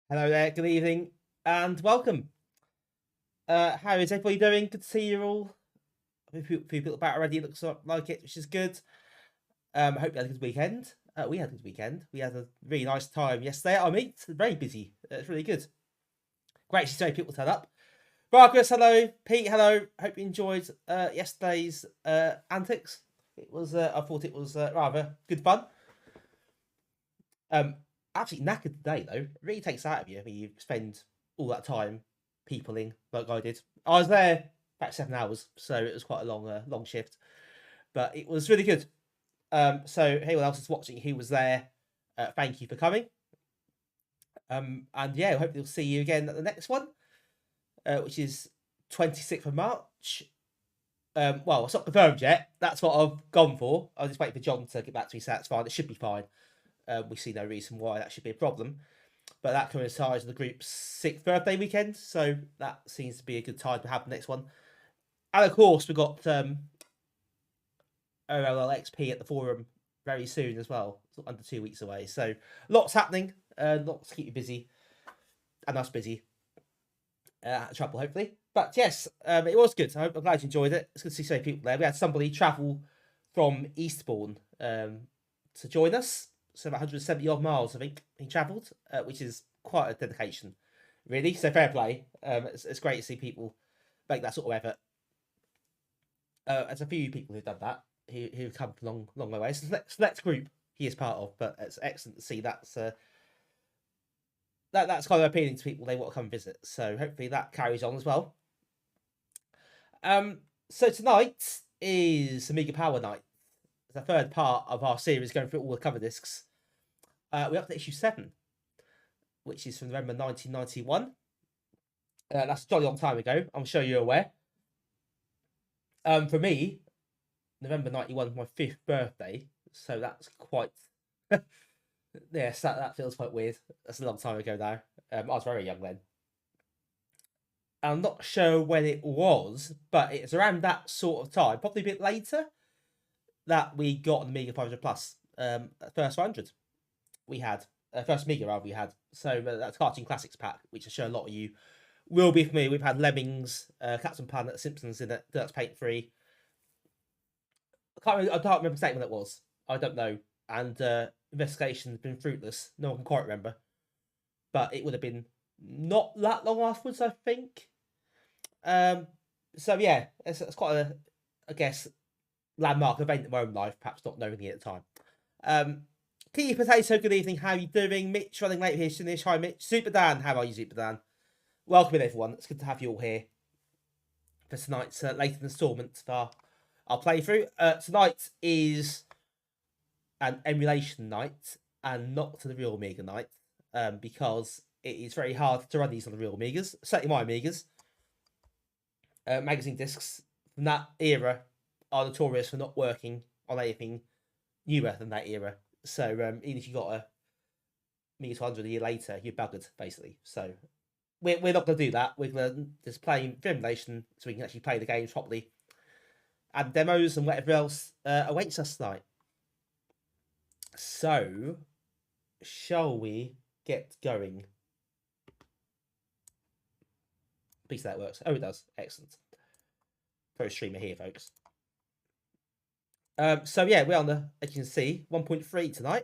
Hello there, good evening, and welcome. How is everybody doing? Good to see you all. A few people about already, looks like it, which is good. Hope you had a good weekend. We had a good weekend. We had a really nice time yesterday at our meet. Very busy. It's really good. Great to see people turn up. Marcus, hello. Pete, hello. Hope you enjoyed yesterday's antics. It was. I thought it was rather good fun. Absolutely knackered today though. It really takes it out of you when you spend all that time peopling like I did. I was there about 7 hours, so it was quite a long shift, but it was really good. So anyone else is watching who was there, thank you for coming. And yeah, I hope we'll see you again at the next one, which is 26th of March. Well, it's not confirmed yet. That's what I've gone for. I was just waiting for John to get back to me, so that's fine. It should be fine. We see no reason why that should be a problem. But that coincides with the group's 6th birthday weekend, so that seems to be a good time to have the next one. And of course, we've got OLLXP at the forum very soon as well. It's under 2 weeks away, so lots happening. Lots to keep you busy, and us busy. Trouble, hopefully. But yes, it was good. I'm glad you enjoyed it. It's good to see so many people there. We had somebody travel from Eastbourne to join us. So about 170 odd miles, I think, he travelled, which is quite a dedication, really. So fair play. It's great to see people make that sort of effort. There's a few people who've done that, who've come a long way. It's a select group he is part of, but it's excellent to see that's kind of appealing to people. They want to come and visit. So hopefully that carries on as well. So tonight is Amiga Power night. The third part of our series going through all the cover discs. We're up to issue 7, which is from November 1991. That's a jolly long time ago. I'm sure you're aware. For me, November 91 was my 5th birthday, so that's quite... yes, that feels quite weird. That's a long time ago now. I was very young then. I'm not sure when it was, but it's around that sort of time, probably a bit later, that we got an Amiga 500 Plus. First 500 we had. First Amiga, rather, we had. So that's Cartoon Classics pack, which I'm sure a lot of you will be familiar. We've had Lemmings, Captain Planet, Simpsons in it, Deluxe Paint Free. I can't remember exactly when it was. I don't know. And investigation's been fruitless. No one can quite remember. But it would have been not that long afterwards, I think. So yeah, it's quite a, I guess, landmark event in my own life, perhaps not knowing it at the time. Kitty Potato, good evening. How are you doing? Mitch running late here. Finish. Hi, Mitch. Super Dan, how are you, Super Dan? Welcome in, everyone. It's good to have you all here for tonight's latest instalment of our playthrough. Tonight is an emulation night and not to the real Amiga night, because it is very hard to run these on the real Amigas, certainly my Amigas. Magazine discs from that era are notorious for not working on anything newer than that era. So even if you got a Amiga 200 a year later, you're buggered, basically. So we're not going to do that. We're going to just play emulation so we can actually play the games properly. And demos and whatever else awaits us tonight. So, shall we get going? Please that works. Oh, it does. Excellent. Pro streamer here, folks. So yeah, we're on the, as you can see, 1.3 tonight.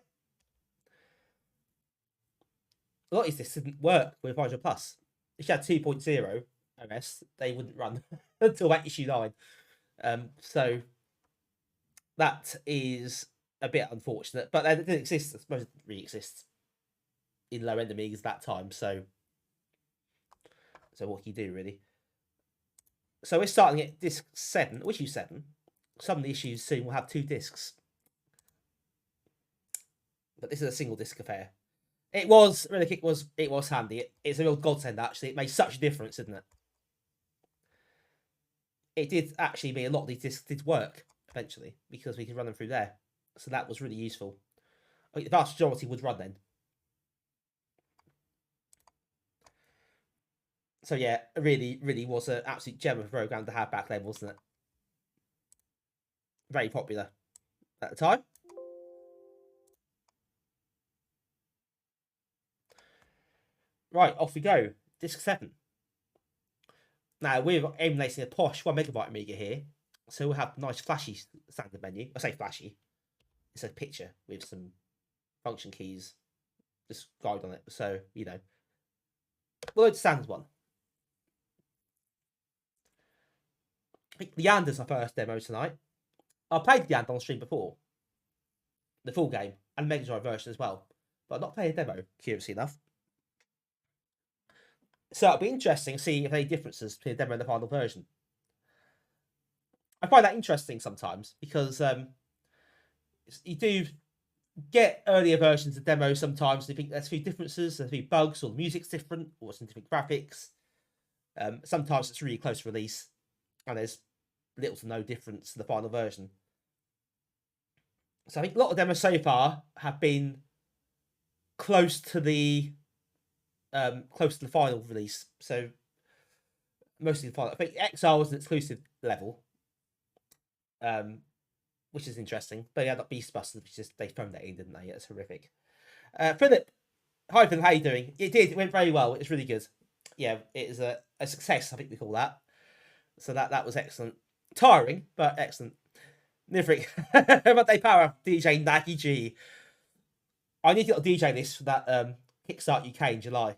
A lot of this didn't work with 500 Plus. If you had 2.0 OS, they wouldn't run until about issue 9. So that is a bit unfortunate, but it didn't exist. I suppose it didn't really exist in low-end Amigas at that time. So what can you do, really? So we're starting at disc 7, issue 7. Some of the issues soon will have 2 discs, but this is a single disc affair. It was handy. It's a real godsend, actually. It made such a difference, didn't it? It did actually mean a lot of these discs did work eventually because we could run them through there. So that was really useful. I think the vast majority would run then. So yeah, it really was an absolute gem of a program to have back then, wasn't it? Very popular at the time. Right, off we go. Disc 7. Now, we're emulating a posh 1MB Amiga here, so we'll have a nice flashy standard menu. I say flashy. It's a picture with some function keys described on it, so, you know. We'll go to standard one. I think Leander's our first demo tonight. I played Leander on stream before. The full game, and Mega Drive version as well. But I've not played a demo, curiously enough. So it'll be interesting to see if there are any differences between the demo and the final version. I find that interesting sometimes because you do get earlier versions of demos sometimes and you think there's a few differences, there's a few bugs, or the music's different, or some different graphics. Sometimes it's really close release and there's little to no difference to the final version. So I think a lot of demos so far have been close to the final release. So mostly the final. I think Exile was an exclusive level, which is interesting. But yeah, that Beastbusters, which is they phoned that in, didn't they? It's horrific. Philip, hi Philip, how you doing? It did. It went very well. It's really good. Yeah, it is a success. I think we call that. So that was excellent. Tiring, but excellent. Nifric, Monday Power, DJ Naggy G. I need to get a DJ list for that Kickstart UK in July.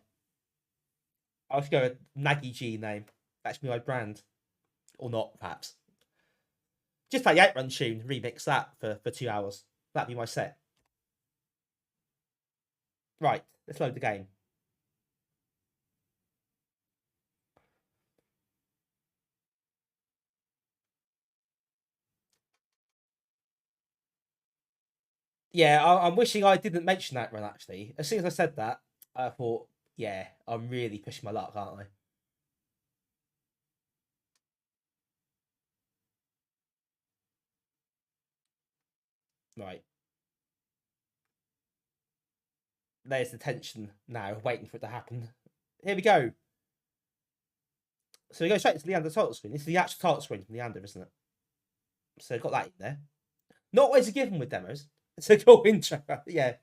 I'll just go with Naggy G name. That should be my brand. Or not, perhaps. Just play the Outrun tune, remix that for 2 hours. That'd be my set. Right, let's load the game. Yeah, I'm wishing I didn't mention that run, actually. As soon as I said that, I thought, yeah, I'm really pushing my luck, aren't I? Right. There's the tension now, waiting for it to happen. Here we go. So we go straight to the Leander title screen. This is the actual title screen from Leander, isn't it? So got that in there. Not always a given with demos. It's a cool intro, yeah.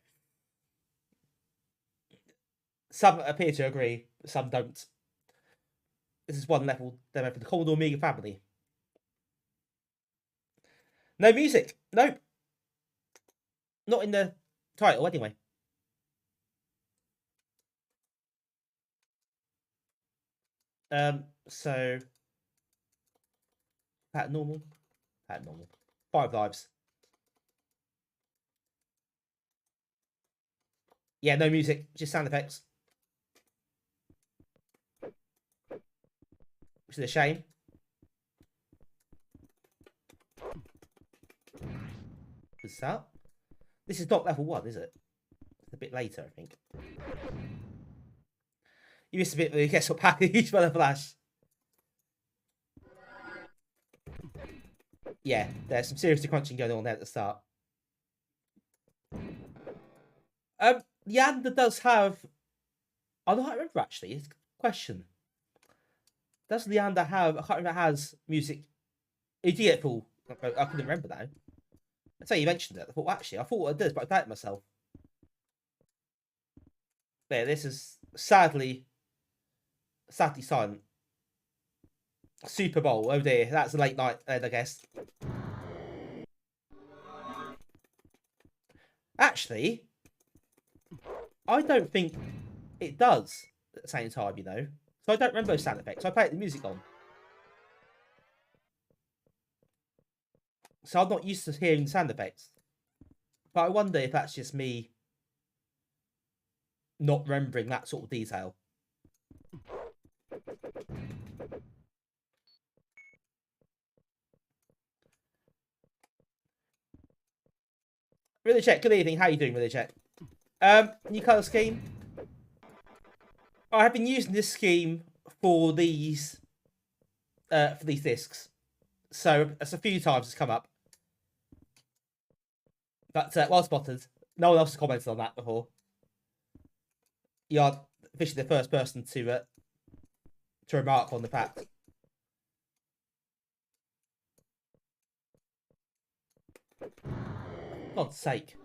Some appear to agree, some don't. This is one level demo for the Commodore Amiga family. No music. Nope. Not in the title, anyway. So pattern normal. 5 lives. Yeah, no music, just sound effects. Which is a shame. What's that? This is not level 1, is it? It's a bit later, I think. You missed a bit of the guess what package for the Flash. Yeah, there's some serious crunching going on there at the start. Leander does have. I don't remember actually. It's a question. Does Leander have? I can't remember. If it has music. He did get full. I couldn't remember now. I'd say you mentioned it. I thought actually, I thought it does, but I doubted myself. There, this is sadly silent. Super Bowl. Oh dear, that's a late night, I guess. Actually, I don't think it does at the same time, you know. So I don't remember those sound effects. I played the music on. So I'm not used to hearing sound effects. But I wonder if that's just me not remembering that sort of detail. Really check. Good evening. How are you doing, really check? New colour scheme. I have been using this scheme for these discs. So it's a few times it's come up. But well spotted. No one else has commented on that before. You're officially the first person to remark on the fact. For God's sake.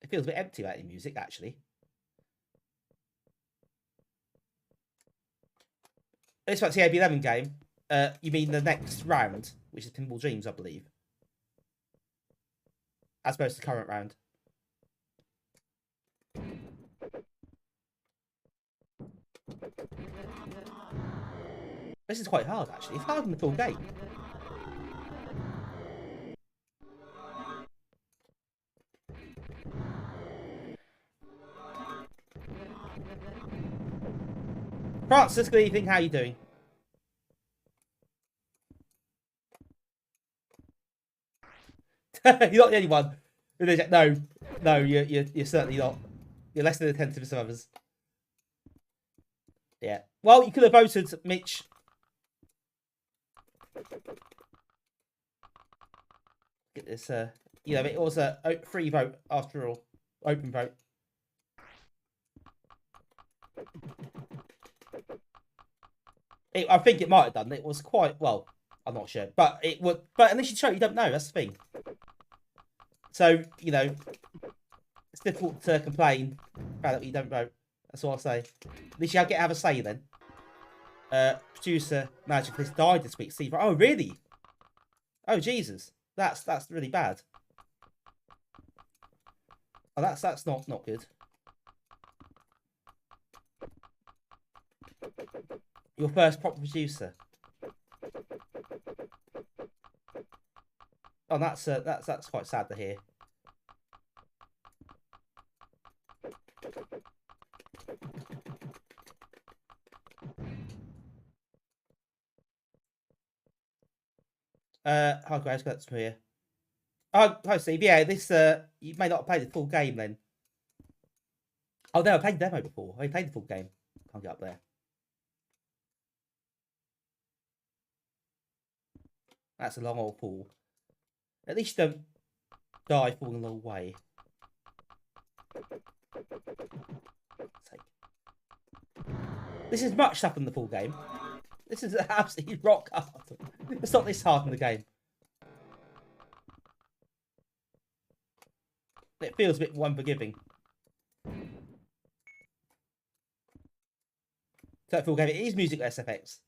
It feels a bit empty without any music, actually. This one's the AB11 game. You mean the next round, which is Pinball Dreams, I believe. As opposed to the current round. This is quite hard, actually. It's harder than the full game. Francis, good evening. How are you doing? You're not the only one. No, you're certainly not. You're less than attentive as some others. Yeah. Well, you could have voted Mitch. Get this. You know, it was a free vote after all. Open vote. I think it might have done. It was quite well. I'm not sure, but it would. But unless you show, you don't know. That's the thing. So you know, it's difficult to complain about that you don't vote. That's all I'll say. At least you have a say then. Producer manager for this died this week. Steve. Oh really? Oh Jesus. That's really bad. Oh, that's not good. Your first proper producer. Oh, that's quite sad to hear. Hi guys, that's here. Oh, hi Steve. Yeah, this you may not have played the full game then. Oh no, I played the demo before. I played the full game. Can't get up there. That's a long old fall. At least you don't die falling a long way. This is much tougher than the full game. This is absolutely rock hard. It's not this hard in the game. It feels a bit more unforgiving. So full game, it is music SFX.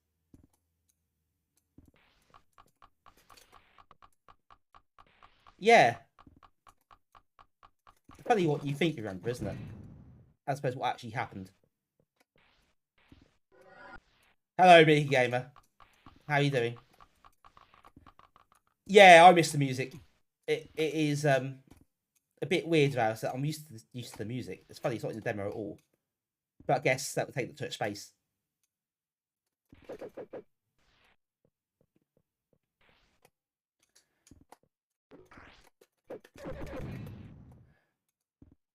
Yeah. Funny what you think you remember, isn't it? As opposed to what actually happened. Hello, Mickey Gamer. How are you doing? Yeah, I miss the music. It is a bit weird about it. I'm used to the music. It's funny, it's not in the demo at all. But I guess that would take the touch space.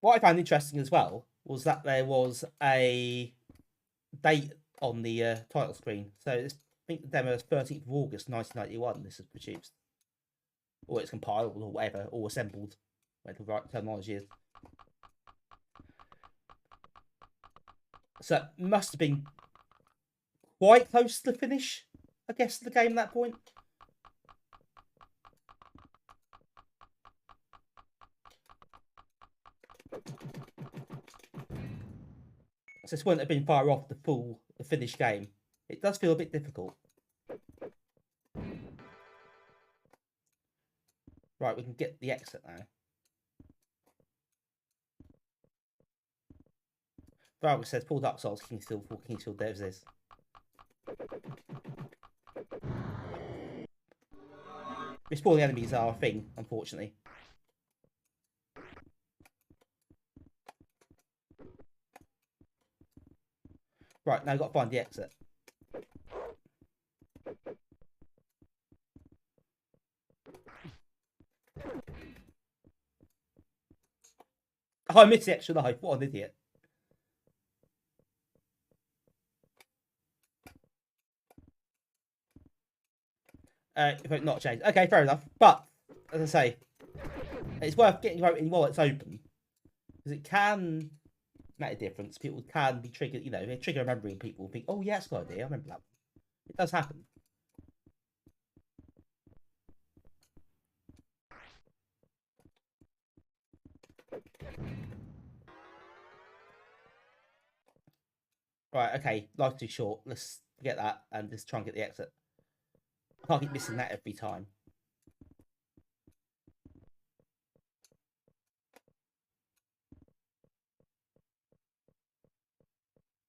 What I found interesting as well was that there was a date on the title screen. So I think the demo is 13th of August 1991 this is produced. Or it's compiled or whatever, or assembled, whatever the right terminology is. So it must have been quite close to the finish, I guess, of the game at that point. So this wouldn't have been far off the finished game. It does feel a bit difficult. Right, we can get the exit now. Valve says Paul Dark Souls Kingsfield for Kingsfield Devs is. Respawning enemies are a thing, unfortunately. Right, now I've got to find the exit. Oh, I missed the extra life. What an idiot. Not changed. Okay, fair enough. But, as I say, it's worth getting voting while it's open. Because it can make a difference. People can be triggered, you know, they trigger remembering people and think, oh, yeah, that's a good idea. I remember that. It does happen. Right, okay, life's too short. Let's forget that and just try and get the exit. I can't keep missing that every time.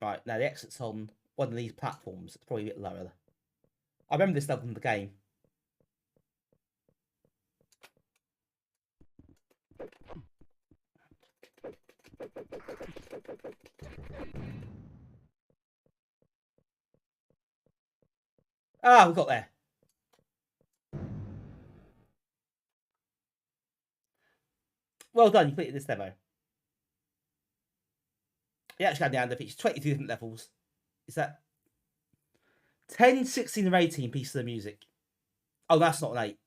Right, now the exit's on one of these platforms. It's probably a bit lower. I remember this level from the game. Ah, we got there. Well done, you completed this demo. It actually had the Leander features 22 different levels. Is that 10, 16, or 18 pieces of music? Oh, that's not an 8.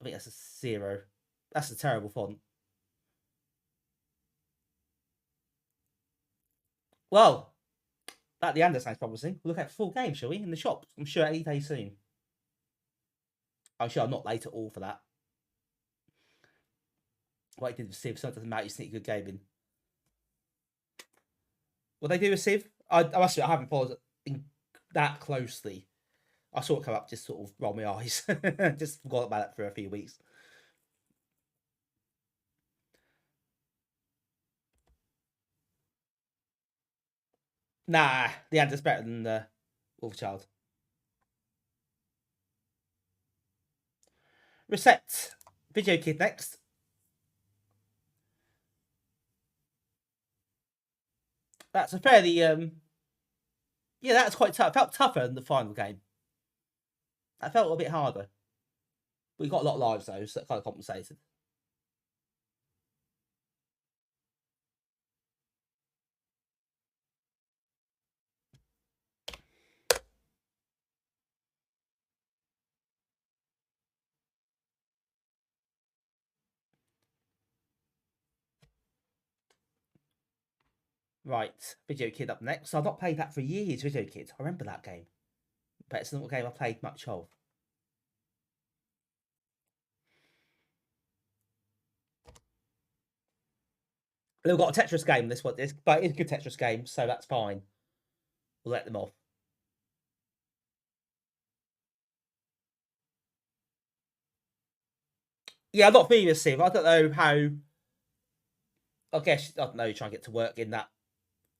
I think that's a 0. That's a terrible font. Well, that Leander sounds promising. We'll look at full game, shall we? In the shop. I'm sure any day soon. I'm sure I'm not late at all for that. What I did with Civ, so it doesn't matter. You sneak good game in. What they do with Civ? I must admit, I haven't followed it that closely. I saw it come up, just sort of roll my eyes. Just forgot about it for a few weeks. Nah, the Leander's better than the Wolfchild. Reset. Videokid next. That's a fairly yeah, that's quite tough. It felt tougher than the final game. That felt a bit harder. We got a lot of lives though, so that kind of compensated. Right, Videokid up next. So I've not played that for years, Videokid. I remember that game. But it's not a game I played much of. They've got a Tetris game, this one is, but it's a good Tetris game, so that's fine. We'll let them off. Yeah, I'm not familiar with Civ. I don't know how. I guess I don't know. Trying to get to work in that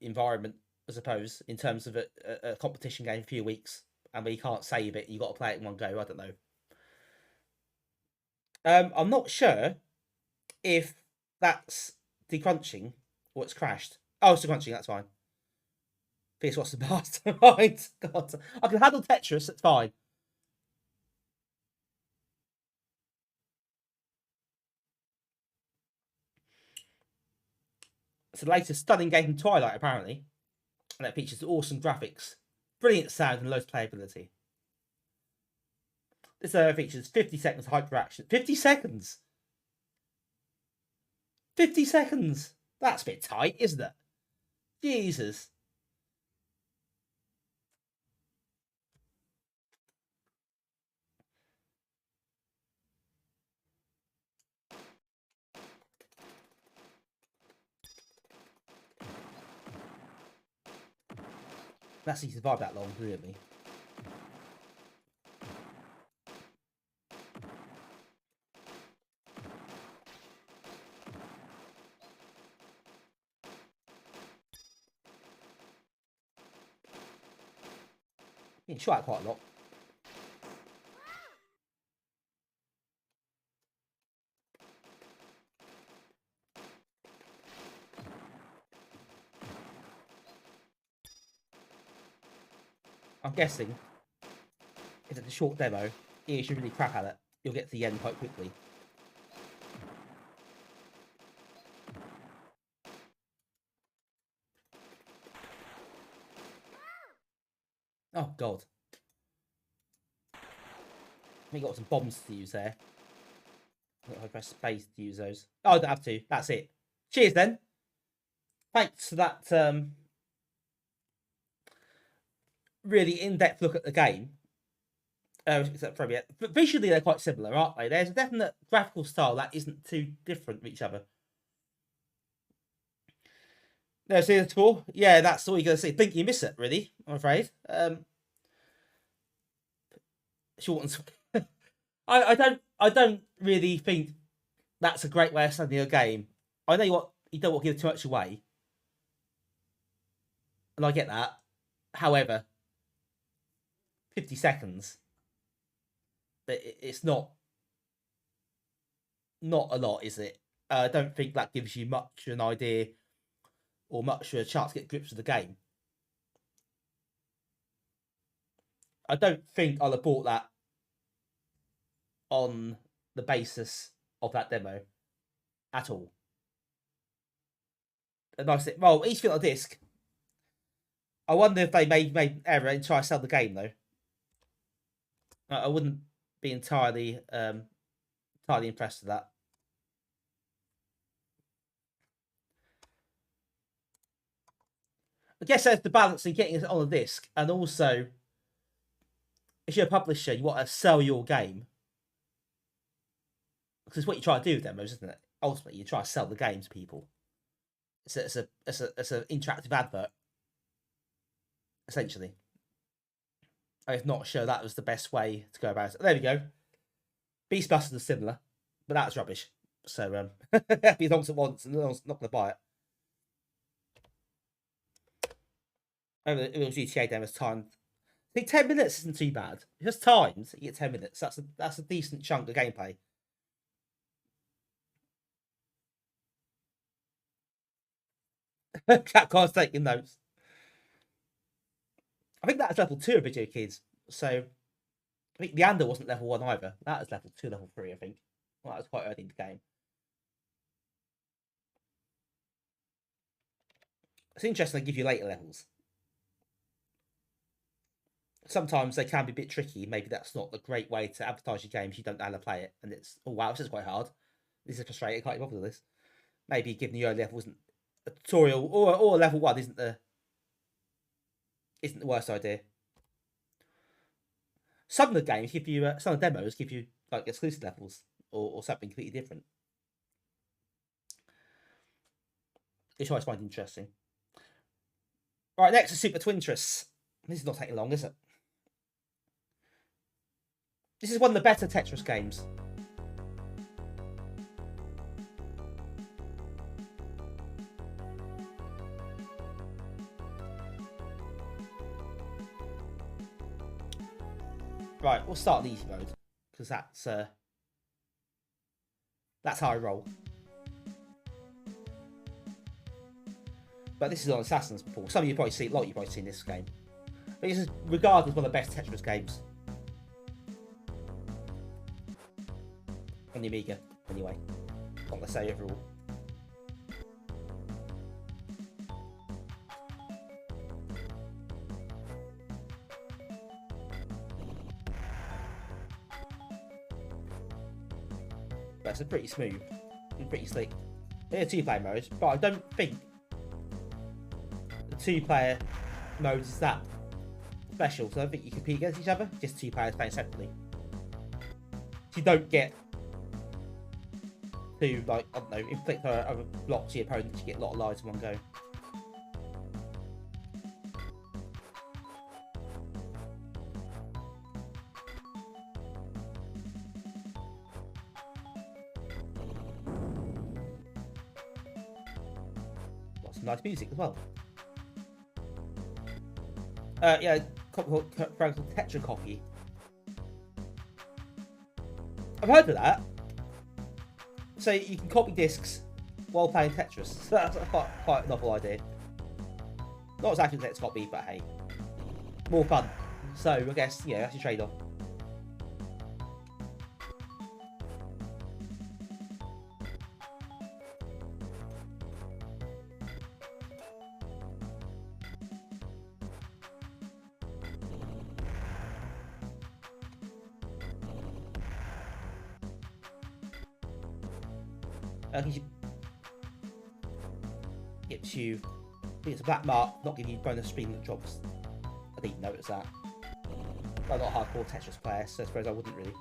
environment, I suppose, in terms of a competition game for a few weeks, and where you can't save it, you got to play it in one go. I don't know. I'm not sure if that's decrunching or it's crashed. Oh, it's decrunching. That's fine. Fierce what's the past? Right. God, I can handle Tetris. It's fine. It's the latest stunning game from Twilight, apparently, and it features awesome graphics, brilliant sound, and loads of playability. This features 50 seconds of hyper action. 50 seconds. 50 seconds. That's a bit tight, isn't it? Jesus. That's he survived that long, really. You can try it quite a lot. I'm guessing if it's a short demo, if you're really crap at it, you'll get to the end quite quickly. Oh, God. We got some bombs to use there. I press space to use those. Oh, I don't have to. That's it. Cheers, then. Thanks for that really in-depth look at the game. Except for but visually they're quite similar, aren't they? There's a definite graphical style that isn't too different from each other. No, see the tour? Yeah, that's all you're gonna see. Think you miss it, really? I'm afraid. Short and sweet. I don't really think that's a great way of starting a game. I know you don't want to give too much away, and I get that. However, 50 seconds, it's not a lot, is it? I don't think that gives you much an idea or much of a chance to get grips with the game. I don't think I'll have bought that on the basis of that demo at all. a nice thing. Well, each fit on a disc. I wonder if they made an error and try to sell the game though. I wouldn't be entirely impressed with that. I guess there's the balance in getting it on a disc, and also, if you're a publisher, you want to sell your game. Because it's what you try to do with demos, isn't it? Ultimately, you try to sell the game to people. It's an interactive advert, essentially. I'm not sure that was the best way to go about it. There we go. Beastbusters is similar, but that's rubbish. So he longs at once and no one's not going to buy it. It was GTA demos timed. I think 10 minutes isn't too bad. Just timed, you get 10 minutes. That's a decent chunk of gameplay. Capcom's taking notes. I think that's level 2 of Videokid. So I think Leander wasn't level 1 either. That was level 2, level 3, I think. Well, that was quite early in the game. It's interesting they give you later levels. Sometimes they can be a bit tricky. Maybe that's not a great way to advertise your game if you don't know how to play it. And it's, oh wow, this is quite hard. This is frustrating. I can't even bother with this. Maybe giving the early level isn't a tutorial, or level 1 isn't the worst idea. Some of the games give you, some of the demos give you like exclusive levels or something completely different, which I always find interesting. All right, next is Super Twintris. This is not taking long, is it? This is one of the better Tetris games. Right, we'll start in easy mode because that's how I roll. But this is on Assassins before. Some of you probably see, a lot of you probably seen this game. But this is regarded as one of the best Tetris games on the Amiga, anyway. Not to say overall. But it's pretty smooth and pretty slick. They're 2-player modes, but I don't think the 2-player mode is that special. So I don't think you compete against each other, just 2 players playing separately. So you don't get to, like, I don't know, inflict a block to your opponent, you get a lot of lives in one go. Got some nice music as well. Yeah, program called Tetra Copy. I've heard of that. So you can copy discs while playing Tetris. So that's quite a novel idea. Not exactly Tetra Copy, but hey, more fun. So I guess, yeah, that's your trade-off. Gives you, it's a black mark, not giving you bonus stream that drops. I didn't notice that. I'm not a hardcore Tetris player, so I suppose I wouldn't really.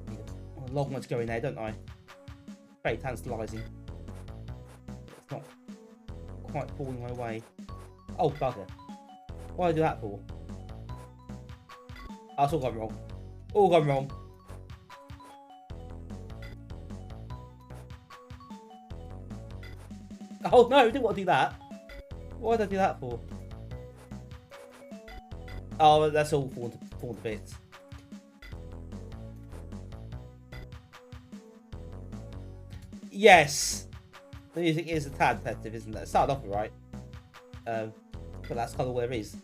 Need a long one to go in there, don't I? Very tantalising. It's not quite falling my way. Oh, bugger. Why did I do that for? Oh, it's all gone wrong. All gone wrong. Oh no, I didn't want to do that. Why did I do that for? Oh, that's all fallen to bits. Yes. The music is a tad repetitive, isn't it? It started off right, but that's kind of where it is.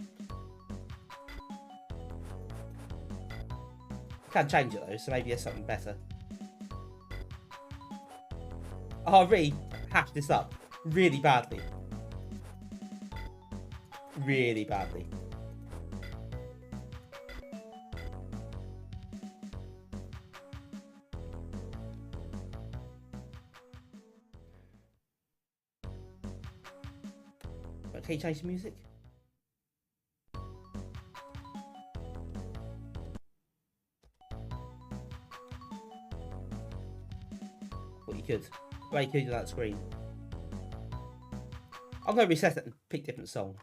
Can change it though, so maybe there's something better. Oh, I really hashed this up really badly. Really badly. Can you change the music? Well, you could. Well, you could do that screen. I'm going to reset it and pick a different song.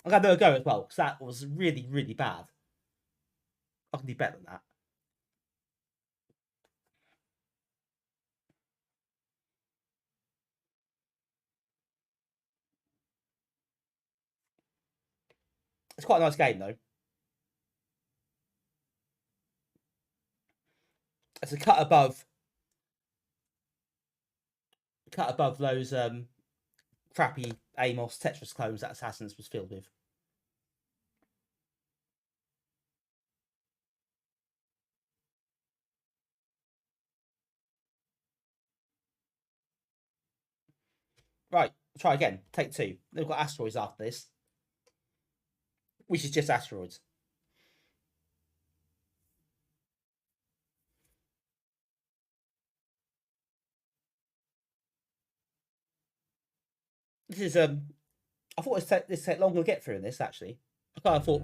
I'm going to do a go as well, because that was really, really bad. I can do better than that. It's quite a nice game, though. It's a cut above those crappy Amos Tetris clones that Assassins was filled with. Right, try again. Take two. They've got Asteroids after this, which is just Asteroids. This is I thought this take longer to get through in this actually. I kind of thought.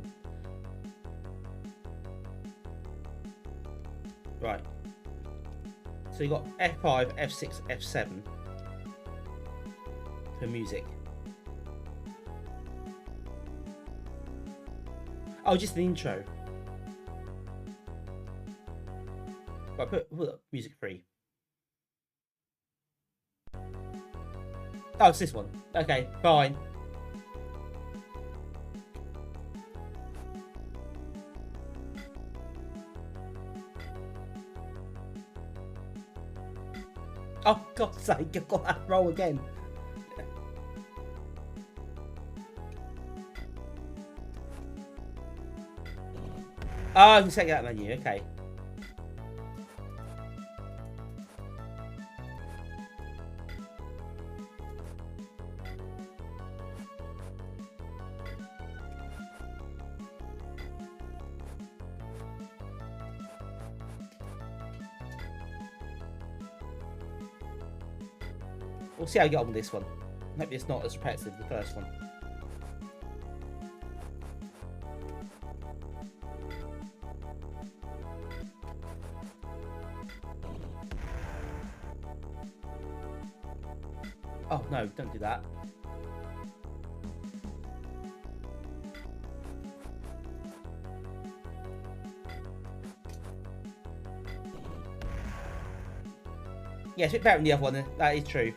Right. So you got F5, F6, F7 for music. Oh, just the intro. Right, put music free. Oh, it's this one. Okay, fine. Oh, God's sake, I've got that roll again. Oh, you can set that menu, okay. We'll see how you get on with this one. Maybe it's not as repetitive as the first one. Oh no, don't do that. Yeah, it's a bit better than the other one, that is true.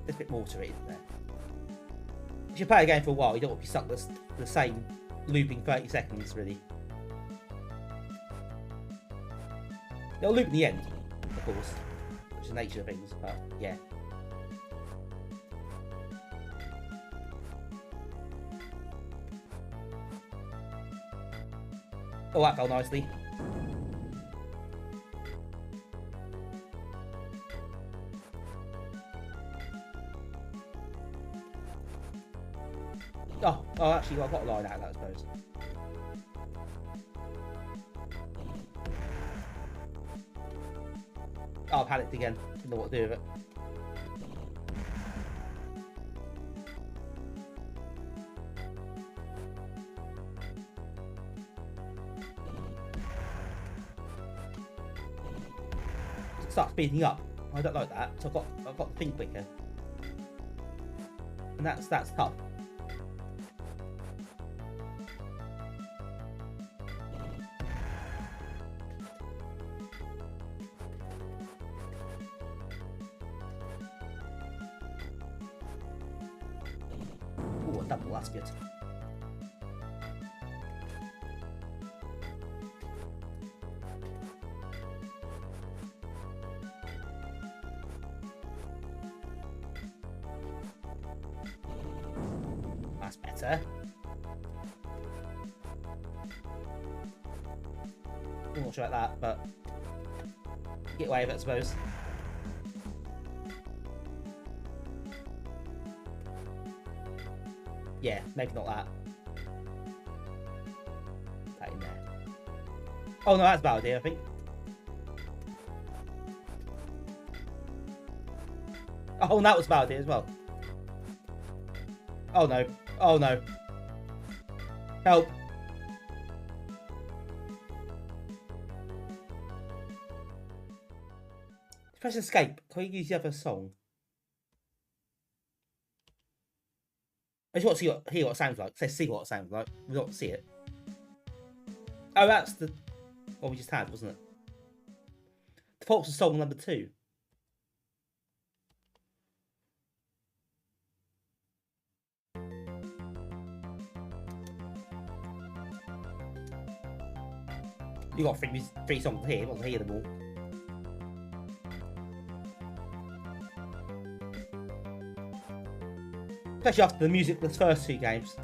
There's a bit more to it, isn't there? If you play a game for a while, you don't want to be stuck the same looping 30 seconds, really. It'll loop in the end, of course, which is the nature of things, but yeah. Oh, that fell nicely. Oh, actually, I've got a line out of that, I suppose. Oh, I've panicked again. Didn't know what to do with it. Start speeding up. I don't like that. So I've got the thing quicker, and that's tough. Ooh, a double. That's good. That's better. I'm not sure about that, but get away with it, I suppose. Yeah, maybe not that. Put that in there. Oh no, that's a bad idea, I think. Oh, and that was a bad idea as well. Oh no. Oh no. Help. Press escape. Can we use the other song? I just want to hear what it sounds like. It says see what it sounds like. We don't see it. Oh, that's the what we just had, wasn't it? Defaults to song number 2. You got three songs here. You want to hear them all. Especially after the musicless first 2 games.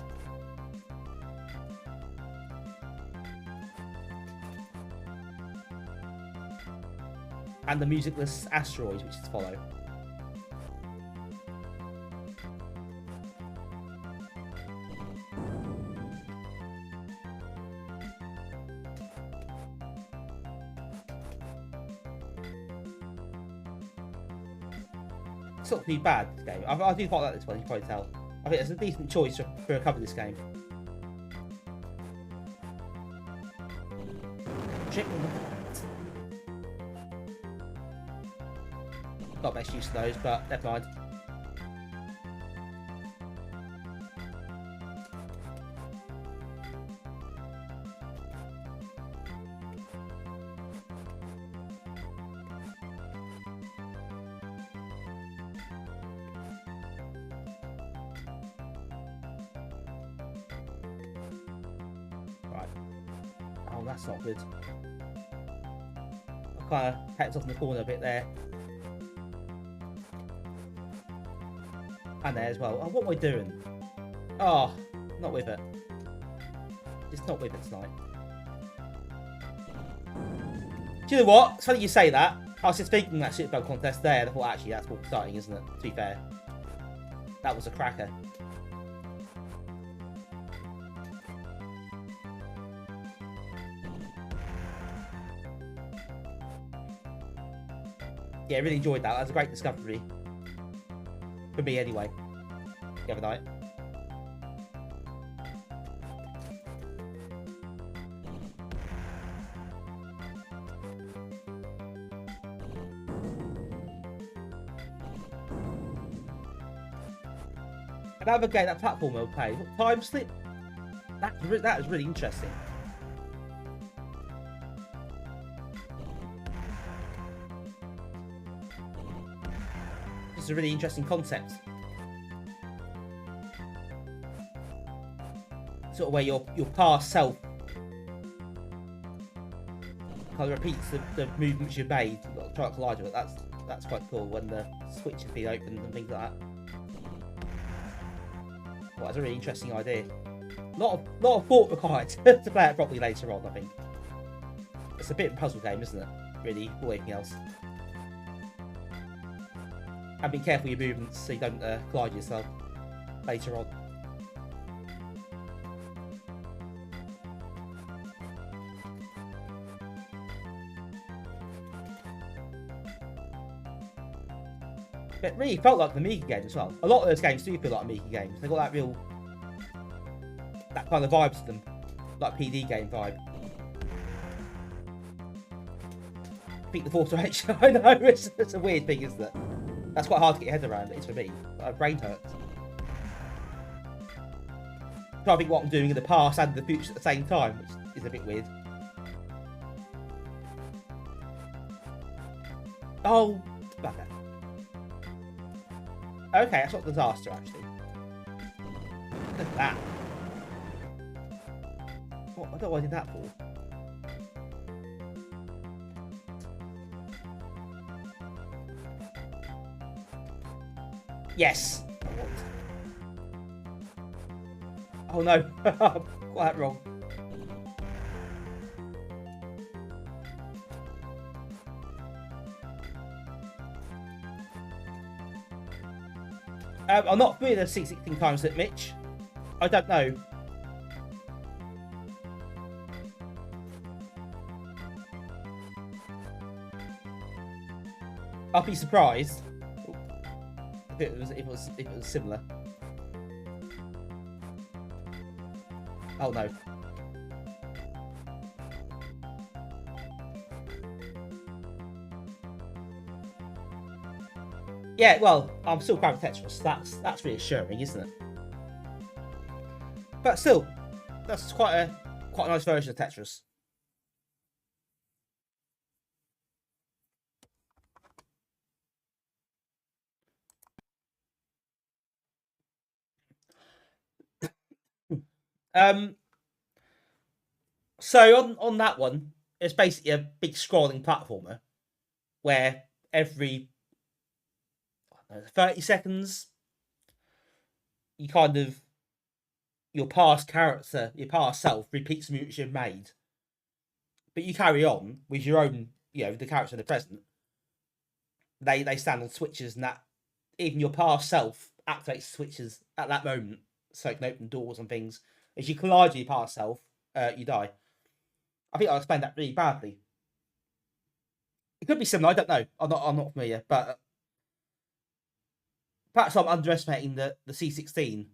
And the musicless Asteroids, which is to follow. It's not too bad, this game. I do quite like this one, you can probably tell. I think it's a decent choice for a cover this game. Trick on the point. Not best use of those, but never mind. Oh, that's not good. I kind of kept off in the corner a bit there. And there as well. Oh, what am I doing? Oh, not with it. Just not with it tonight. Do you know what? It's funny you say that. I was just thinking that Super Bowl contest there, and I thought, actually, that's what's starting, isn't it? To be fair. That was a cracker. Yeah, I really enjoyed that. That was a great discovery. For me, anyway. The other night. Another game, that platform we'll play. Time Slip. That was really interesting. It's a really interesting concept. Sort of where your past self kind of repeats the movements you made. You've got to try to collide with it. That's quite cool when the switch has been opened and things like that. Well, that's a really interesting idea. Lot of thought required to play it properly later on, I think. It's a bit of a puzzle game, isn't it? Really, or anything else. And be careful with your movements so you don't collide yourself later on. It really felt like the Amiga game as well. A lot of those games do feel like Amiga games. They've got that kind of vibe to them. Like PD game vibe. Beat the Force H. I know, it's a weird thing, isn't it? That's quite hard to get your head around, at least for me. My brain hurts. Trying to think what I'm doing in the past and the future at the same time, which is a bit weird. Oh, bugger. Okay, that's not a disaster, actually. Look at that. What? I don't know what I did that for. Yes! Oh no, quite wrong. I'm not familiar with the C16 time slip, Mitch. I don't know. I'll be surprised if it was similar. Oh no. Yeah, well, I'm still grabbing Tetris. That's reassuring, isn't it? But still, that's quite a nice version of Tetris. So on that one, it's basically a big scrolling platformer where every 30 seconds you kind of your past character, your past self repeats the moves you've made. But you carry on with your own, the character in the present. They stand on switches, and that even your past self activates switches at that moment, so it can open doors and things. As you collide with your past self, you die. I think I explained that really badly. It could be similar. I don't know. I'm not familiar, but perhaps I'm underestimating the C16.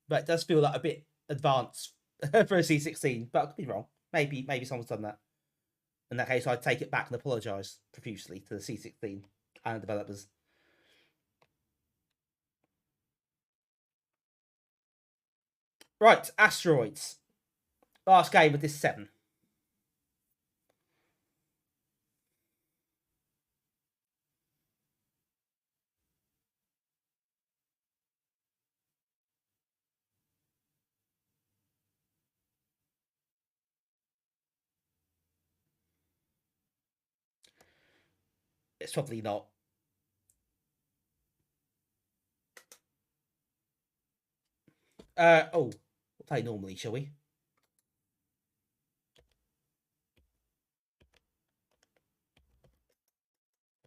But it does feel like a bit advanced for a C16. But I could be wrong. Maybe someone's done that. In that case, I'd take it back and apologise profusely to the C16 and the developers. Right, Asteroids. Last game of this 7. It's probably not. We'll play normally, shall we?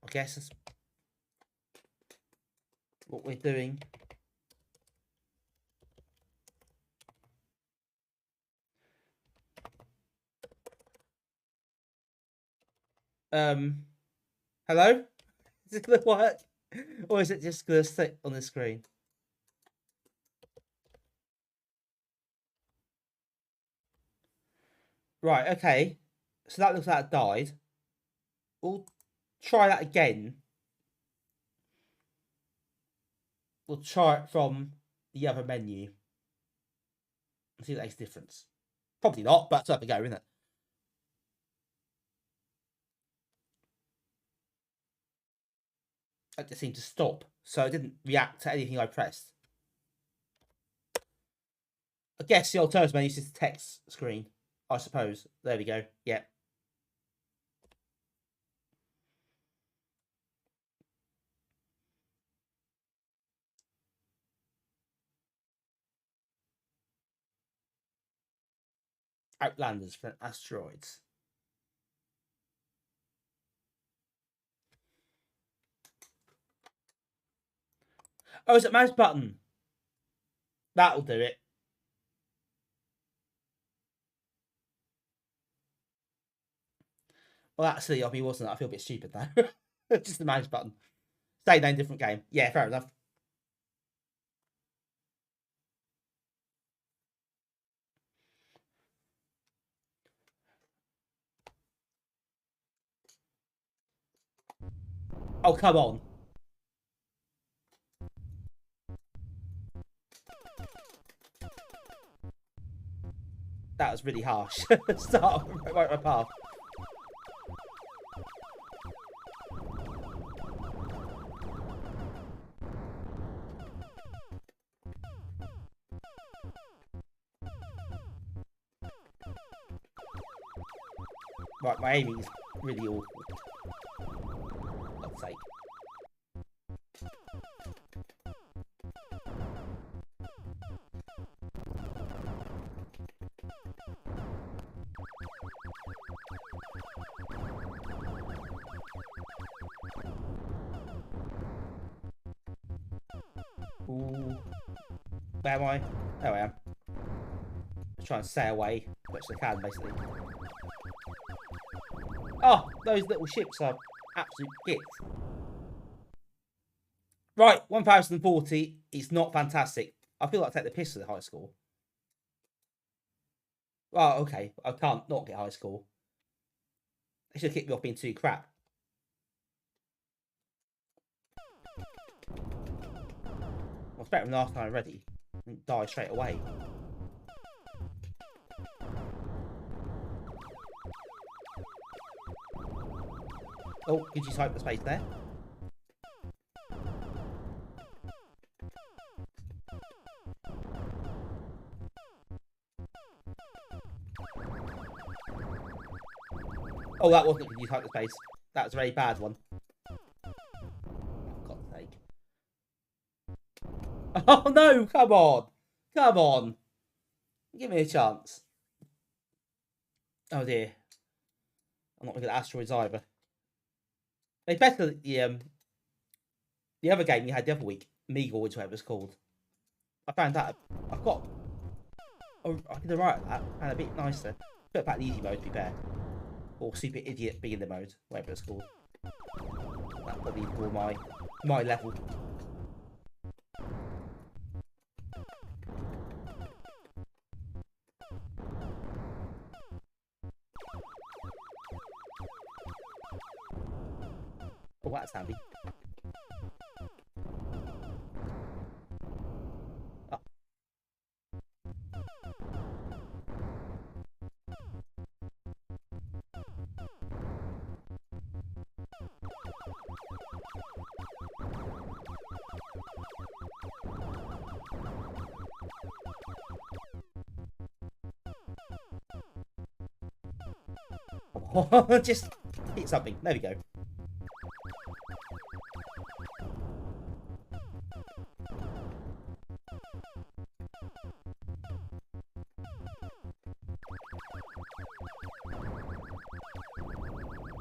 I guess that's what we're doing. Hello? Is it gonna work? Or is it just gonna sit on the screen? Right, okay. So that looks like it died. We'll try that again. We'll try it from the other menu. See if that makes a difference. Probably not, but it's up to go, isn't it? It just seemed to stop, so it didn't react to anything I pressed. I guess the alternative menu is just the text screen, I suppose. There we go. Yeah. Outlanders for Asteroids. Oh, is it mouse button? That'll do it. Well, actually, I mean, wasn't it? I feel a bit stupid now. Just the mouse button. Same name, different game. Yeah, fair enough. Oh, come on. That was really harsh. Start right my path. Right, my aiming is really awful. God's sake. Ooh. Where am I? There I am. Just trying to stay away as much as I can, basically. Oh, those little ships are absolute hits. Right, 1040 is not fantastic. I feel like I take the piss at the high score. Oh, okay. I can't not get high score. They should have kicked me off being too crap. Well, it's better than last time already. I didn't die straight away. Oh, could you type the space there? Oh, that wasn't could you type the space. That was a very bad one. For God's sake. Oh no, come on. Come on. Give me a chance. Oh dear. I'm not looking at Asteroids either. It's better than the other game you had the other week, Amiga, which whatever it's called. I found that I've got. Oh, I did alright at that, and a bit nicer. Put it back the easy mode to be fair, or super idiot beginner mode, whatever it's called. That's probably more my level. Oh, that's handy. Oh. Just hit something. There we go.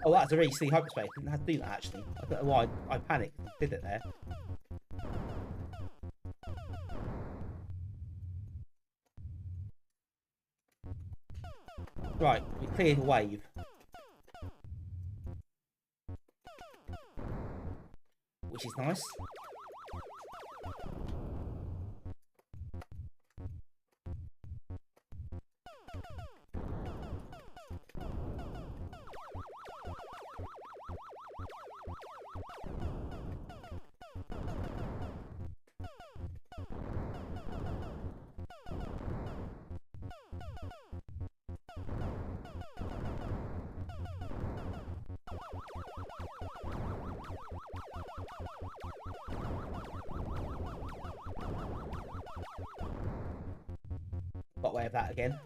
Oh, that's a really silly hyperspace. I didn't have to do that actually. I don't know why I panicked and did it there. Right, we cleared the wave. Which is nice. Got away with that again.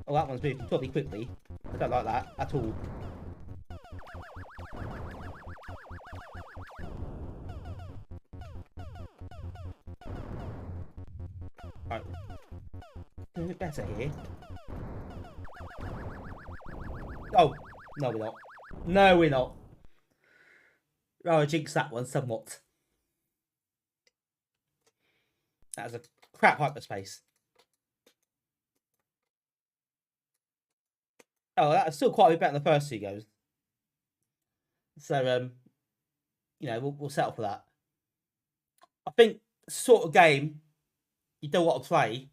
Oh, that one's moving totally quickly. I don't like that at all. Right. Do a bit better here. Oh, no we're not. No we're not. Oh, I jinxed that one somewhat. That was a crap hyperspace. Oh, that's still quite a bit better than the first two goes. So, you know, we'll settle for that. I think sort of game you don't want to play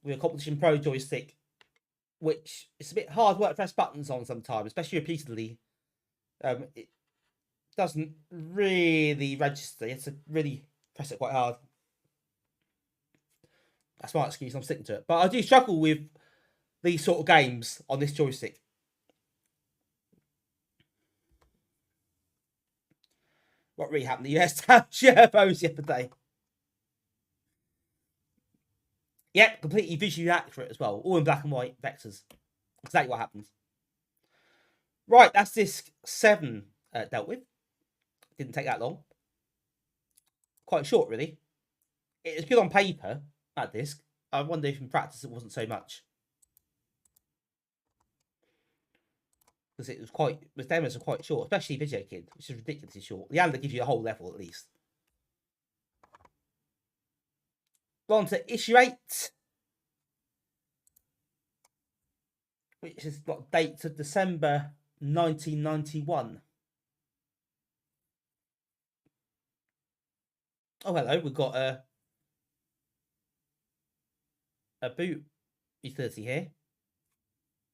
with a Competition Pro joystick, which it's a bit hard work to press buttons on sometimes, especially repeatedly. It doesn't really register. You have to really press it quite hard. That's my excuse. I'm sticking to it. But I do struggle with these sort of games on this joystick. What really happened? The US UFOs the other day. Yep, completely visually accurate as well. All in black and white vectors. Exactly what happens. Right, that's disc 7 dealt with. Didn't take that long. quite short, really. It was good on paper, that disc. I wonder if in practice it wasn't so much. Because it was the demos are quite short, especially Videokid, which is ridiculously short. The Leander gives you a whole level at least. On to issue 8, which has got dates of December 1991. Oh, hello, we've got a boot utility here.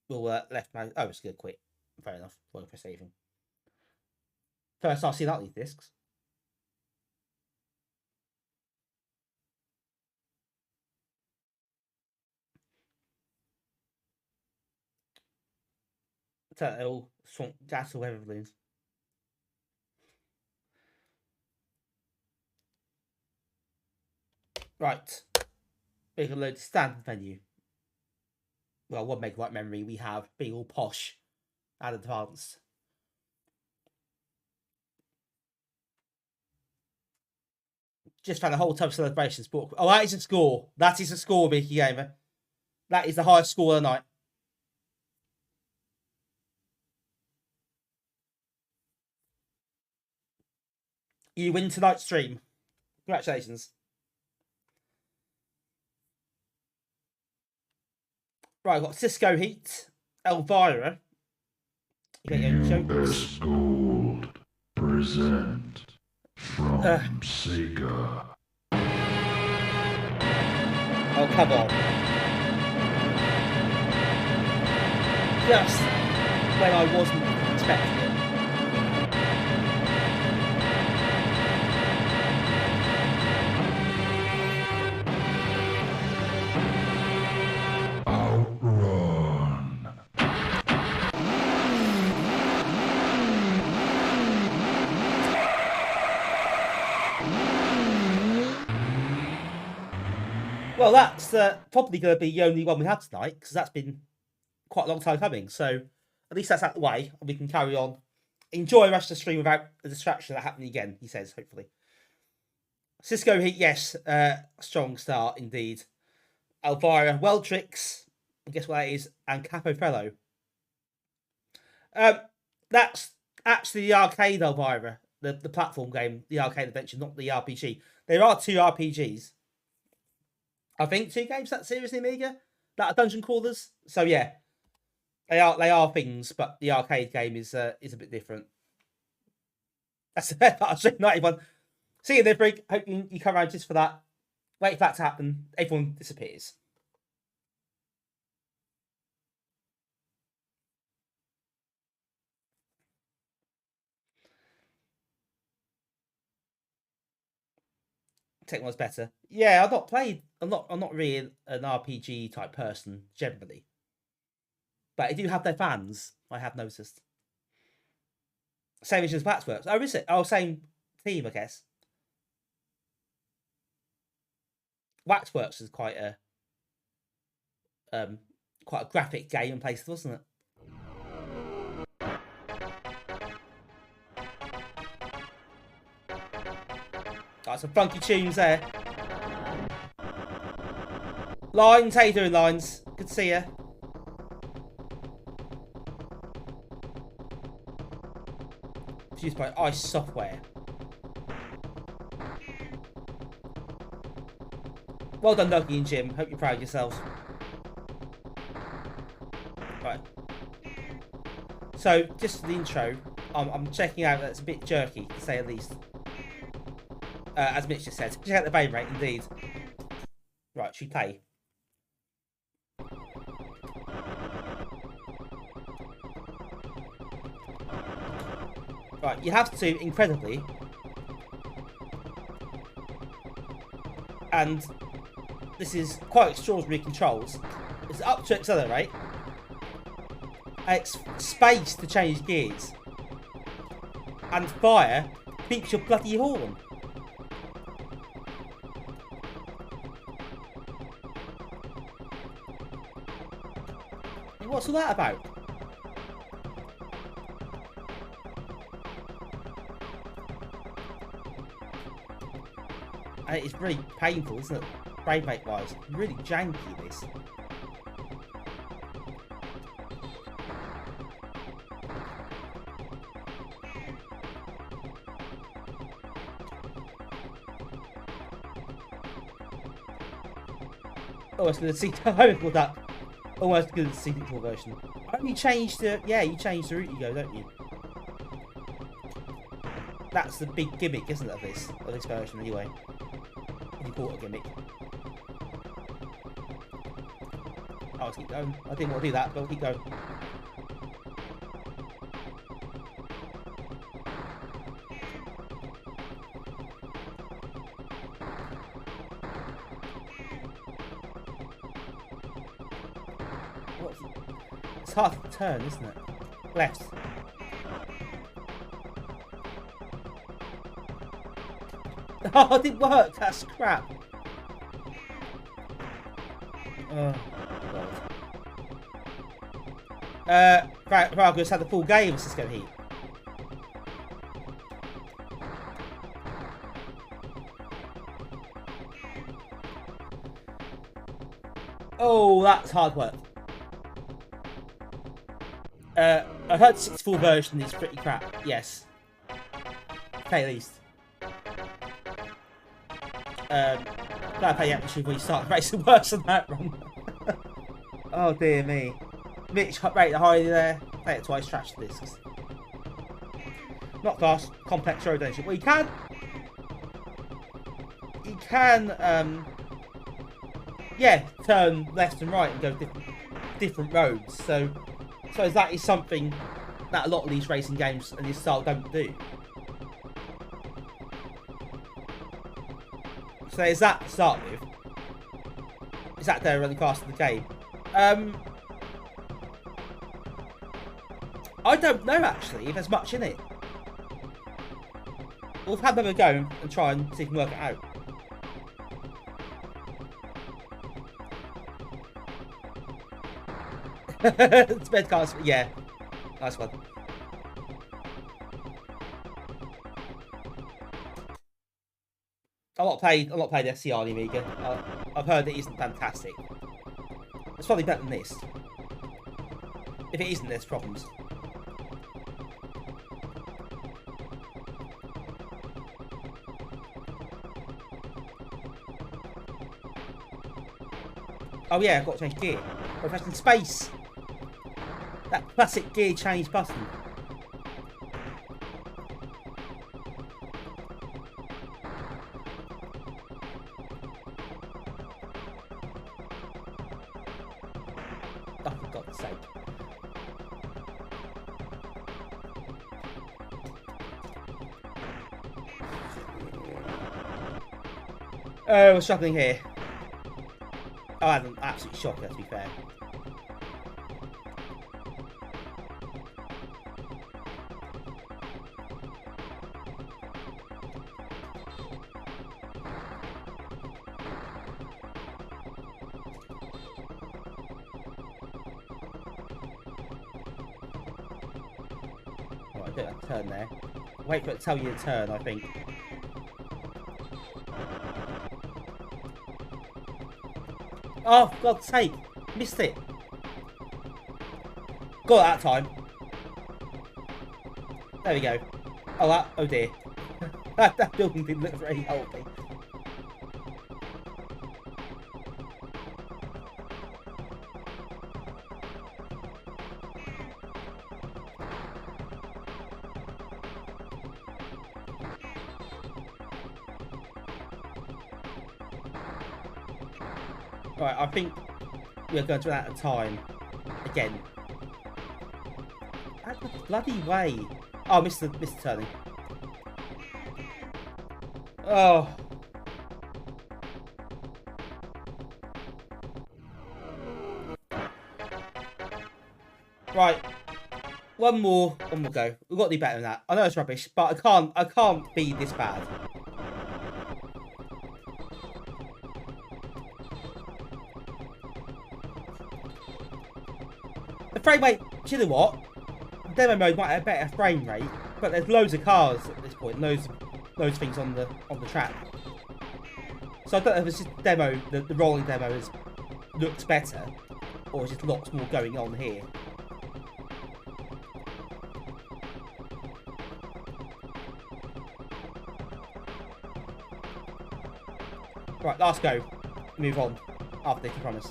We'll left mouse. Oh, it's going to quit. Fair enough. Well, for saving. First, I'll see that these discs. Turtle, swamp, gas, or weather balloons. Right. We can load the standard menu. Well, 1 megabyte memory we have, being all posh and advanced. Just found a whole tub of celebrations. Oh, that is a score. That is a score, Mickey Gamer. That is the highest score of the night. You win tonight's stream. Congratulations. Right, I've got Cisco Heat, Elvira. Best Gold present from Sega. Oh, come on. Just when I wasn't expecting it. Outrun. Well, that's probably going to be the only one we have tonight, because that's been quite a long time coming. So at least that's out the way, and we can carry on. Enjoy the rest of the stream without the distraction that happening again, he says, hopefully. Cisco Heat, yes, strong start indeed. Elvira, Welltrix, guess what that is, and Kap-Othello. That's actually the arcade Elvira, the platform game, the arcade adventure, not the RPG. There are 2 RPGs. I think 2 games that series, the Amiga, that are dungeon crawlers. So yeah, they are things, but the arcade game is a bit different. That's the best part of stream 91. See you there, Freak. Hope you come around just for that. Wait for that to happen. Everyone disappears. Take one's better. Yeah, I'm not really an RPG type person generally, but I do have their fans. I have noticed. Same as Waxworks. Oh, is it? Oh, same team, I guess. Waxworks is quite a graphic game in places, wasn't it? Got some funky tunes there. Lines, how you doing, Lines? Good to see you. Produced by Ice Software. Well done, Dougie and Jim. Hope you're proud of yourselves. Right. So, just for the intro, I'm checking out that it's a bit jerky, to say at least. As Mitch just said. Check out the frame rate, indeed. Right, should we play? Right, you have to, incredibly, and this is quite extraordinary controls. It's up to accelerate, X space to change gears, and fire beeps your bloody horn. What's all that about? And it's really painful, isn't it? Frame rate wise. Really janky, this. Almost going to see that. Almost good to see the version. You changed the you changed the route you go, don't you? That's the big gimmick, isn't it, of this version anyway. If you call it a gimmick. Oh, let's keep going. I didn't want to do that, but we'll keep going. It's hard to turn, isn't it? Left. Oh, it didn't work. That's crap. Oh, God. Vargas had the full game of Cisco Heat. Oh, that's hard work. I heard the 64 version is pretty crap. Yes. Okay, at least. Gotta pay the atmosphere before you start racing worse than that run. Oh dear me. Mitch rate the high there. Play it twice, trash discs. Not fast, complex road engine. Well, you can yeah, turn left and right and go different roads. So that is something that a lot of these racing games and this style don't do. So there's that to start with. Is that there running faster than the game? I don't know actually if there's much in it. We'll have another go and try and see if we can work it out. Sped cars, yeah. Nice one. I'm not played SCR on the Amiga. I've heard it isn't fantastic. It's probably better than this. If it isn't, there's problems. Oh yeah, I've got to change gear. I'm pressing space. That classic gear change button. Oh, for God's sake. Oh, we're struggling here. Oh, I'm an absolute shocker, to be fair. Right, I don't have to turn there. Wait for it to tell you to turn, I think. Oh, for God's sake. Missed it. Got it that time. There we go. Oh dear. that building didn't look very healthy. Right, I think we're going to run out of time again. Out the bloody way! Oh, missed turning. Oh. Right. One more go. We've got to do better than that. I know it's rubbish, but I can't be this bad. The frame rate, do you know what? Demo mode might have a better frame rate, but there's loads of cars at this point, loads of things on the track. So I don't know if it's just demo, the rolling demo looks better, or just lots more going on here. Right, last go. Move on. After this, I promise.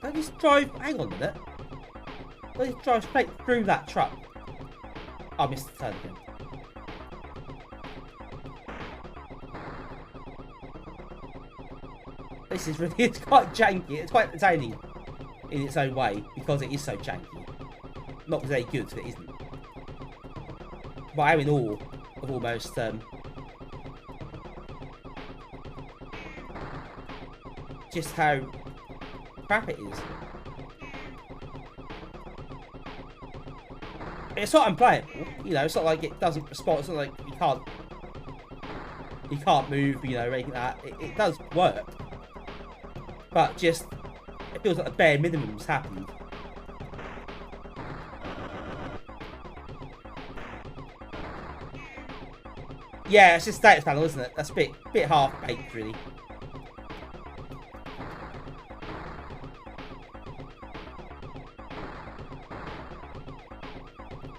Don't just drive. Hang on a minute. Don't just drive straight through that truck. I missed the turn again. This is really, it's quite janky. It's quite entertaining in its own way because it is so janky. Not very good, but it isn't. But I'm in awe of almost just how crap it is. It's not unplayable, you know. It's not like it doesn't respond. It's not like you can't move, you know, or anything like that. It does work. But just, it feels like the bare minimum's happened. Yeah, it's just status panel, isn't it? That's a bit half-baked, really.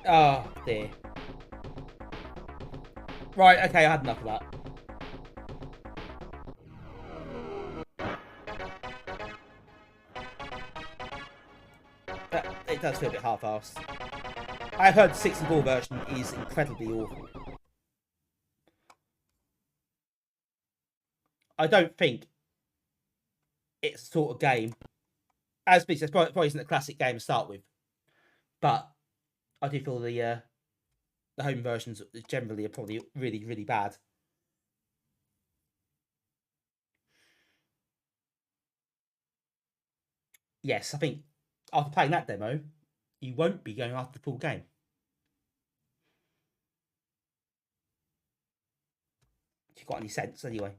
Oh, dear. Right, okay, I had enough of that. It does feel a bit half-assed. I've heard the 64 version is incredibly awful. I don't think it's the sort of game, as Speech says, probably isn't a classic game to start with, but I do feel the home versions generally are probably really, really bad. Yes, I think after playing that demo, you won't be going after the full game. If you've got any sense, anyway.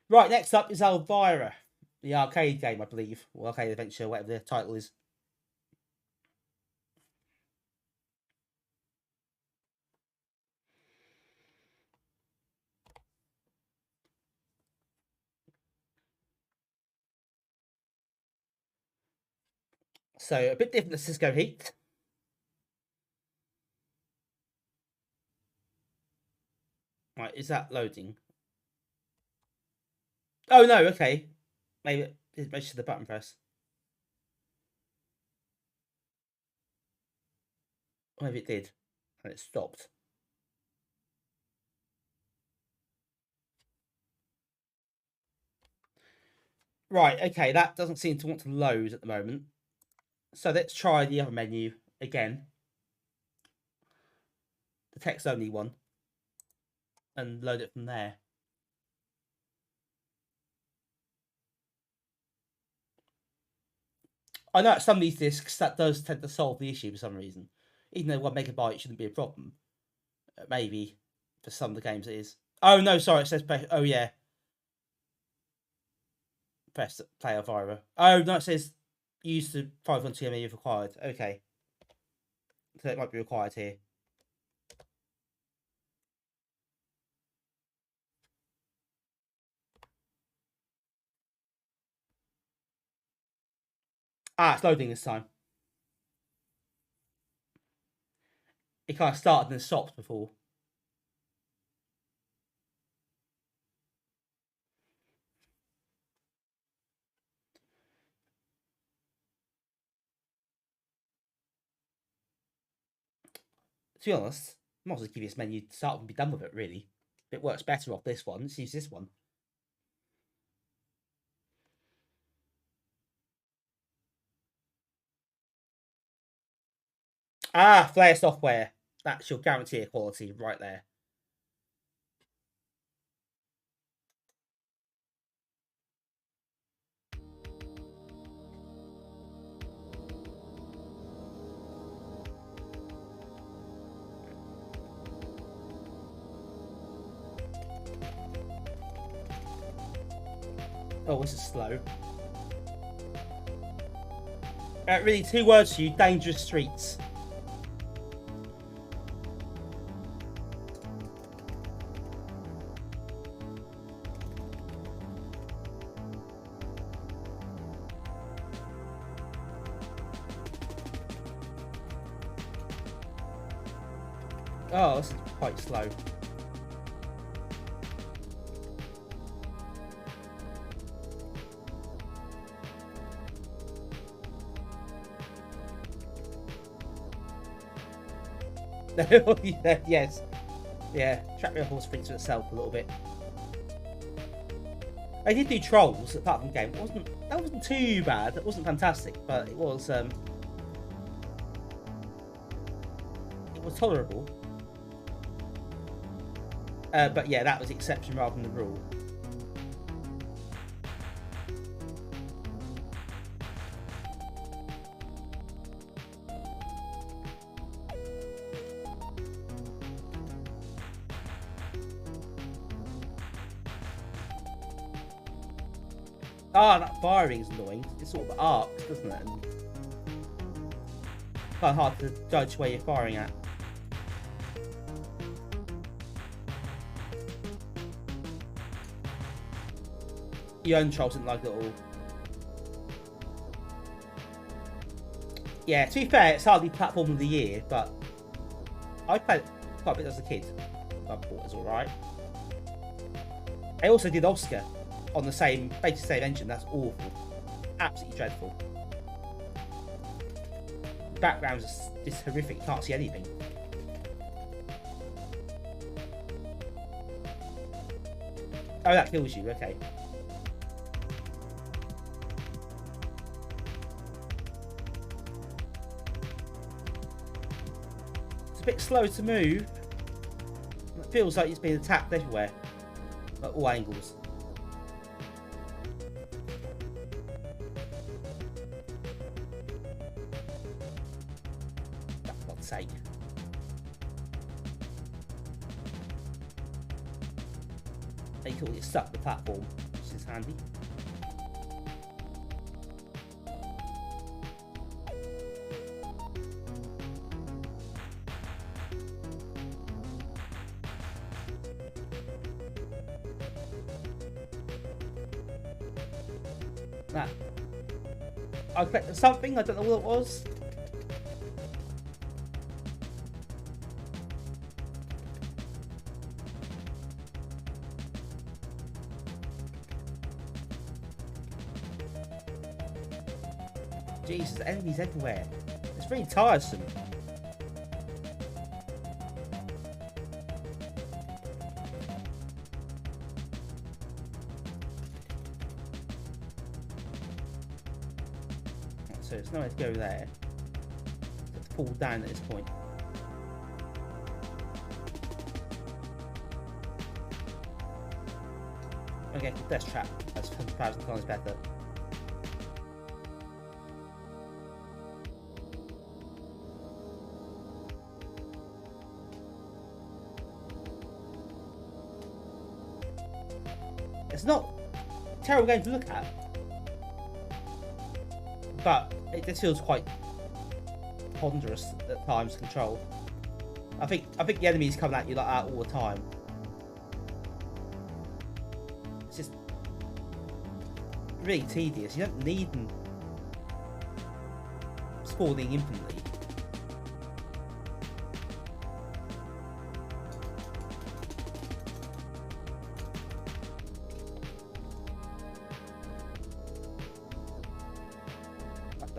Right, next up is Elvira, the arcade game, I believe, or arcade adventure, whatever the title is. So a bit different than Cisco Heat. Right, is that loading? Oh no, okay. Maybe it mentioned the button press. Maybe it did, and it stopped. Right, okay, that doesn't seem to want to load at the moment. So let's try the other menu again. The text only one. And load it from there. I know at some of these discs that does tend to solve the issue for some reason. Even though 1 megabyte shouldn't be a problem. Maybe for some of the games it is. Oh no, sorry, it says play. Oh yeah. Press play Elvira. Oh no, it says use the 512 ME if required. Okay. So it might be required here. Ah, it's loading this time. It kind of started and stopped before. To be honest, I might as well give you this menu to start and be done with it, really. If it works better off this one, let's use this one. Ah, Flare software. That's your guarantee of quality right there. Oh, this is slow. Really, 2 words for you: dangerous streets. Oh, this is quite slow. Yes. Yeah, Track Me Horse thinks to itself a little bit. I did do Trolls apart from the game. That wasn't too bad. It wasn't fantastic, but it was tolerable. But yeah, that was the exception rather than the rule. Ah, that firing is annoying. It sort of arcs, doesn't it? And quite hard to judge where you're firing at. Your own trolls didn't like it at all. Yeah, to be fair, it's hardly platform of the year, but I played it quite a bit as a kid. I thought it was alright. I also did Oscar on the basically same engine. That's awful. Absolutely dreadful. The background is just horrific. You can't see anything. Oh, that kills you. Okay. It's a bit slow to move. It feels like it's being attacked everywhere, at all angles. For God's sake. You can get stuck to the platform, which is handy. That I collected something, I don't know what it was. Jesus, enemies everywhere. It's really tiresome. So there's nowhere to go there. So to fall down at this point. Okay, death trap. That's 1,000 times better. It's not a terrible game to look at, but it just feels quite ponderous at times to control. I think the enemies coming at you like that all the time. It's just really tedious. You don't need them spawning infinitely.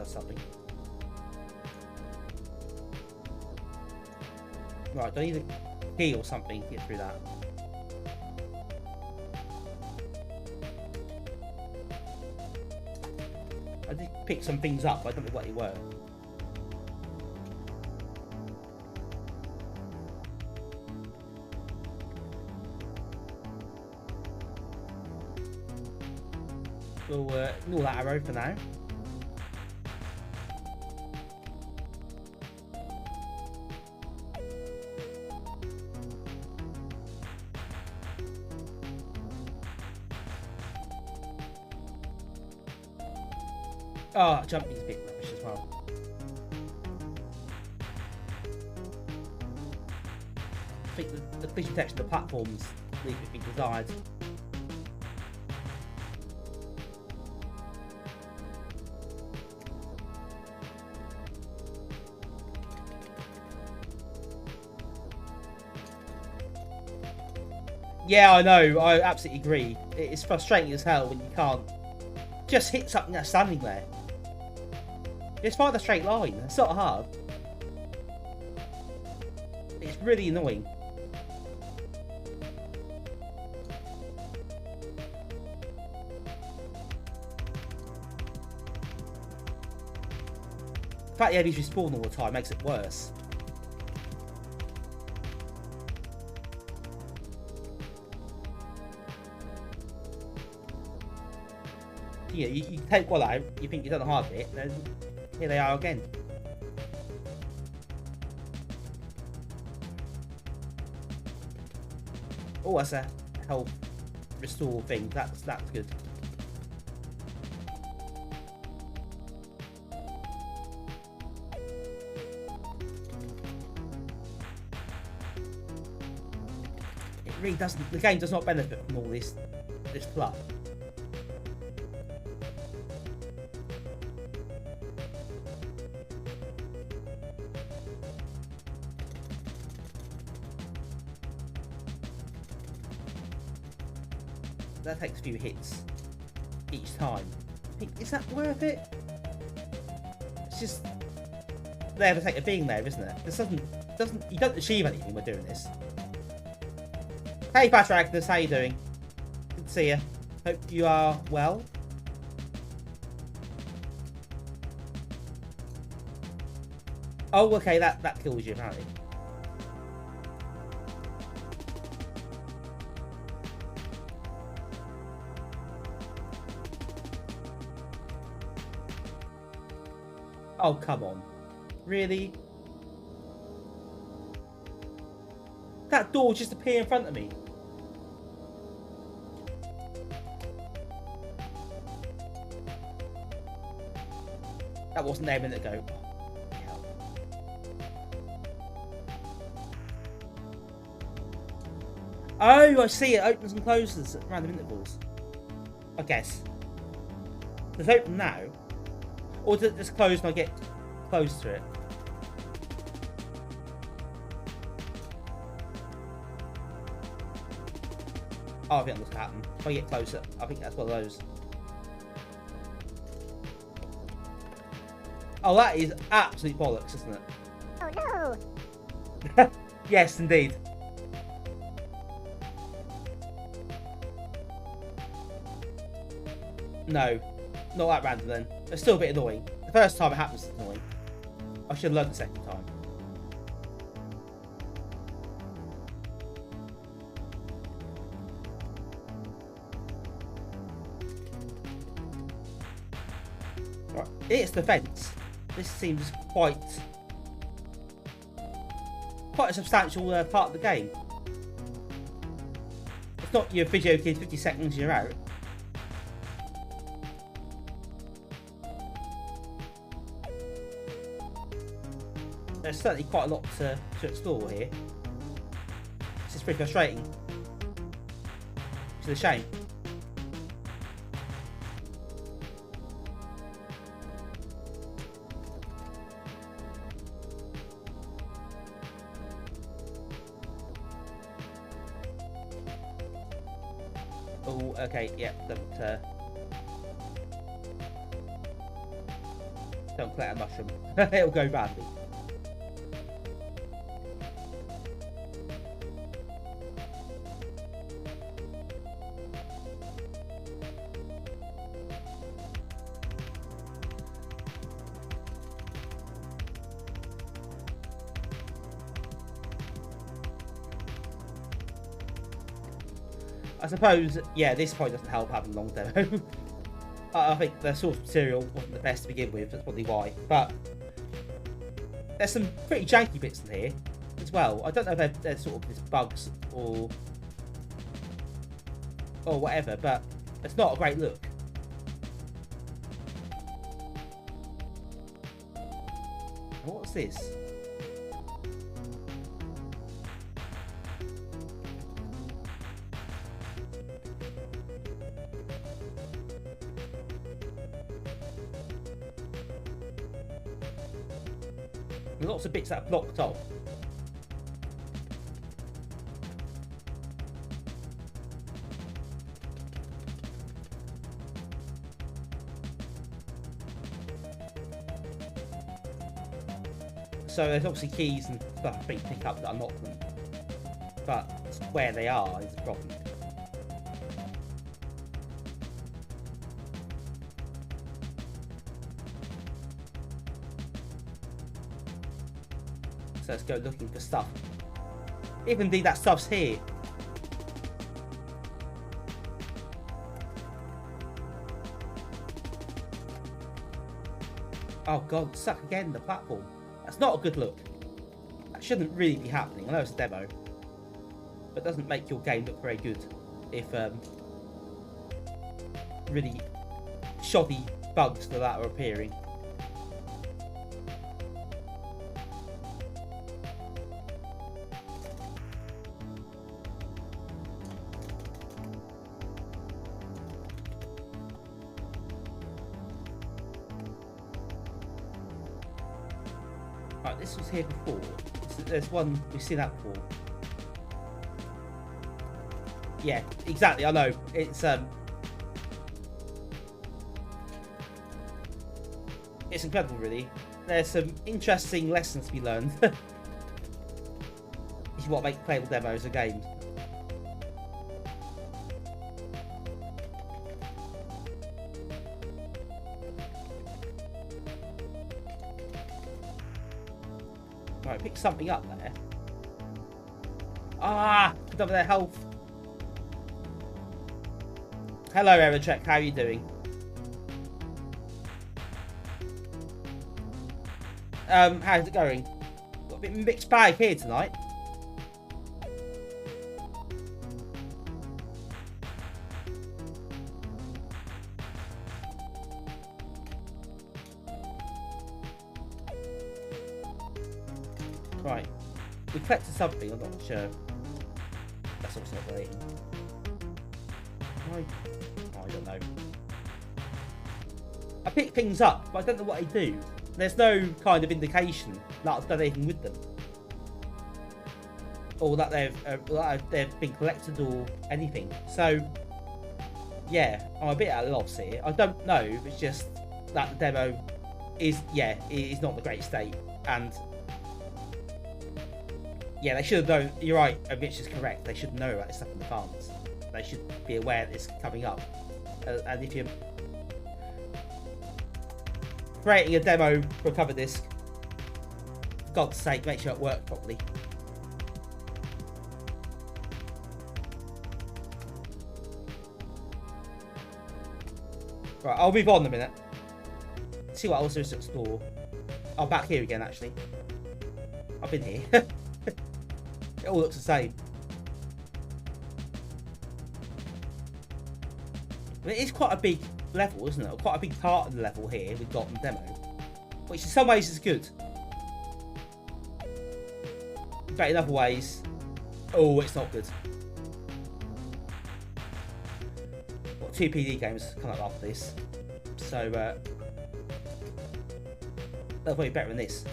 Something. Right, do I need a key or something to get through that? I did pick some things up, but I don't know what they were. We'll ignore that arrow for now. Oh, jumping's a bit rubbish as well. I think the collision detection of the platforms leave it being desired. Yeah, I know. I absolutely agree. It's frustrating as hell when you can't just hit something that's standing there. Just find a straight line. It's not hard. It's really annoying. The fact the enemies respawn all the time makes it worse. You know, you take one out, you think you've done a hard bit, then here they are again. Oh, that's a health restore thing. That's good. It really doesn't. The game does not benefit from all this fluff. That takes a few hits each time. Is that worth it? It's just there for the sake of being there, isn't it? This doesn't you don't achieve anything by doing this. Hey Patrick Agnes, how you doing? Good to see you. Hope you are well. Oh, okay, that kills you apparently. Oh, come on. Really? That door just appeared in front of me. That wasn't there a minute ago. Oh, I see. It opens and closes at random intervals. I guess. Does it open now? Or does it just close when I get close to it? Oh, I think that's what happened. If I get closer, I think that's one of those. Oh, that is absolute bollocks, isn't it? Oh no! Yes, indeed. No, not that random then. It's still a bit annoying. The first time it happens, it's annoying. I should have learned the second time. Right, it's defence. This seems quite a substantial part of the game. It's not your Videokid 50 seconds you're out. There's certainly quite a lot to explore here. This is pretty frustrating. Which is a shame. Oh, okay, yeah, don't collect a mushroom. It'll go badly. I suppose, yeah, this point doesn't help having a long demo. I think the source material wasn't the best to begin with, that's probably why. But there's some pretty janky bits in here as well. I don't know if they're sort of just bugs or whatever, but it's not a great look. What's this? There's lots of bits that are blocked off. So there's obviously keys and stuff being picked up that unlock them, but where they are is the problem. So let's go looking for stuff. If indeed that stuff's here. Oh god, stuck again, the platform. That's not a good look. That shouldn't really be happening. I know it's a demo, but it doesn't make your game look very good if really shoddy bugs for that are appearing. Right, this was here before. There's one we've seen that before. Yeah, exactly. I know it's incredible, really. There's some interesting lessons to be learned if you want to make playable demos of games. Right, pick something up there. Ah, put over their health. Hello, Eritrek. How are you doing? How's it going? Got a bit mixed bag here tonight. Right, we collected something. I'm not sure. That's obviously not relating. I don't know. I pick things up, but I don't know what they do. There's no kind of indication that I've done anything with them, or that they've been collected or anything. So yeah, I'm a bit at a loss here. I don't know if it's just that the demo is not in the great state, and yeah, they should have known. You're right, Mitch is correct. They should know about this stuff in advance. They should be aware that it's coming up, and if you're creating a demo for a Coverdisk, for God's sake, make sure it works properly. Right, I'll move on in a minute. See what else there is to explore. I'm back here again, actually. I've been here. It all looks the same. I mean, it is quite a big level, isn't it? Quite a big part of the level here we've got in the demo, which in some ways is good, but in other ways, oh, it's not good. Got 2 PD games coming up after this, so they'll probably be better than this.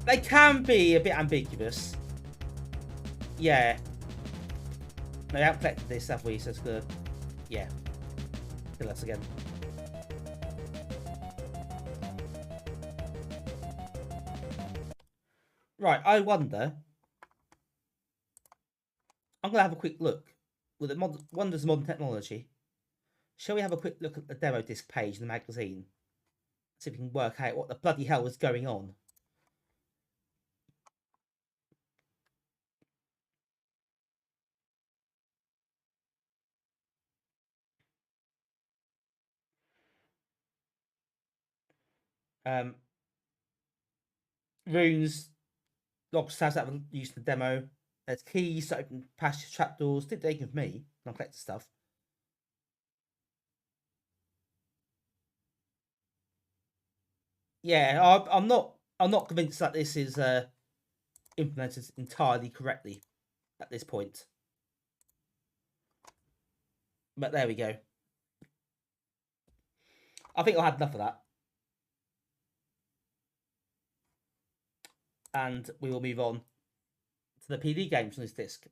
They can be a bit ambiguous. Yeah. No, we haven't collected this, have we? So it's gonna, yeah, kill us again. Right, I wonder. I'm gonna have a quick look with the wonders of modern technology. Shall we have a quick look at the demo disc page in the magazine? See if we can work out what the bloody hell is going on. Runes, logs tabs that were used in the demo. There's keys to open passage trapdoors. Didn't take of me. I'm collecting stuff. Yeah, I'm not convinced that this is implemented entirely correctly at this point. But there we go. I think I had enough of that. And we will move on to the PD games on this disc.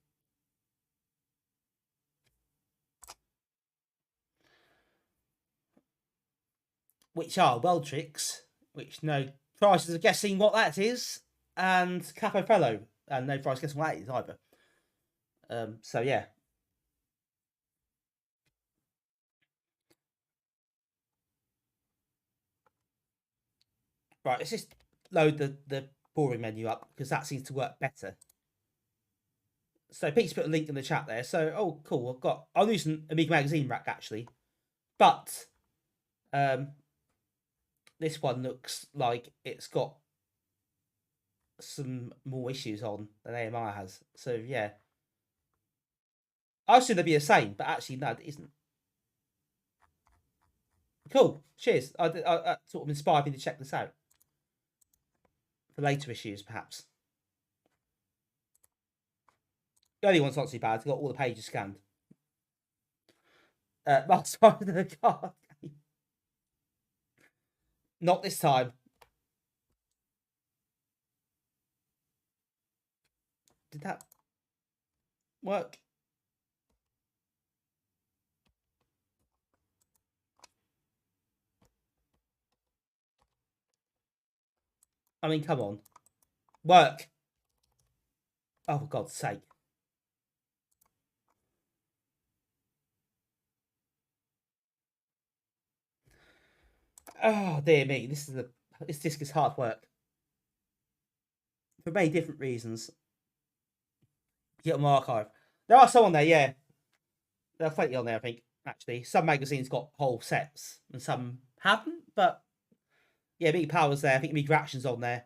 Which are Welltrix, which no prizes are guessing what that is, and Kap-Othello, and no prize guessing what that is either. So yeah. Right, let's just load the boring menu up because that seems to work better. So Pete's put a link in the chat there. So oh cool, I'll use an Amiga magazine rack actually, but this one looks like it's got some more issues on than AMI has. So yeah, I assume they'd be the same, but actually no, it isn't. Cool. Cheers. I sort of inspired me to check this out for later issues, perhaps. The only one's not too bad. It's got all the pages scanned. Last time the card game. Not this time. Did that work? I mean, come on. Work. Oh, for God's sake. Oh, dear me. This disc is hard work. For many different reasons. Get on my archive. There are some on there, yeah. There are plenty on there, I think, actually. Some magazines got whole sets and some haven't, but yeah, Amiga Power's there. I think Amiga Action's on there.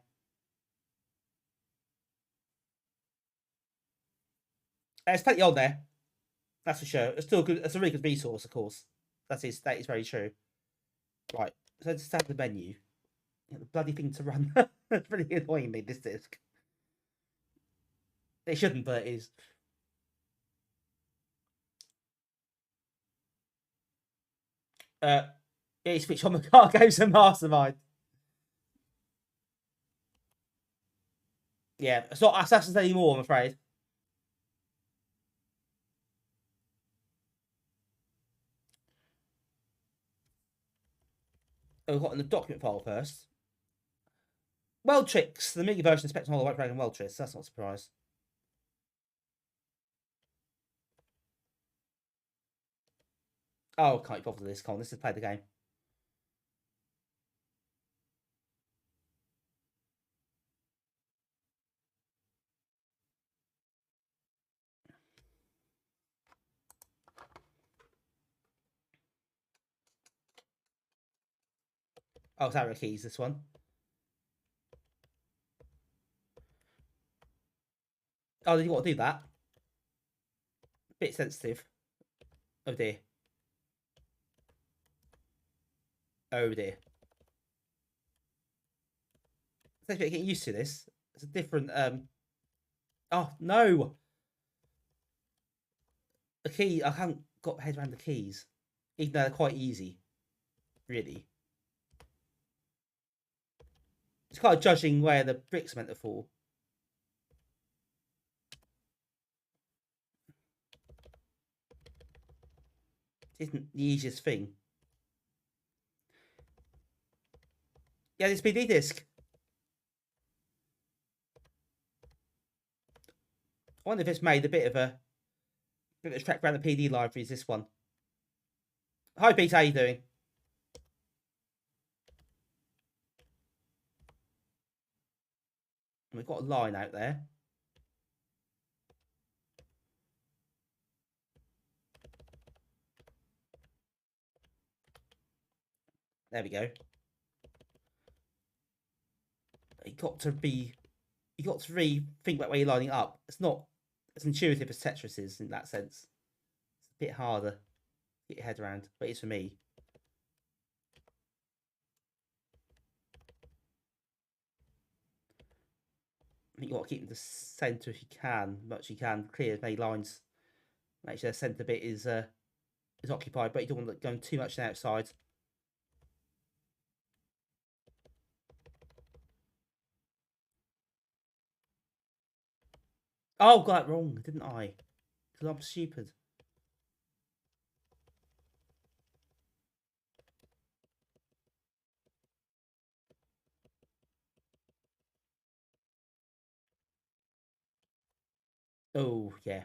There's plenty on there. That's for sure. It's still good. It's a really good resource, of course. That is very true. Right. So let's start the menu. The bloody thing to run. It's really annoying me, this disc. It shouldn't, but it is. Yeah, switch on the car games and Mastermind. Yeah, it's not Assassins anymore, I'm afraid. We've got in the document file first. Welltrix, the Amiga version of Spectrum Holo White Dragon Welltrix. That's not a surprise. Oh, can't be bothered with this, Colin. Let's just play the game. Oh, it's arrow keys, this one. Oh, did you want to do that? Bit sensitive. Oh dear. Oh dear. It's actually getting used to this. It's a different oh no. The key, I haven't got my head around the keys. Even though they're quite easy. Really. It's kind of judging where the bricks are meant to fall. It isn't the easiest thing. Yeah, this PD disc. I wonder if it's made a bit of a track around the PD libraries, this one. Hi Pete, how you doing? We've got a line out there. There we go. You got to rethink about where you're lining up. It's not as intuitive as Tetris is in that sense. It's a bit harder to get your head around, but it's for me. think you want to keep in the centre if you can, much you can. Clear as many lines. Make sure the centre bit is occupied, but you don't want it going too much outside. Oh, got it wrong, didn't I? Because I'm stupid. Oh, yeah.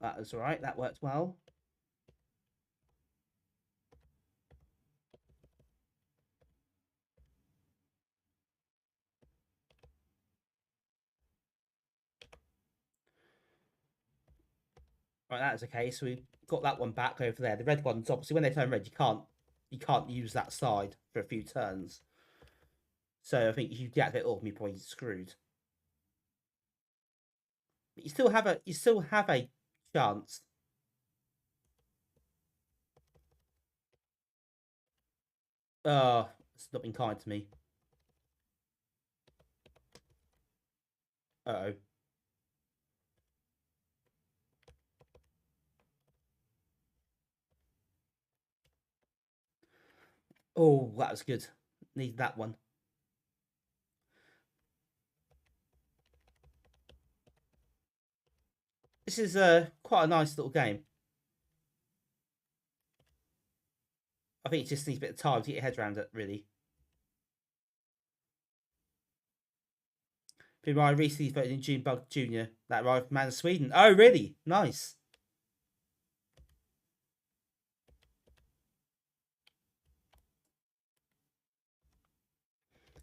That was all right. That worked well. Right, that's okay. So we got that one back over there. The red ones, obviously, when they turn red, you can't use that side for a few turns. So I think if you deactivate all of them, you're probably screwed. But you still have a chance. Oh, it's not been kind to me. Uh-oh. Oh, that was good. Need that one. This is quite a nice little game. I think it just needs a bit of time to get your head around it, really. I recently voted in June Bug Jr. That arrived from Man of Sweden. Oh, really? Nice.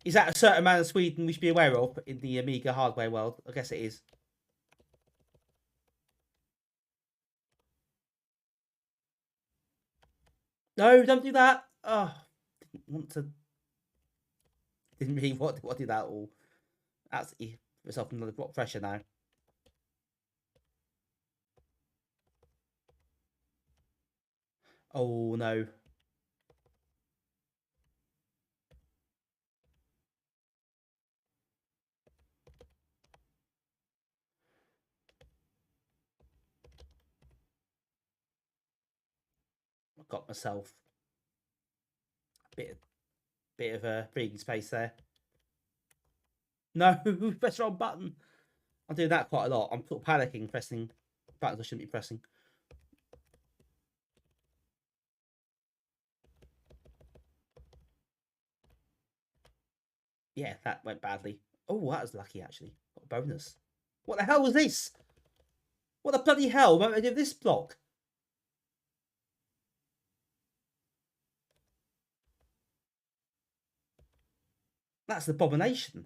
Is that a certain Man of Sweden we should be aware of in the Amiga hardware world? I guess it is. No, don't do that. Oh, didn't want to. Didn't really want to do that at all. Absolutely myself another block pressure now. Oh no. I got myself a bit of a breathing space there. No, press the wrong button. I'm doing that quite a lot. I'm sort of panicking, pressing buttons I shouldn't be pressing. Yeah, that went badly. Oh, that was lucky, actually. Got a bonus. What the hell was this? What the bloody hell am I do this block? That's an abomination.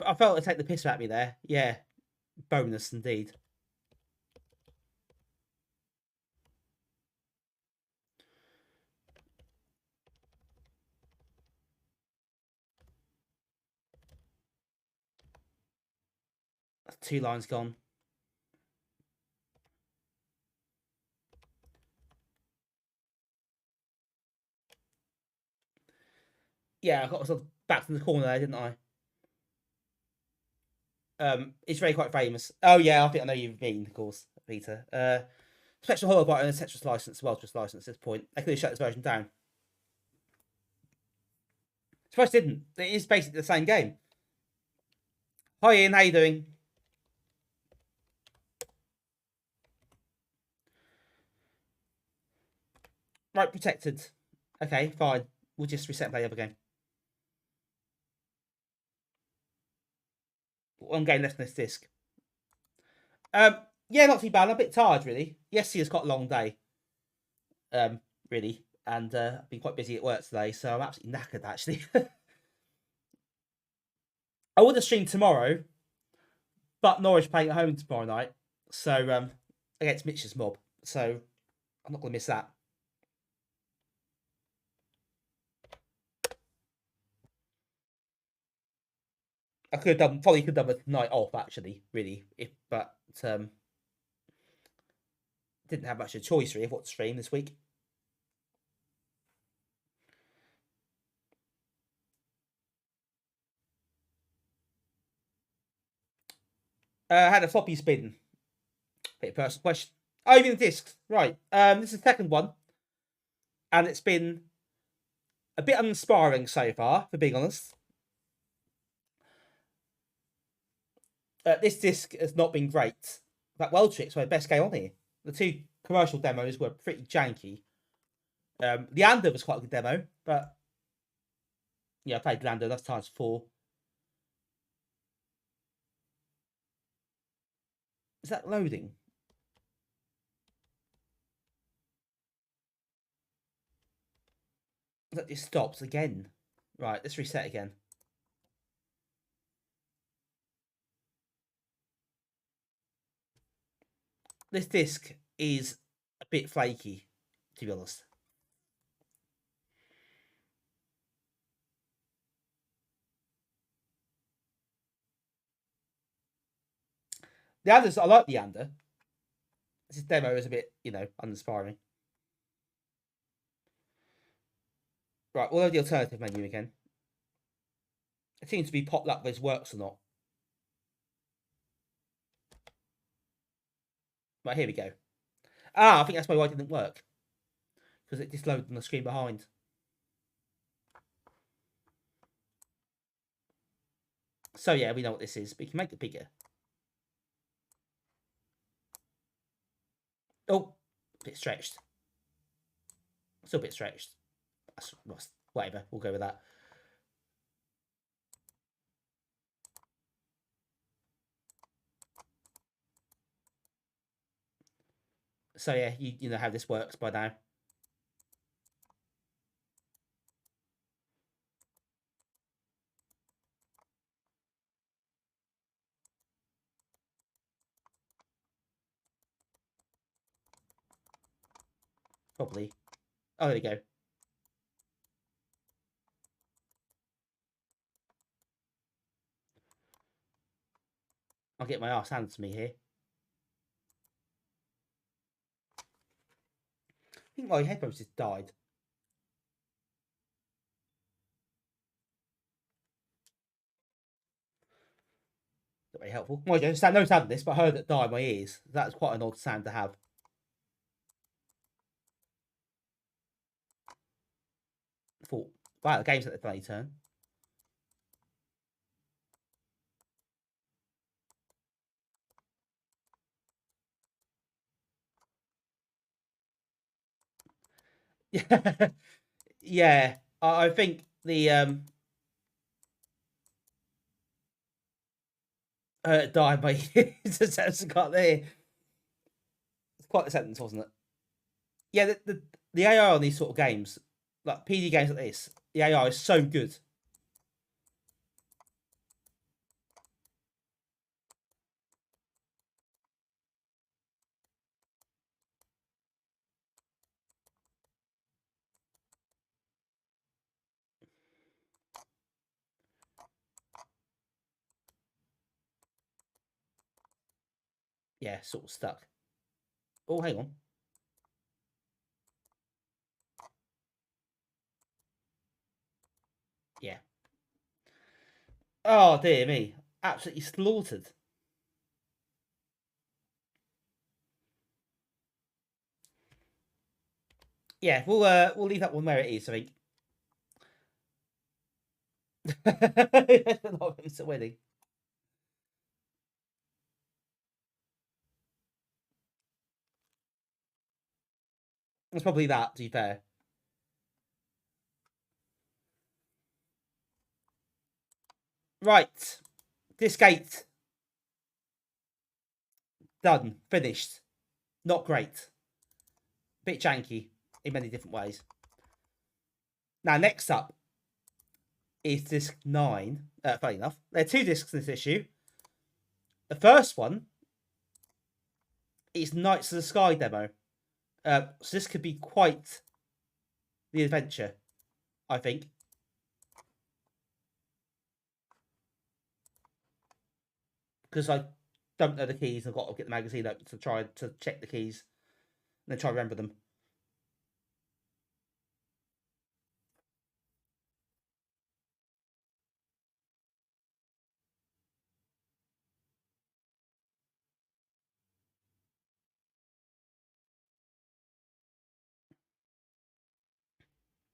I felt to take the piss out of me there. Yeah, bonus indeed. That's 2 lines gone. Yeah, I got myself back from the corner there, didn't I? It's very quite famous. Oh yeah, I think I know you mean, of course, Peter. Special Holobyte and a Tetris license, Welltrix license at this point. They could have shut this version down. Surprised didn't. It is basically the same game. Hi Ian, how you doing? Right, protected. Okay, fine. We'll just reset and play the other game. One game left on this disc. Yeah, not too bad. I'm a bit tired, really. Yesterday was quite a long day, really, and I've been quite busy at work today, so I'm absolutely knackered, actually. I would have streamed tomorrow, but Norwich playing at home tomorrow night, so against Mitch's mob, so I'm not going to miss that. I could have done, probably could have done a night off, actually, really, but didn't have much of a choice, really, of what to stream this week. I had a floppy spin. Bit of a personal question. Oh, you mean the discs? Right. This is the second one, and it's been a bit uninspiring so far, for being honest. This disc has not been great. But Welltrix were the best game on here. The two commercial demos were pretty janky. Leander was quite a good demo, but yeah, I played Leander enough times before. Is that loading? That just stops again. Right, let's reset again. This disc is a bit flaky, to be honest. The others, I like the Leander. This demo is a bit, uninspiring. Right, we'll have the alternative menu again. It seems to be popped up whether this works or not. Right, here we go. I think that's why it didn't work. Because it just loaded on the screen behind. So yeah, we know what this is. We can make it bigger. Oh, a bit stretched. Still a bit stretched. That's whatever. We'll go with that. So yeah, you know how this works by now. Probably. Oh, there we go. I'll get my arse handed to me here. I think my headphones just died. Not very helpful. Well, I no sound of this, but I heard it die in my ears. That's quite an odd sound to have. I thought, wow, the game's at the play turn. Yeah, yeah. I think the died by it's got there. It's quite a sentence, wasn't it? Yeah, the AI on these sort of games, like PD games like this, the AI is so good. Yeah, sort of stuck. Oh, hang on. Yeah. Oh dear me, absolutely slaughtered. Yeah, we'll leave that one where it is. I think. Not it's a wedding. It's probably that. To be fair. Right, Disc 8 done, finished. Not great. Bit janky in many different ways. Now, next up is disc 9. Funny enough, there are 2 discs in this issue. The first one is Knights of the Sky demo. So this could be quite the adventure, I think. Because I don't know the keys, I've got to get the magazine open to try to check the keys and then try to remember them.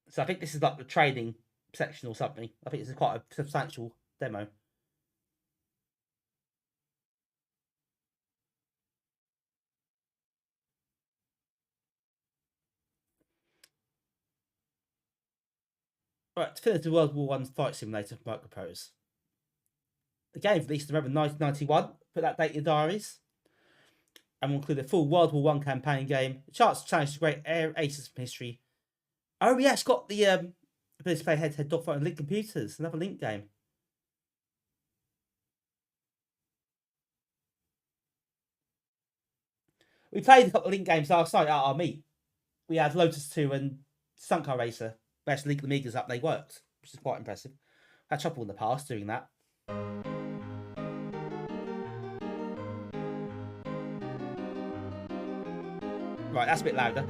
So I think this is like the training section or something. I think this is quite a substantial demo. Right, to finish the World War I fight simulator for Microprose. The game released in November 1991. Put that date in your diaries. And will include a full World War I campaign game, a chance to challenge the great air aces from history. Oh yeah, it's got the ability to play head-to-head dogfight on Link computers. Another Link game. We played a couple of Link games last night at our meet. We had Lotus 2 and Stunt Car Racer. We actually linked the Amigas up, they worked, which is quite impressive. I had trouble in the past doing that. Right, that's a bit louder.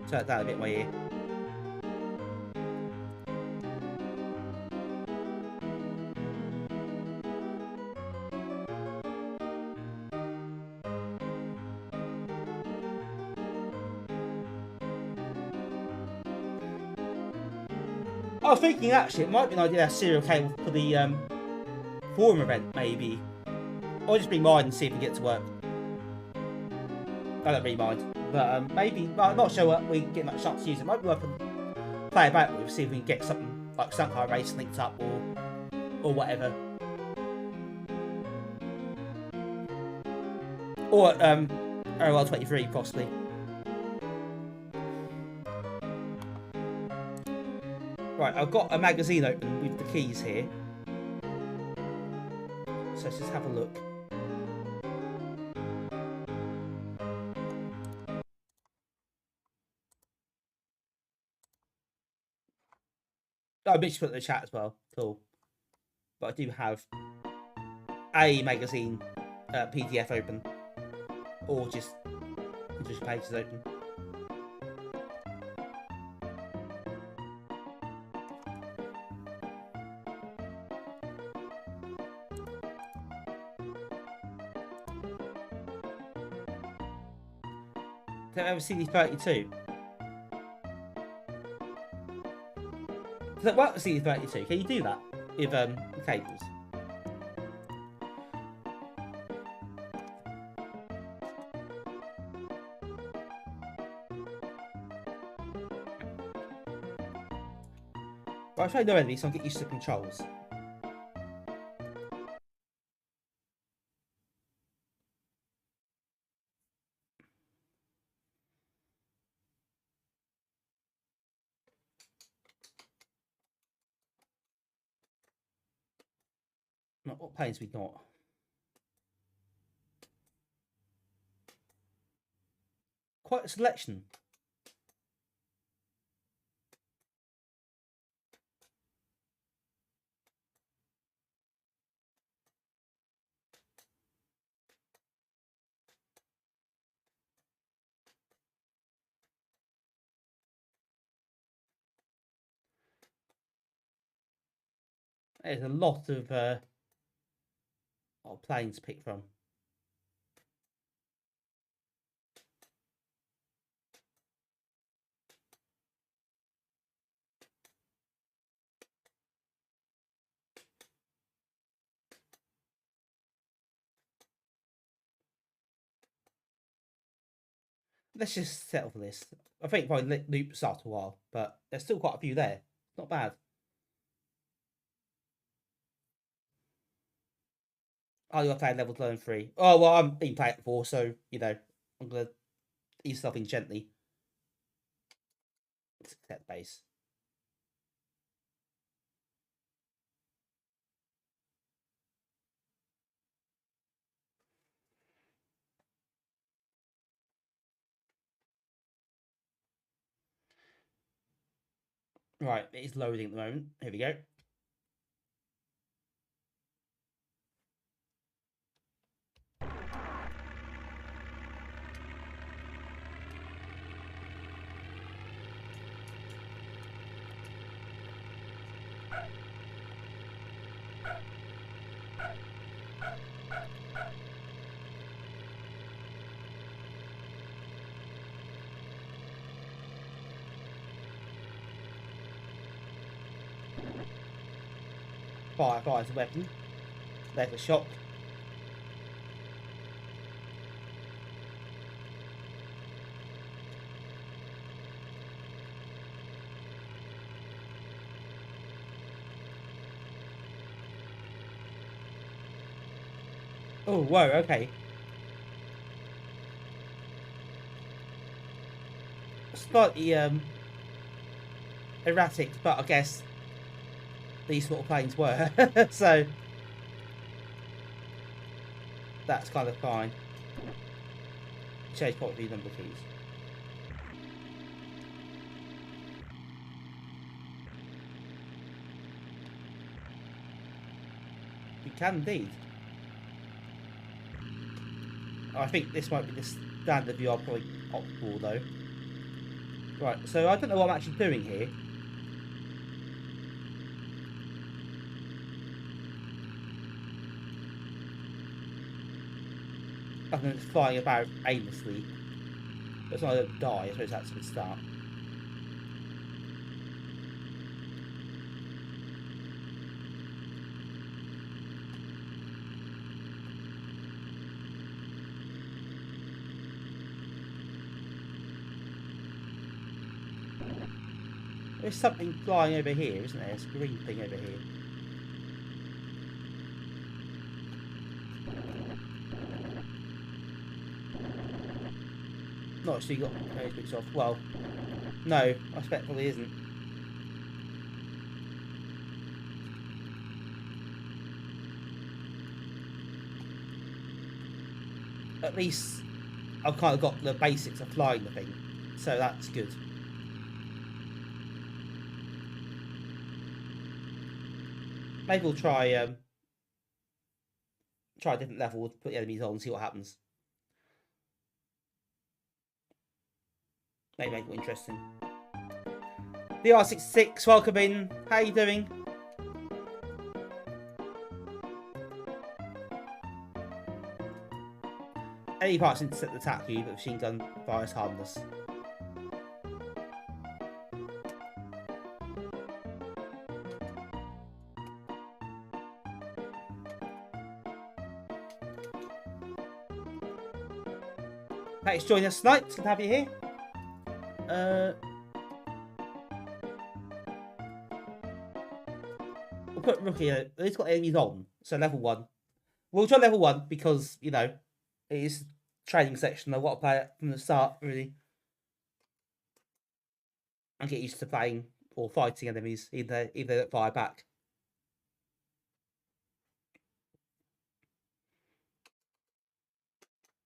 Turn it down a bit in my ear. I was thinking actually it might be an idea to have serial cable for the forum event, maybe. Or just bring mine and see if we get to work. I don't really mind. But maybe, I'm not sure we can get much chance to use it. Might be worth a play about with, see if we can get something like Stunt Car Race linked up or whatever. Or OL 23 possibly. Right, I've got a magazine open with the keys here. So let's just have a look. Oh, Mitch put it in the chat as well. Cool. But I do have a magazine PDF open. Or just pages open. Don't have a CD32. Does that work with CD32? Can you do that with cables? Well, I'll try no enemy, so I'll get used to the controls. What planes we got? Quite a selection. There's a lot of planes to pick from. Let's just settle for this. I think probably loops after a while, but there's still quite a few there. Not bad. Oh, you're playing level 2 and 3. Oh, well, I've been playing it 4, so, you know, I'm going to ease something gently. Set base. Right, it is loading at the moment. Here we go. Fires a weapon. There's a shock. Oh, whoa, okay. Slightly erratic, but I guess these sort of planes were. So that's kind of fine. Change point view number keys. You can indeed. I think this might be the standard view I'll probably opt for though. Right, so I don't know what I'm actually doing here. Other than just flying about aimlessly. But it's not going to die, I suppose that's a good start. There's something flying over here, isn't there? There's a green thing over here. Not actually got those bits off. Well, no, I expect probably isn't. At least I've kind of got the basics of flying the thing, so that's good. Maybe we'll try a different level, put the enemies on, and see what happens. Maybe make it interesting. DR66, welcome in. How you doing? Any parts intercept the attack you, but machine gun fire is harmless. Thanks for joining us tonight. Good to have you here. We'll put Rookie. It's got enemies on, so level 1. We'll try level 1 because you know it is training section. I want to play it from the start really, and get used to playing or fighting enemies, either they don't fire back.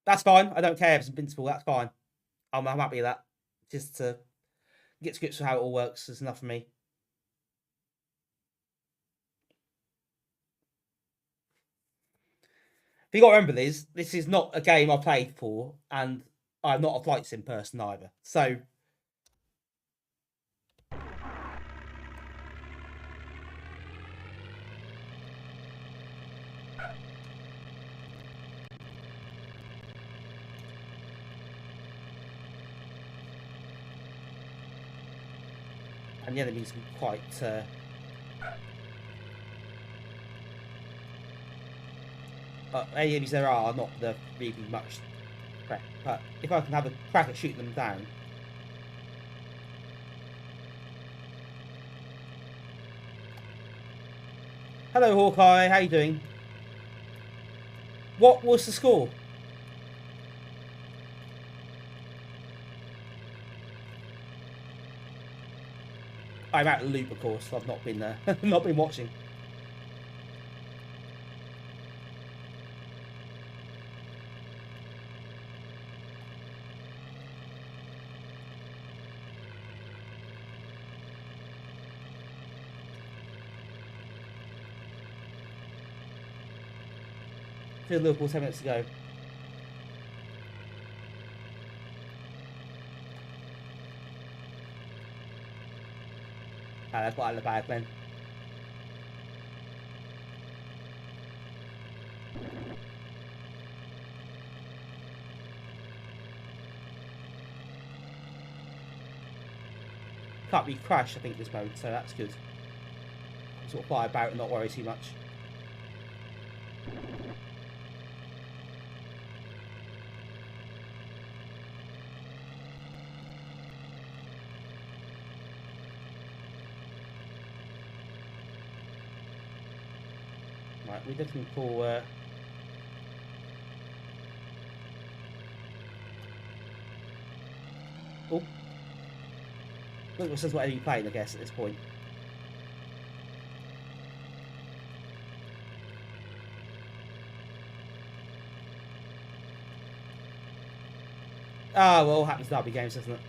That's fine. I don't care if it's invincible. That's fine. I'm happy with that. Just to get to grips with how it all works is enough for me. You got to remember this is not a game I played for, and I'm not a flight sim person either. So and the enemies are quite any enemies there are not the really much threat, but if I can have a crack at shooting them down. Hello Hawkeye, how you doing? What was the score? I'm out of the loop, of course. I've not been not been watching. To Liverpool 10 minutes ago. Ah, I've got out of the bag then. Can't be crashed, I think, this mode, so that's good. Sort of fly about and not worry too much. Right, we're looking for oh. Look, this is what you're playing, I guess, at this point. Ah, well, all happens to derby games, doesn't it?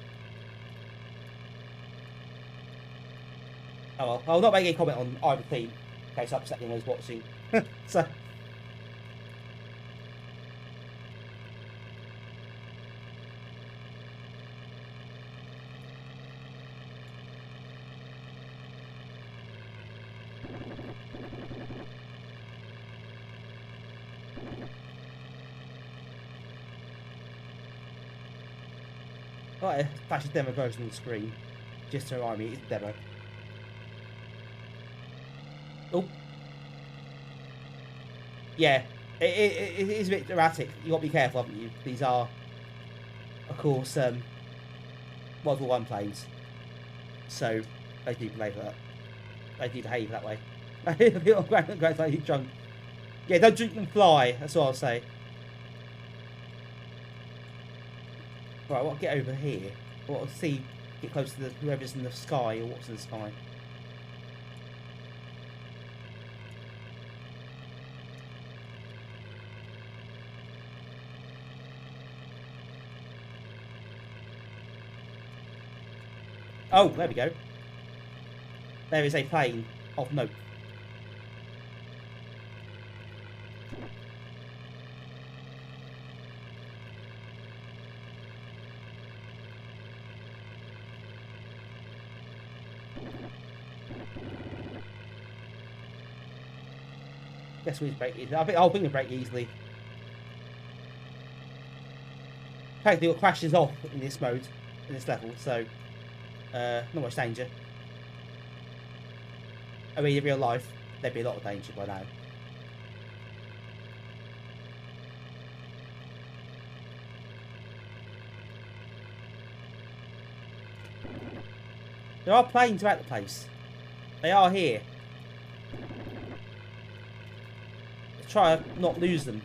Oh well, I'll not make any comment on either team, in case I upset anyone who's watching. So. Right, flash a demo version on the screen, just to remind me it's a demo. Oh. Yeah, it is a bit erratic. You got to be careful, haven't you? These are, of course, World War One planes, so they do behave that. They do behave that way. Great, drunk. Yeah, don't drink and fly. That's what I'll say. Right, I'll get over here. I'll see, get close to whoever's in the sky or what's in the sky. Oh, there we go. There is a plane of note. Guess we break easily. I'll bring the break easily. Apparently it crashes off in this mode, in this level, so not much danger. I mean, in real life, there'd be a lot of danger by now. There are planes about the place. They are here. Let's try to not lose them.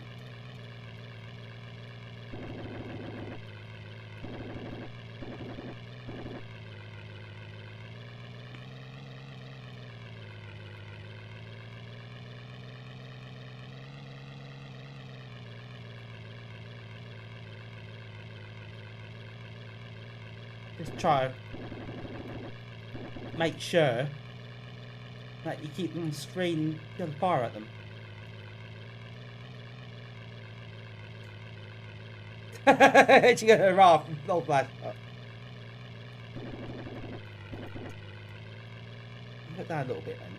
Just try to make sure that you keep them on the screen and don't fire at them. She got a raft, old flash. Put down a little bit then.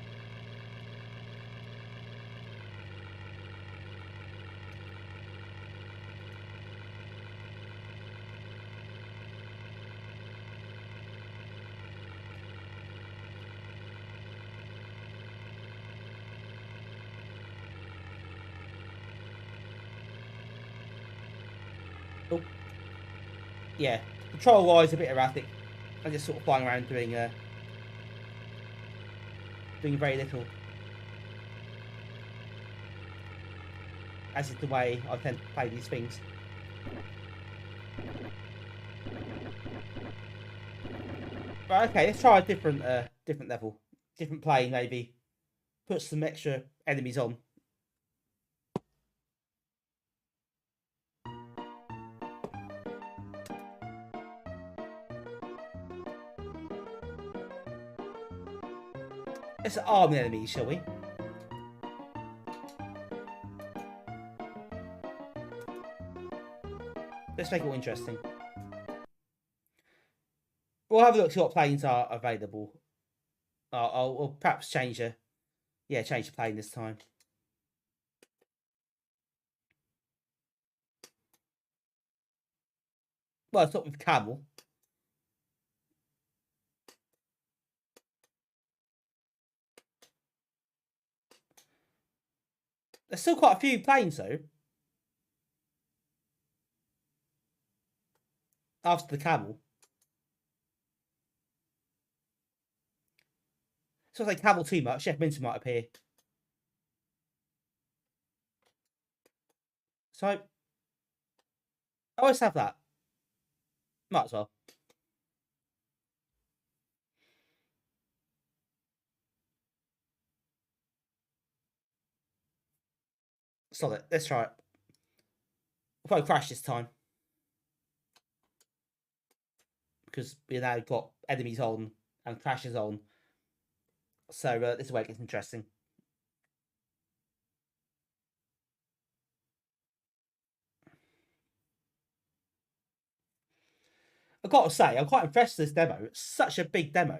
Oh. Yeah, control wise a bit erratic. I'm just sort of flying around doing very little. as is the way I tend to play these things. Right, okay, let's try a different level, different plane maybe. Put some extra enemies on. Let's arm the enemies, shall we? Let's make it all interesting. We'll have a look see what planes are available. I'll perhaps change the plane this time. Well, it's not with camel. There's still quite a few planes though. After the camel. So if I camel too much, Chef Minter might appear. So I always have that. Might as well. Solid. Let's try it. I'll probably crash this time. Because we now got enemies on and crashes on. So this is where it gets interesting. I've got to say, I'm quite impressed with this demo. It's such a big demo.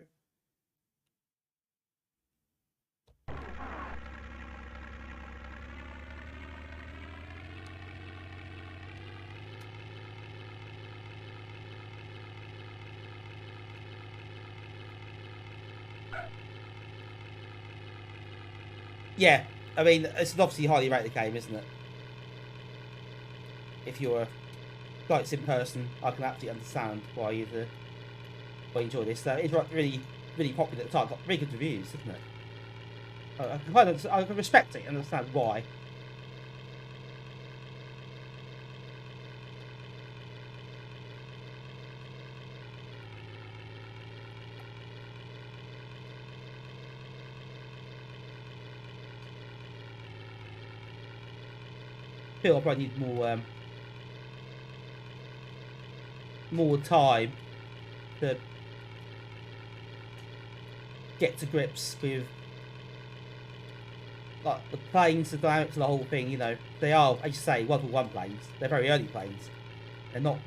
Yeah, I mean, it's an obviously highly rated game, isn't it? If you're a flight sim person, I can absolutely understand why you enjoy this. So it's really, really popular at the time. Got really good reviews, isn't it? I can respect it and understand why. I feel I probably need more time to get to grips with like the planes, the dynamics of the whole thing. You know, they are, as you say, 1-to-1 planes. They're very early planes. They're not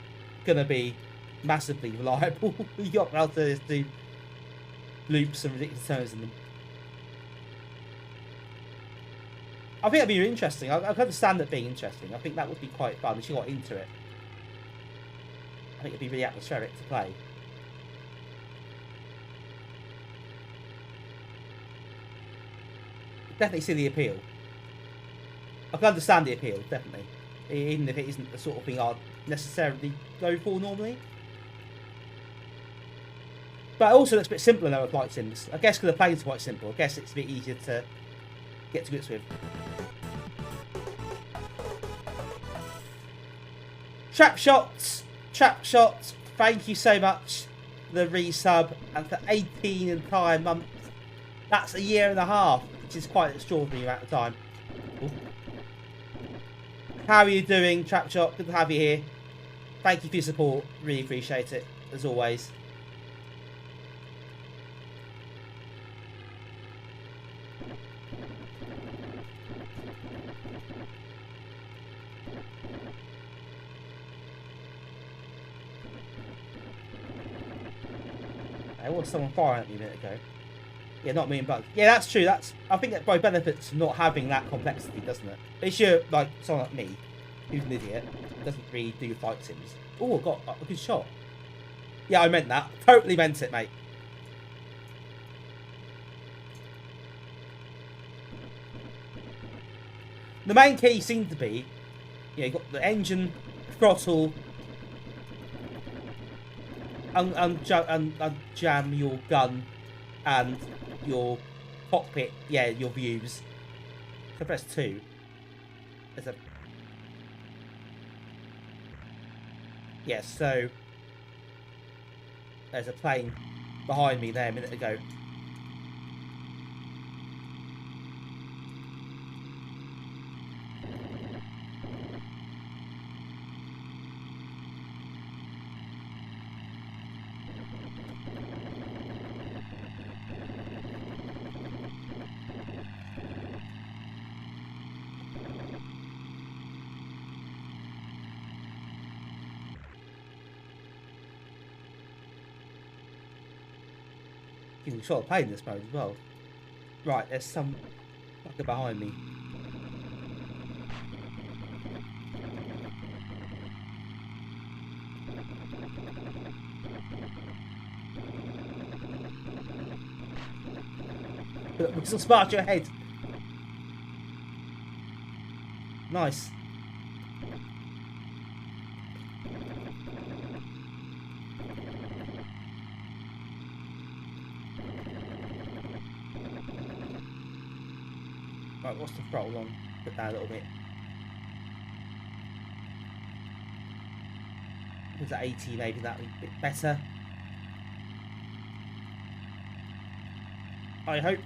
gonna be massively reliable. You got to be able to do loops and ridiculous turns in them. I think that'd be really interesting. I can understand that being interesting. I think that would be quite fun if you got into it. I think it'd be really atmospheric to play. Definitely see the appeal. I can understand the appeal, definitely. Even if it isn't the sort of thing I'd necessarily go for normally. But also it's a bit simpler than other flight sims. I guess because the planes are quite simple. I guess it's a bit easier to get to grips with. Trap shots, thank you so much for the resub and for 18 entire months. That's a year and a half, which is quite an extraordinary amount of time. Ooh. How are you doing, Trap Shot? Good to have you here. Thank you for your support, really appreciate it, as always. There was someone firing at me a minute ago. Yeah, not me and Bugs. Yeah, that's true. I think that probably benefits from not having that complexity, doesn't it? If you're like someone like me, who's an idiot, doesn't really do fight sims. Oh, I got a good shot. Yeah, I meant that. Totally meant it, mate. The main key seemed to be, you've got the engine, throttle, unjam your gun, and your cockpit, yeah, your views. So press 2. There's a Yes, so there's a plane behind me there a minute ago. You can sort of play in this mode as well. Right, there's some fucker behind me. Look, we can still spark your head. Nice. Right, what's the throttle on? Put that a little bit. Was that 80? Maybe that would be a bit better. I hope.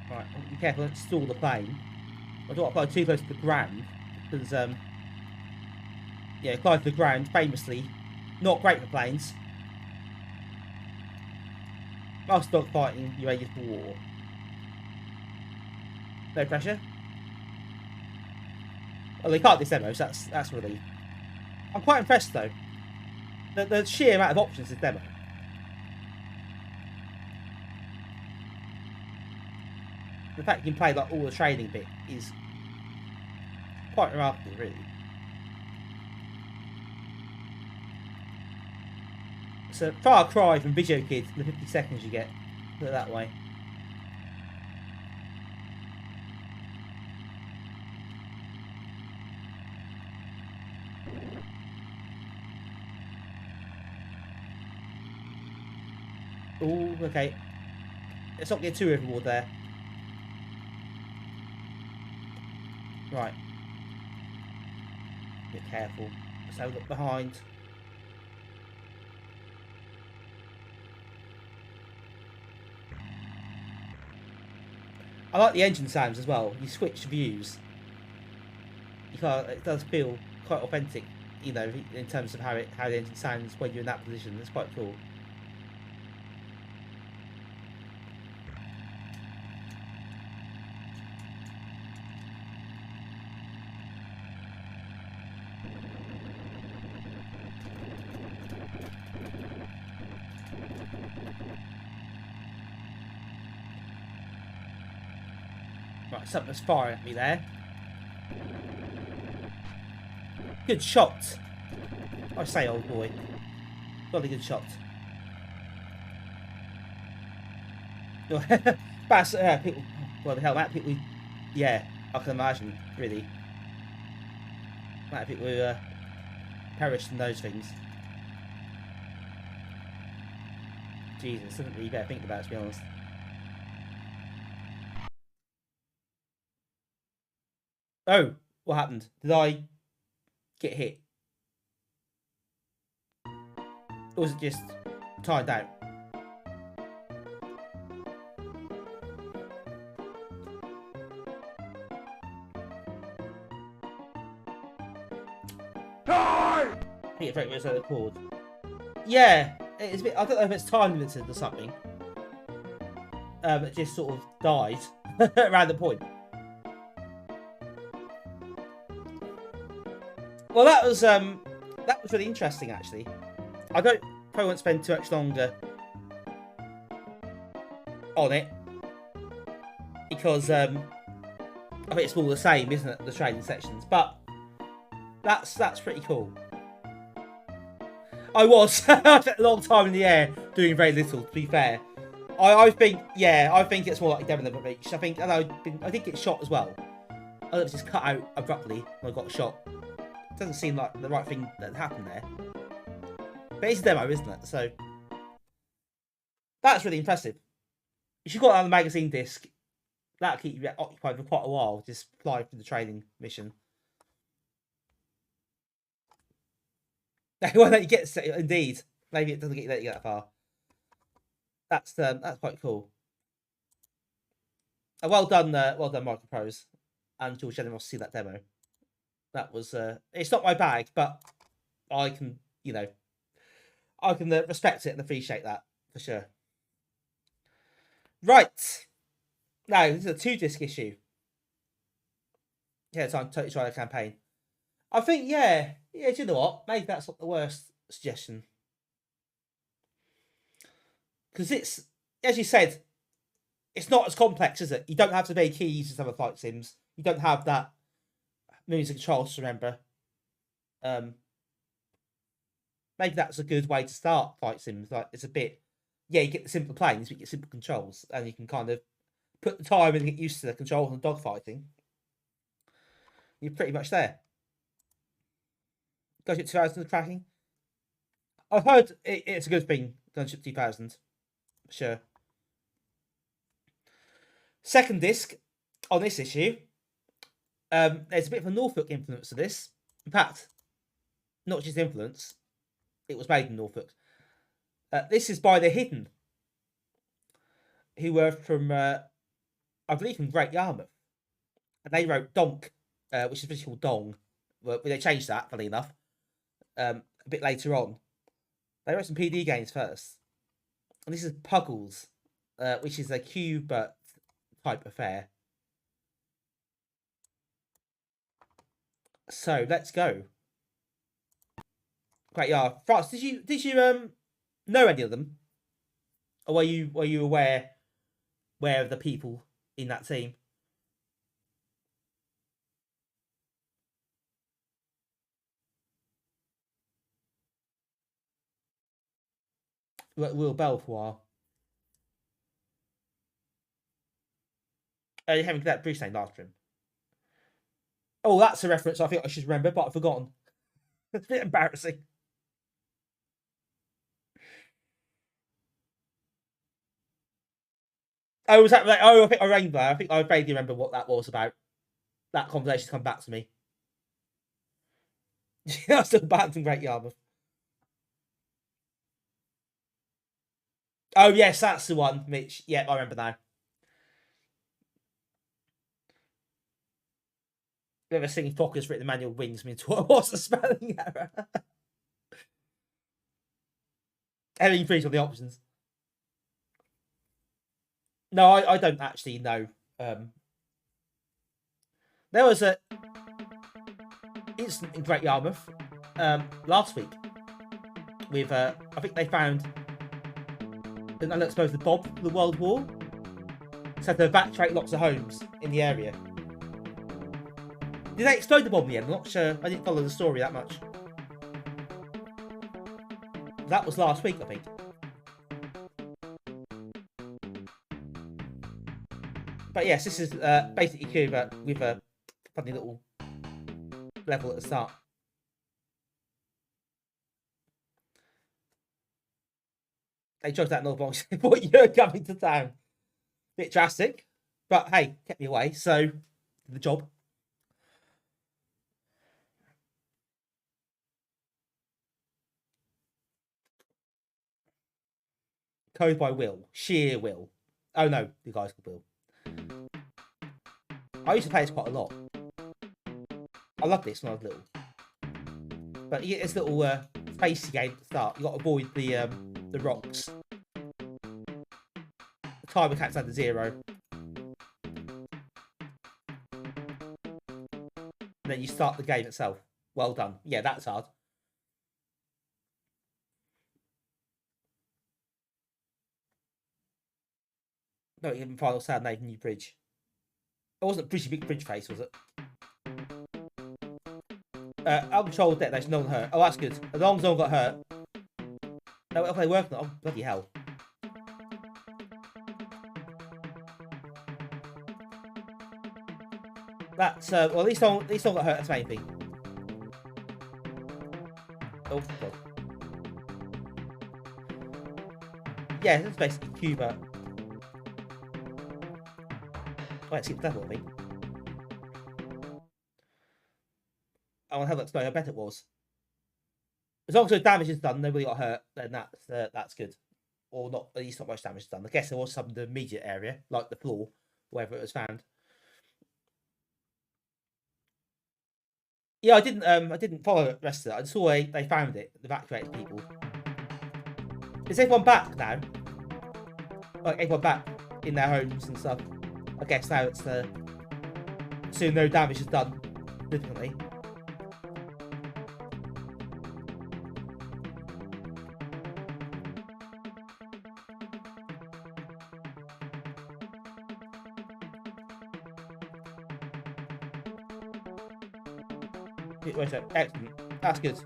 Right, be careful, don't stall the plane. I don't want to fly too close to the ground because, yeah, flying to the ground, famously, not great for planes. Whilst dogfighting, you're ready for war. No pressure. Well, they can't do demos, that's a relief. I'm quite impressed though. The sheer amount of options in demo. The fact you can play like all the training bit is quite remarkable, really. It's a far cry from Videokid, the 50 seconds you get. Put it that way. Oh, okay. Let's not get too overboard there. Right. Be careful. Let's have a look behind. I like the engine sounds as well. You switch views. It does feel quite authentic, you know, in terms of how the engine sounds when you're in that position. It's quite cool. Right, something's firing at me there. Good shot. I say, old boy. Bloody good shot. People, well, the hell, that people, yeah, I can imagine, really. That people who perished in those things. Jesus, something you better think about, to be honest. Oh, what happened? Did I get hit? Or was it just timed out? I think it's right where it's the cord. Yeah, it's a bit, I don't know if it's time limited or something. It just sort of died around the point. Well, that was really interesting, actually. I probably won't spend too much longer on it because I think it's all the same, isn't it? The training sections, but that's pretty cool. I spent a long time in the air doing very little. To be fair, I think it's more like Devon than Beach. I think I did get shot as well. I was just cut out abruptly when I got shot. Doesn't seem like the right thing that happened there. But it's a demo, isn't it? So that's really impressive. If you've got it on the magazine disc, That'll keep you occupied for quite a while, just fly through the training mission. Well, let you get indeed. Maybe it doesn't let you get that far. That's quite cool. Well done, Microprose and George General to see that demo. That was it's not my bag, but I can, you know, I can respect it and appreciate that for sure. Right. Now, this is a 2-disc issue. Yeah, time to totally try the campaign. I think, yeah, do you know what? Maybe that's not the worst suggestion. Because it's, as you said, it's not as complex, is it? You don't have to make keys as other flight sims. You don't have that millions of controls to remember. Maybe that's a good way to start flight sims. Like, it's a bit, yeah, you get the simple planes, but you get simple controls, and you can kind of put the time in and get used to the controls and dogfighting. You're pretty much there. Gunship 2000 cracking. I've heard it's a good thing, Gunship 2000. Sure. Second disc on this issue. There's a bit of a Norfolk influence to this. In fact, not just influence, it was made in Norfolk. This is by The Hidden, who were from, I believe, from Great Yarmouth. And they wrote Donk, which is called Dong. Well, they changed that, funny enough, a bit later on. They wrote some PD games first. And this is Puggles, which is a cube type affair. So let's go. Great, yeah. France, did you know any of them, or were you aware of the people in that team? Will Bell for a while. You haven't got that Bruce name after him. Oh, that's a reference I think I should remember, but I've forgotten. It's a bit embarrassing. Oh, was that? Oh, I think I remember. I think I vaguely remember what that was about. That conversation's come back to me. I'm still banned from Great Yarmouth. Oh yes, that's the one, Mitch. Yeah, I remember now. Whoever singing Fockers written the manual wings me into what was a spelling error. Having freeze on the options. No, I don't actually know. There was a incident in Great Yarmouth last week with I think they found an unexploded bomb for the World War, so they evacuate lots of homes in the area. Did they explode the bomb in the end? I'm not sure. I didn't follow the story that much. That was last week, I think. But yes, this is basically Cuba with a funny little level at the start. They chose that Norfolk box. They thought you were coming to town. Bit drastic, but hey, kept me away, so the job. Code by Will. Sheer Will. Oh no, the guy's called Will. I used to play this quite a lot. I love this when I was little. But you get this little spacey game at the start. You got to avoid the rocks. The timer caps down to 0. And then you start the game itself. Well done. Yeah, that's hard. No, even final sound, Nathan New Bridge. It wasn't Bridge Big Bridge Face, was it? Uncontrolled detonation, no one hurt. Oh, that's good. As long as no one got hurt. No, what are they working on? Oh, bloody hell. That's, well, at least no one got hurt, that's the main thing. Oh, God. Yeah, that's basically Cuba. might skip level, I think. I want to have that explain how bad it was. As long as the damage is done, nobody got hurt, then that's good. Or not, at least not much damage done. I guess there was some in the immediate area, like the floor, wherever it was found. Yeah, I didn't follow the rest of it. I just saw they found it, evacuated people. Is everyone back now? Like everyone back in their homes and stuff? I guess now it's soon no damage is done significantly. Excellent. That's good.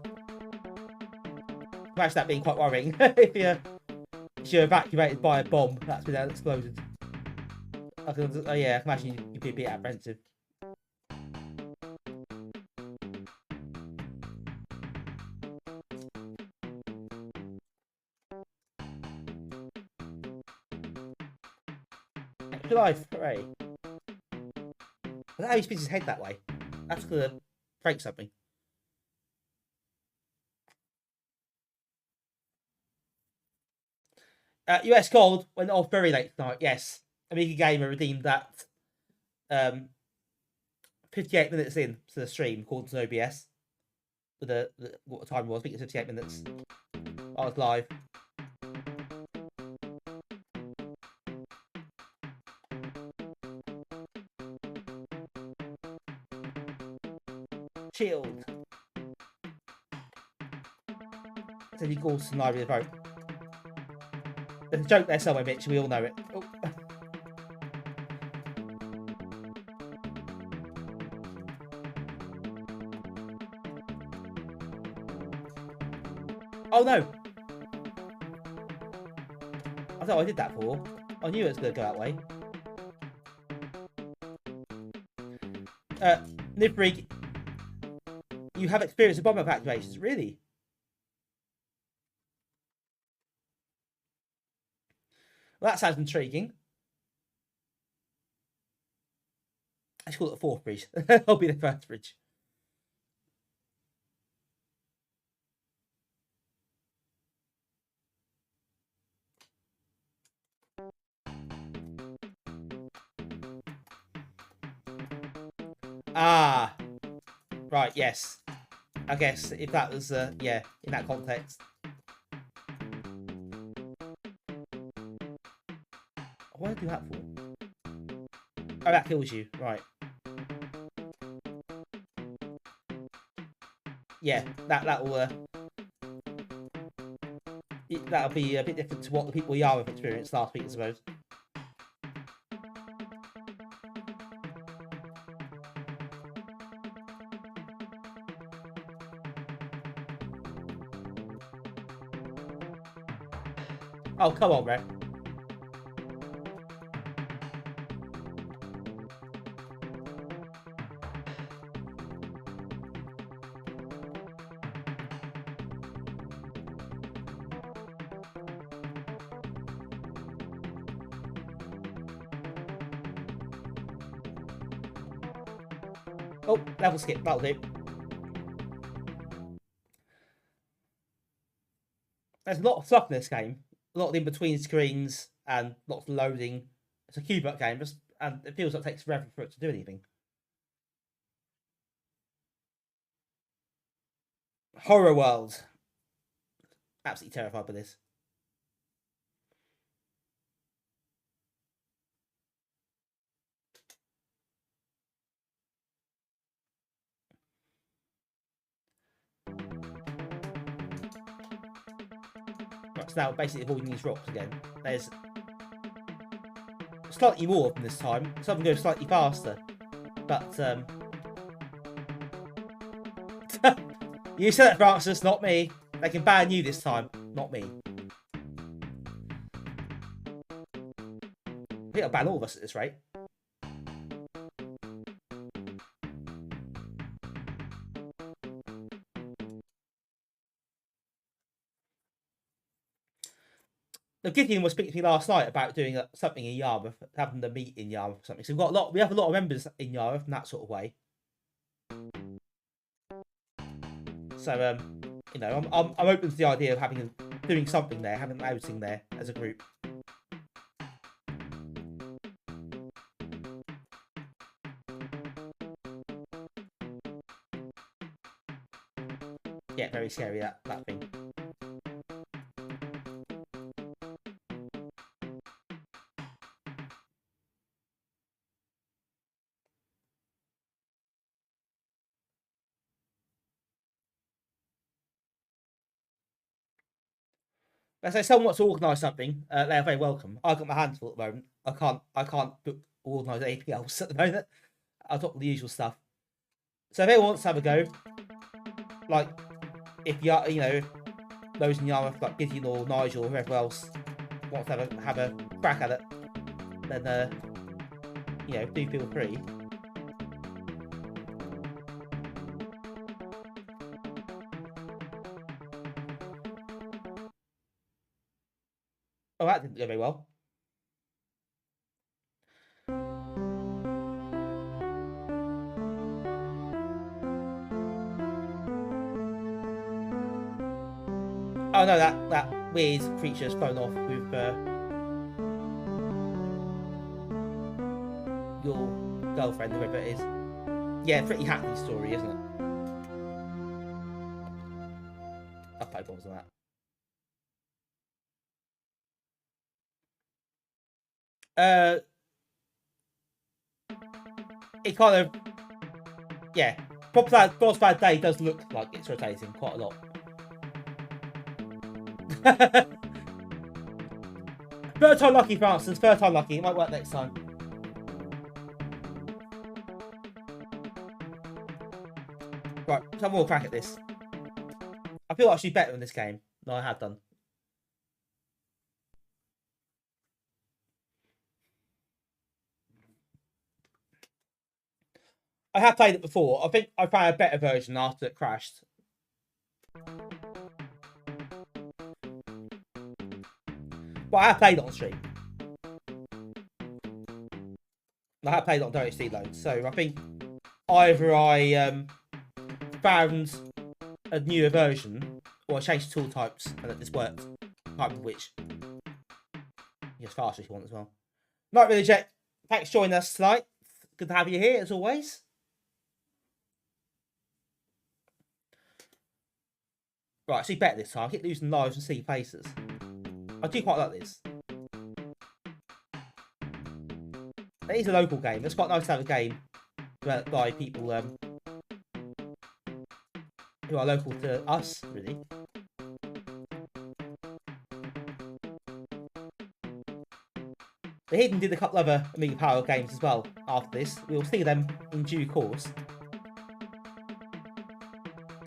Imagine that being quite worrying if you're evacuated by a bomb that's been exploded. I can imagine you'd be a bit apprehensive. Extra life, hooray. How he spins his head that way? That's gonna break something. US Gold went off very late tonight, yes. Amiga Gamer redeemed that 58 minutes in to the stream, according to OBS. With what the time was, I think it's 58 minutes. I was live. Shield. It's any Gordon library to vote. There's a joke there somewhere, Mitch. We all know it. Oh. Oh no! I thought I did that for. I knew it was going to go that way. Nibrig, you have experience of bomb evacuations, really? Well, that sounds intriguing. Let's call it the fourth bridge. I'll be the first bridge. Ah, right, yes. I guess if that was, yeah, in that context. What did I do that for? Oh, that kills you, right. Yeah, that'll be a bit different to what the people Yara have experienced last week, I suppose. Oh, come on, bro. Oh, level skip, that'll do. There's a lot of stuff in this game. A lot of in-between screens and lots of loading. It's a Cubert game, and it feels like it takes forever for it to do anything. Horror World. Absolutely terrified by this. Right, so now basically avoiding these rocks again. There's slightly more of them this time. Some of them go slightly faster. But, you said that, Francis, not me. They can ban you this time, not me. I think they'll ban all of us at this rate. Gideon was speaking to me last night about doing something in Yarmouth, having the meet in Yarmouth or something. So we have a lot of members in Yarmouth in that sort of way. So you know, I'm open to the idea of doing something there, having an outing there as a group. Yeah, very scary that thing. Let's say someone wants to organise something, they're very welcome. I've got my hands full at the moment. I can't organise APLs at the moment. I'll talk the usual stuff. So if anyone wants to have a go, like if you know those in Yarmouth, like Gideon or Nigel or whoever else wants to have a crack at it, then you know, do feel free. Oh, that didn't go very well. Oh no, that weird creature's flown off with your girlfriend, whoever it is. Yeah, pretty happy story, isn't it? I'll play bombs on that. It kind of, yeah. Boss Bad Day does look like it's rotating quite a lot. Third time lucky, Francis. Third time lucky. It might work next time. Right, some more crack at this. I feel actually better in this game than I have done. I have played it before. I think I found a better version after it crashed. But I have played it on stream. I have played it on WHD loads, so I think either I found a newer version or I changed tool types and it just worked. Type of which. Just faster if you want as well. Night Really Jet, thanks for joining us tonight. Good to have you here as always. Right, see better this time. I keep losing lives and see faces. I do quite like this. It is a local game. It's quite nice to have a game by people who are local to us, really. The Hidden did a couple other Amiga Power games as well after this. We'll see them in due course.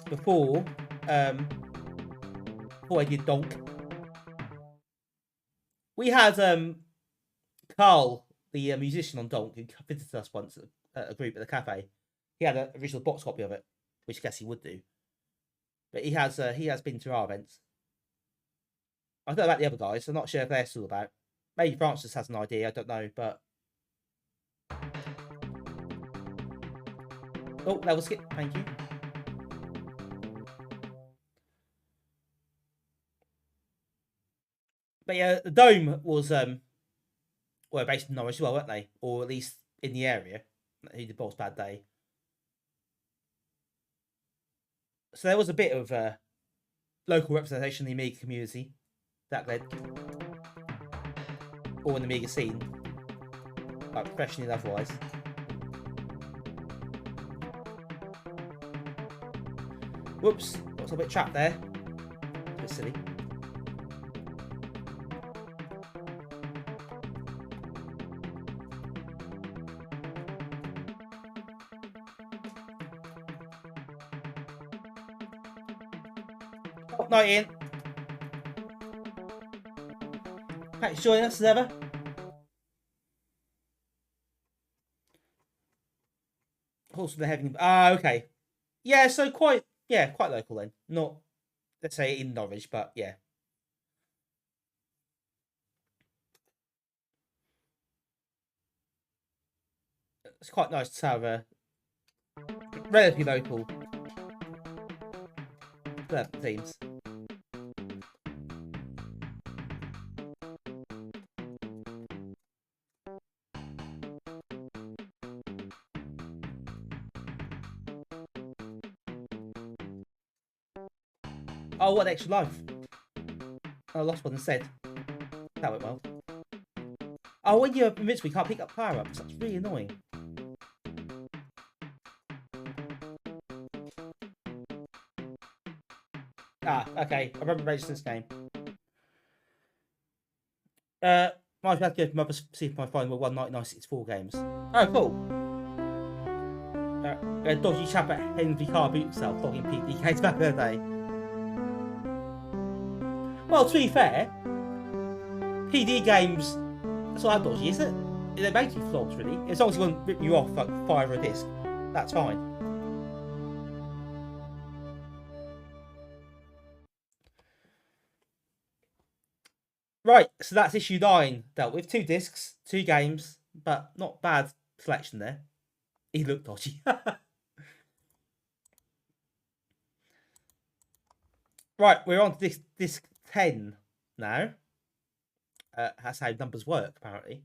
Before I did Donk. We had Carl, the musician on Donk, who visited us once at a group at the cafe. He had an original box copy of it, which I guess he would do. But he has been to our events. I don't know about the other guys. I'm not sure if they're still about. Maybe Francis has an idea. I don't know, but oh, level skip. Thank you. But yeah, the Dome was well, based in Norwich as well, weren't they? Or at least in the area. Who did Boss Bad Day. So there was a bit of local representation in the Amiga community that led, or in the Amiga scene, like professionally and otherwise. Whoops, got a bit trapped there. A bit silly. Oh, night in. Thanks for joining us as ever. Also, the heavy. Okay. Yeah, so quite local then. Not, let's say, in Norwich, but yeah. It's quite nice to have a relatively local themes. Oh, what extra life? I lost one instead. That went well. Oh, when you're invincible, you can't pick up power-ups. That's really annoying. Ah, okay. I remember racing this game. Might have to go to see if my final 19964 games. Oh, cool. A dodgy chap at Henry Car boot himself, dogging PD games back in the day. Well, to be fair, PD games, that's not that dodgy, is it? They make you flops, really. As long as you won't rip you off like fire a disc, that's fine. Right, so that's issue 9 dealt with. 2 discs, 2 games, but not bad selection there. He looked dodgy. Right, we're on to disc 10 now. That's how numbers work, apparently.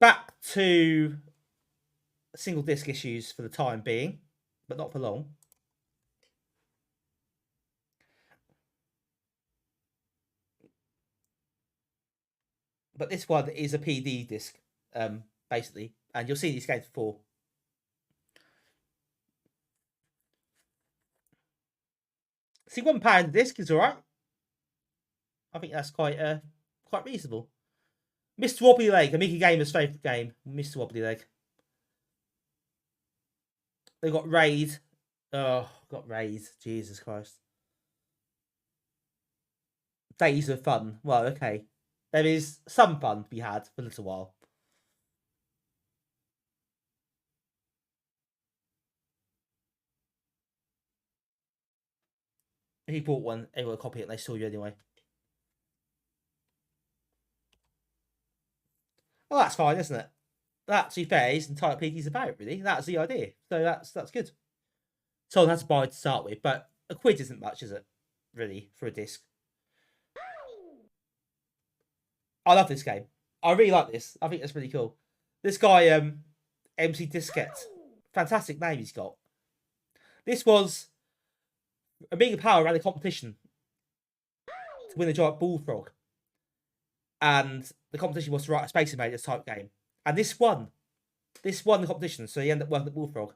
Back to single disc issues for the time being, but not for long. But this one is a PD disc, basically, and you'll see these games before. See, £1 disc is alright. I think that's quite reasonable. Mr. Wobbly Leg, Amiga Gamer's favourite game. Mr. Wobbly Leg. They got Raid. Oh, got Raid. Jesus Christ. Days of fun. Well, okay. There is some fun to be had for a little while. If you bought one, everyone will copy it and they saw you anyway. Well, that's fine, isn't it? That, to be fair, is entire PD's about, really. That's the idea. So that's good. Someone has to buy it to start with, but a quid isn't much, is it? Really, for a disc. I love this game. I really like this. I think it's really cool. This guy, MC Diskette. Fantastic name he's got. This was Amiga Power ran a competition to win a giant bullfrog. And the competition was to write a Space Invaders type game. And this won. This won the competition, so he ended up working at Bullfrog.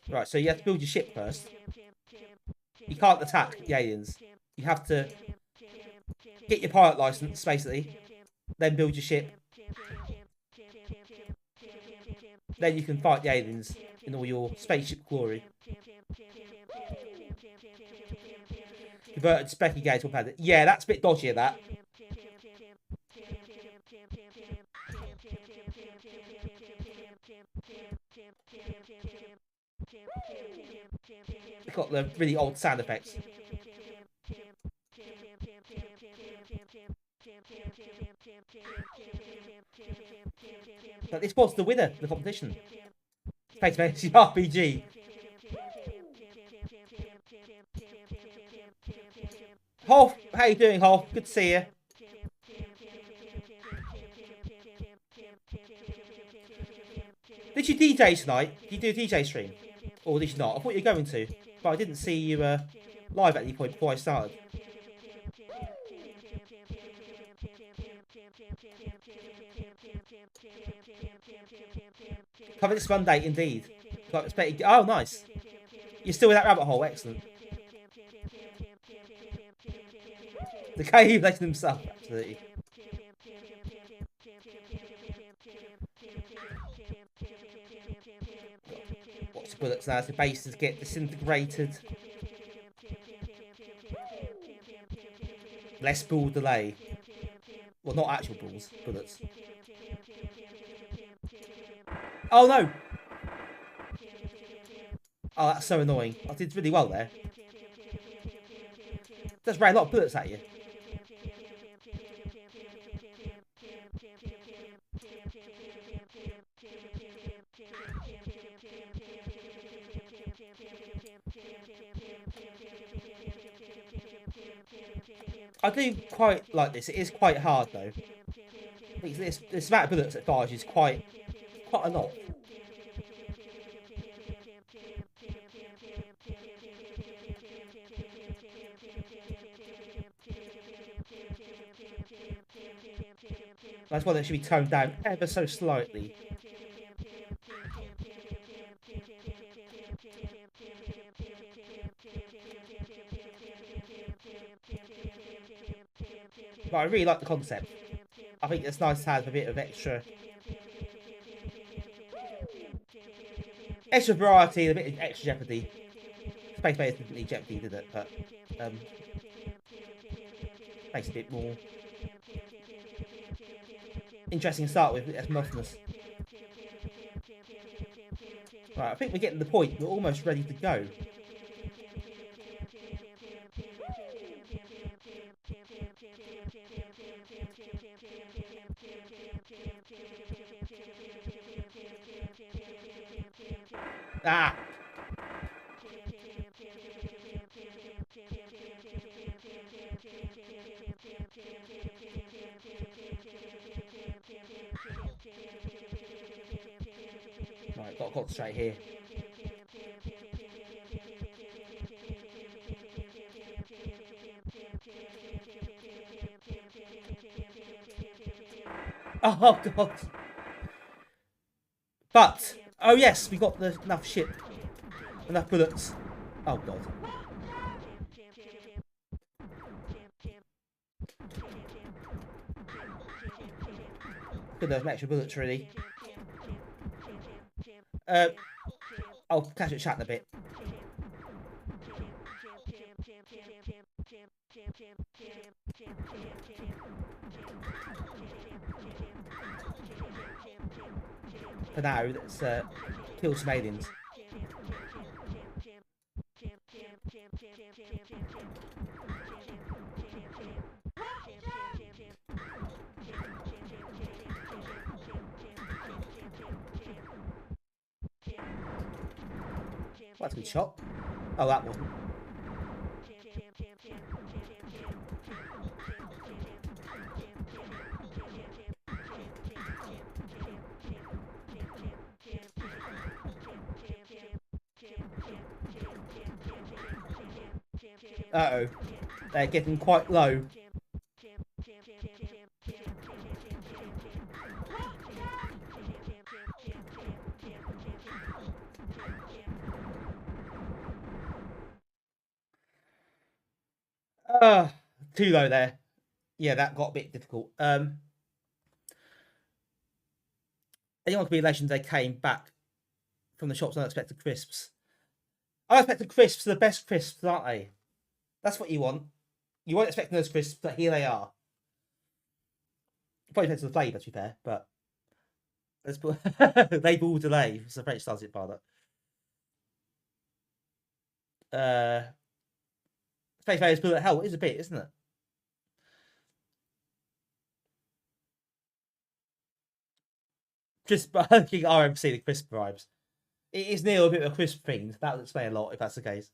Right, so you have to build your ship first. You can't attack the aliens. You have to get your pilot license, basically. Then build your ship. Then you can fight the aliens in all your spaceship glory. Converted Specky Gate to a planet. Yeah, that's a bit dodgy, that. It's got the really old sound effects. But this was the winner of the competition. Space Invaders RPG. Hoff, how you doing, Hoff? Good to see you. Did you DJ tonight? Did you do a DJ stream? Or did you not? I thought you were going to, but I didn't see you live at any point before I started. Cover this Monday, indeed. Oh, nice. You're still in that rabbit hole. Excellent. The cave letting himself, absolutely. Watch the bullets now as the bases get disintegrated. Less ball delay. Well, not actual balls, bullets. Oh no! Oh, that's so annoying. I did really well there. Just ran a lot of bullets at you. I do quite like this. It is quite hard though. This amount of bullets it fires is quite a lot. That's why they should be toned down ever so slightly. But I really like the concept. I think it's nice to have a bit of extra variety and a bit of extra jeopardy. Space Invaders didn't need jeopardy, did it? But makes it a bit more interesting to start with, less monotonous. Right, I think we're getting to the point. We're almost ready to go. Ah! Right, got to concentrate here. Oh god! But oh yes, we got enough shit, enough bullets. Oh god! Good, there's some extra bullets really. I'll catch it chat in a bit. For now, let's kill some aliens. Well, that's a good shot. Oh, that wasn't. Uh-oh. They're getting quite low. Too low there. Yeah, that got a bit difficult. Anyone could be legends. They came back from the shops unexpected crisps. Unexpected crisps are the best crisps, aren't they? That's what you want. You weren't expecting those crisps, but here they are. Probably depends on the flavour, to be fair, but let's put label delay. It's a French started by that. Space Invaders bullet hell is a bit, isn't it? Just looking at RMC, the crisp vibes. It is near a bit of a crisp thing. That would explain a lot if that's the case.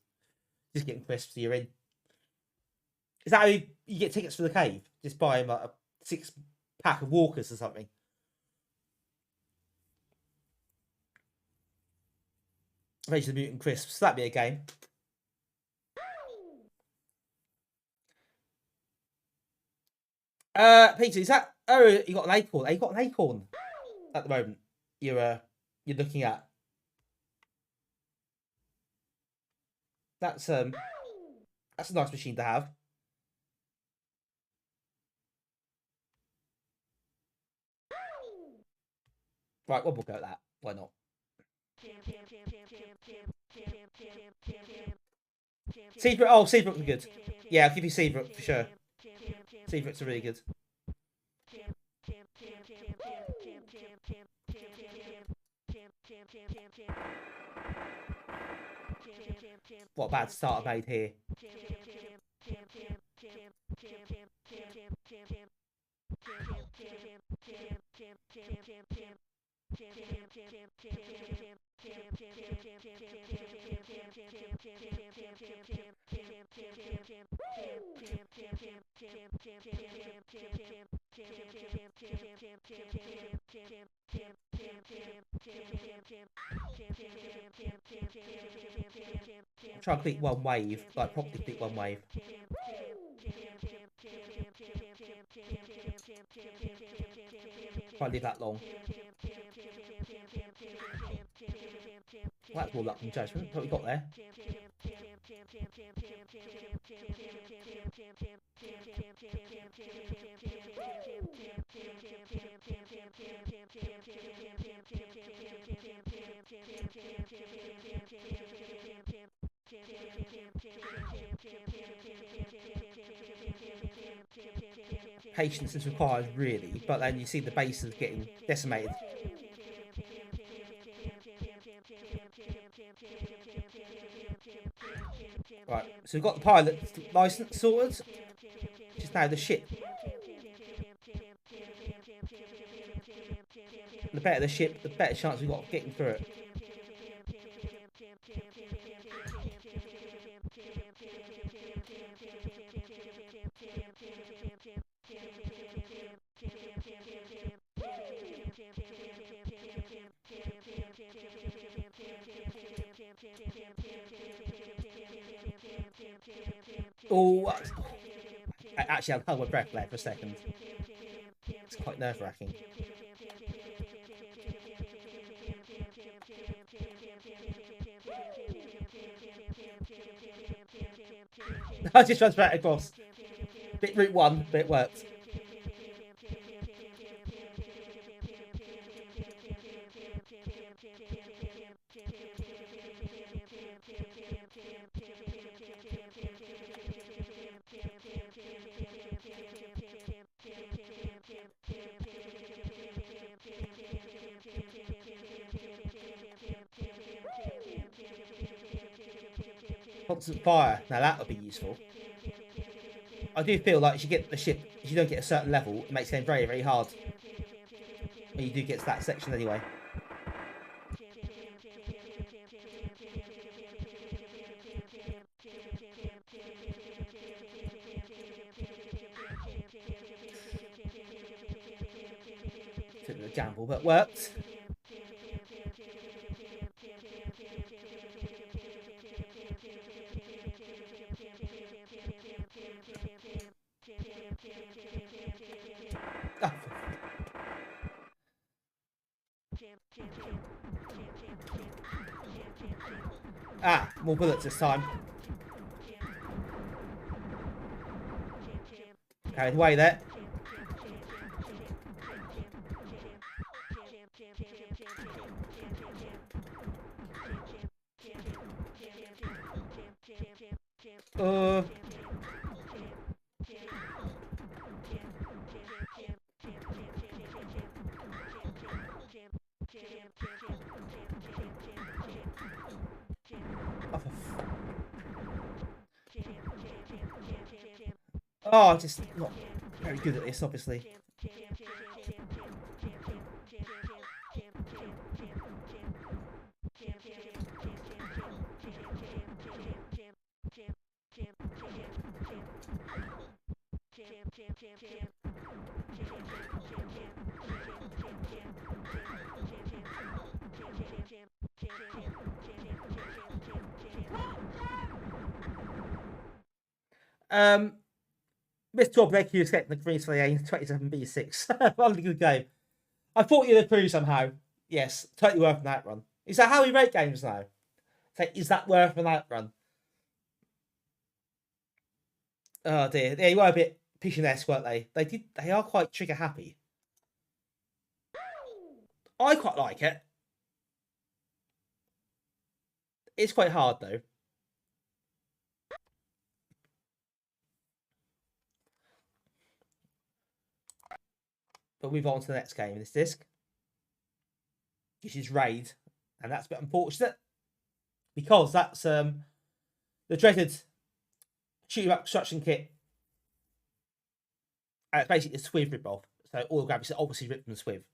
Just getting crisps, you're in. Is that how you get tickets for the cave? Just buy like a 6-pack of Walkers or something. Rage of the Mutant Crisps. That'd be a game. Peter, is that? Oh, you got an acorn. You got an acorn at the moment. You're looking at. That's a nice machine to have. Right, one more go at that. Why not? Seabrook. Oh, Seabrook would be good. Yeah, I'll give you Seabrook for sure. Seabrooks are really good. What a bad start I made here. try and click one wave, like properly click one wave. Can't leave that long. Well, that's more luck than judgment. What we got there? Patience is required, really, but then you see the base is getting decimated. Right, so we've got the pilot's license sorted, which is now the ship. The better the ship, the better chance we've got of getting through it. Oh, actually, I'll hold my breath there for a second. It's quite nerve-wracking. I just ran straight across. Bit route one, but it worked. Constant fire. Now that would be useful. I do feel like if you get the ship, if you don't get a certain level, it makes the game very, very hard. But you do get to that section anyway. Took a bit of a gamble, but it worked. Ah, more bullets this time. Carried away there. Oh, just not very good at this, obviously. Mr. Wobbly, you escaped the Green Slayer 27B6. What a good game. I thought you'd approve somehow. Yes, totally worth that run. Is that how we rate games now? Is that worth that run? Oh dear. They were a bit Pictionesque, weren't they? They are quite trigger happy. I quite like it. It's quite hard though. But we'll move on to the next game in this disc, which is Raid, and that's a bit unfortunate because that's the dreaded shoot 'em up construction kit. And it's basically a Swiv ripoff. So all the graphics are obviously ripped from the Swiv.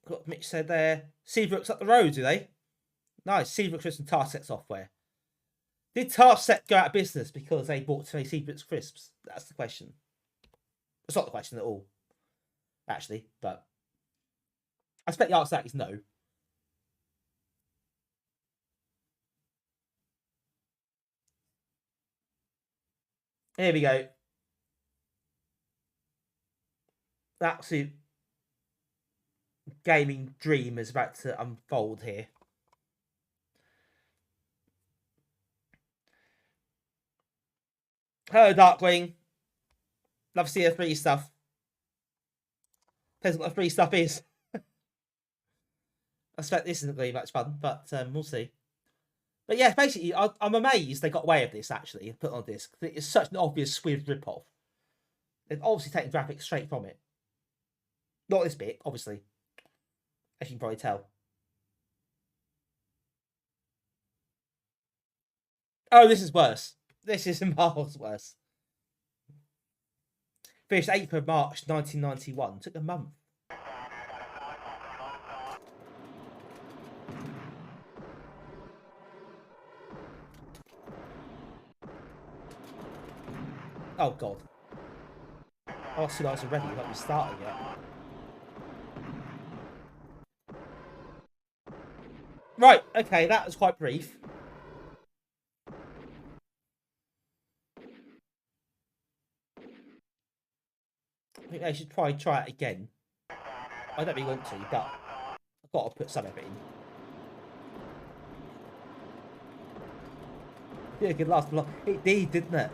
What Mitch said there. Seabrooks up the road, do they? Nice. Seabrooks with some Taskset software. Did Taskset go out of business because they bought too many Seabrooks crisps? That's the question. It's not the question at all, actually, but I expect the answer to that is no. Here we go. Absolute gaming dream is about to unfold here. Hello, Darkwing. Love to see the free stuff. Depends what the free stuff is. I expect this isn't really much fun, but we'll see. But yeah, basically, I'm amazed they got away with this, actually, put on disc. It's such an obvious Swift rip-off. They've obviously taken graphics straight from it. Not this bit, obviously. As you can probably tell. Oh, this is worse. This is miles worse. Finished 8th of March 1991. Took a month. Oh, God. Oh, it's 2 nights already. Not even started yet. Right, okay, that was quite brief. I think I should probably try it again. I don't really want to, but I've got to put some effort in. Yeah, it could last a lot. It did, didn't it?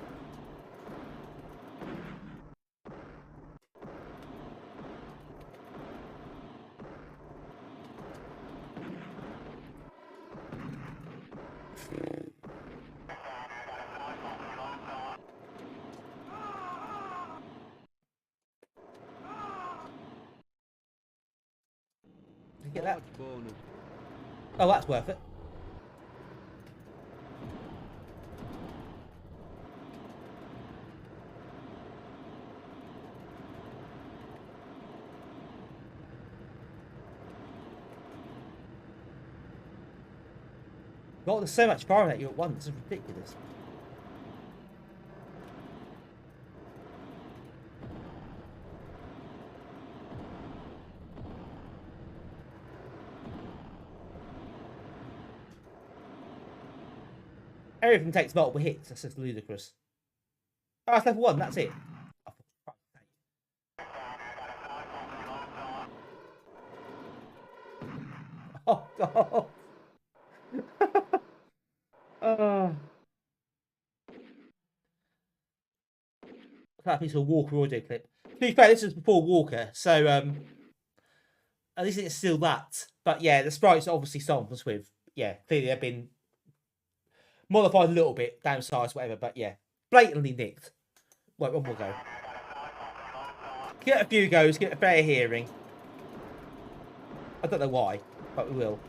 Get that? Oh, that's worth it. God, there's so much firing at you at once. It's ridiculous. Everything takes multiple hits. That's just ludicrous. Oh, that's level 1. That's it. Oh, God. Oh. That piece of a Walker audio clip. To be fair, this was before Walker, so at least it's still that. But yeah, the sprites are obviously stolen from Swift. Yeah, clearly they've been modified a little bit, downsized, whatever. But yeah, blatantly nicked. Wait, one more go. Get a few goes, get a fair hearing. I don't know why, but we will.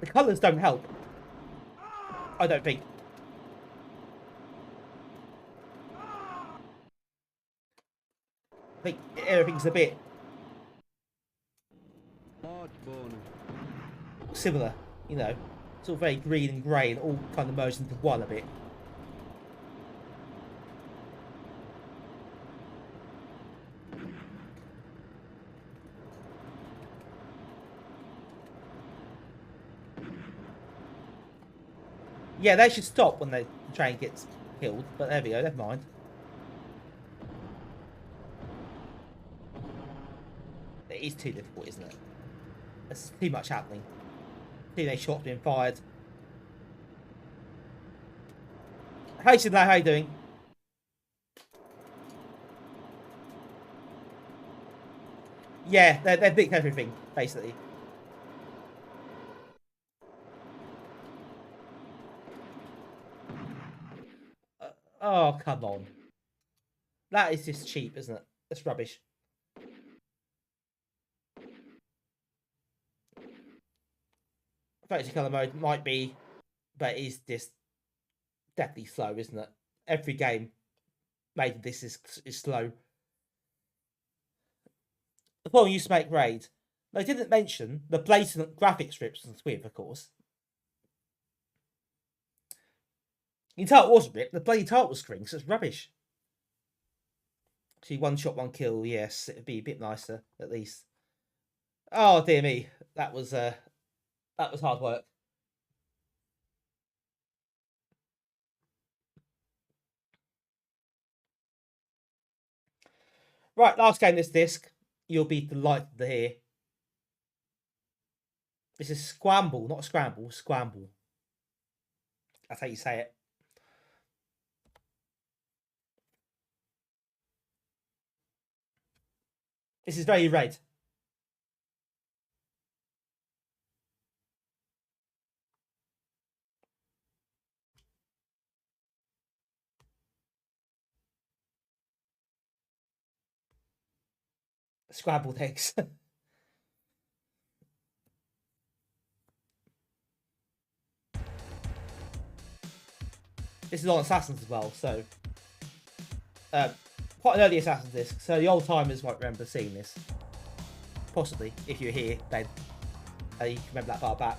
The colours don't help. I don't think. I think everything's a bit similar, you know. It's all very green and grey and all kind of merged into one a bit. Yeah, they should stop when the train gets killed, but there we go, never mind. It is too difficult, isn't it? There's too much happening. Too many shots being fired. Hey, Sidley, how you doing? Yeah, they've nicked everything, basically. Oh, come on. That is just cheap, isn't it? That's rubbish. Fantasy colour mode might be, but it is just definitely slow, isn't it? Every game made this is slow. The following used to make Raid. They didn't mention the blatant graphics rips on Swift, of course. You can tell it wasn't ripped. The bloody title screen, so it's rubbish. Actually, one shot, one kill. Yes, it'd be a bit nicer at least. Oh dear me, that was hard work. Right, last game this disc. You'll be delighted to hear. This is Squamble, not Scramble, Squamble. That's how you say it. This is very red. Scrambled eggs. This is on Assassins as well, so quite an early Assassin's disc. So the old timers might remember seeing this. Possibly, if you're here, then you can remember that far back.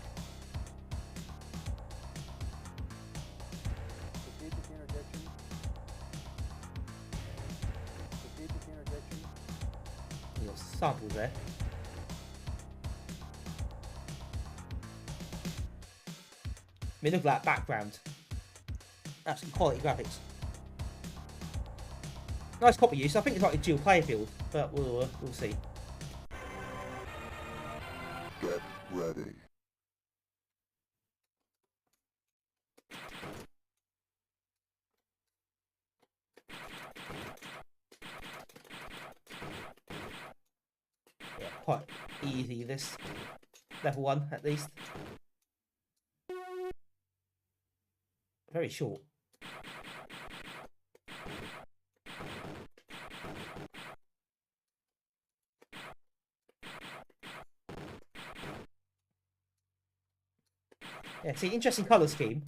You got samples there. I mean, look at that background. Absolutely quality graphics. Nice copy use. I think it's like a dual player field, but we'll see. Get ready. Yeah, quite easy this. Level 1 at least. Very short. Yeah, see, interesting colour scheme.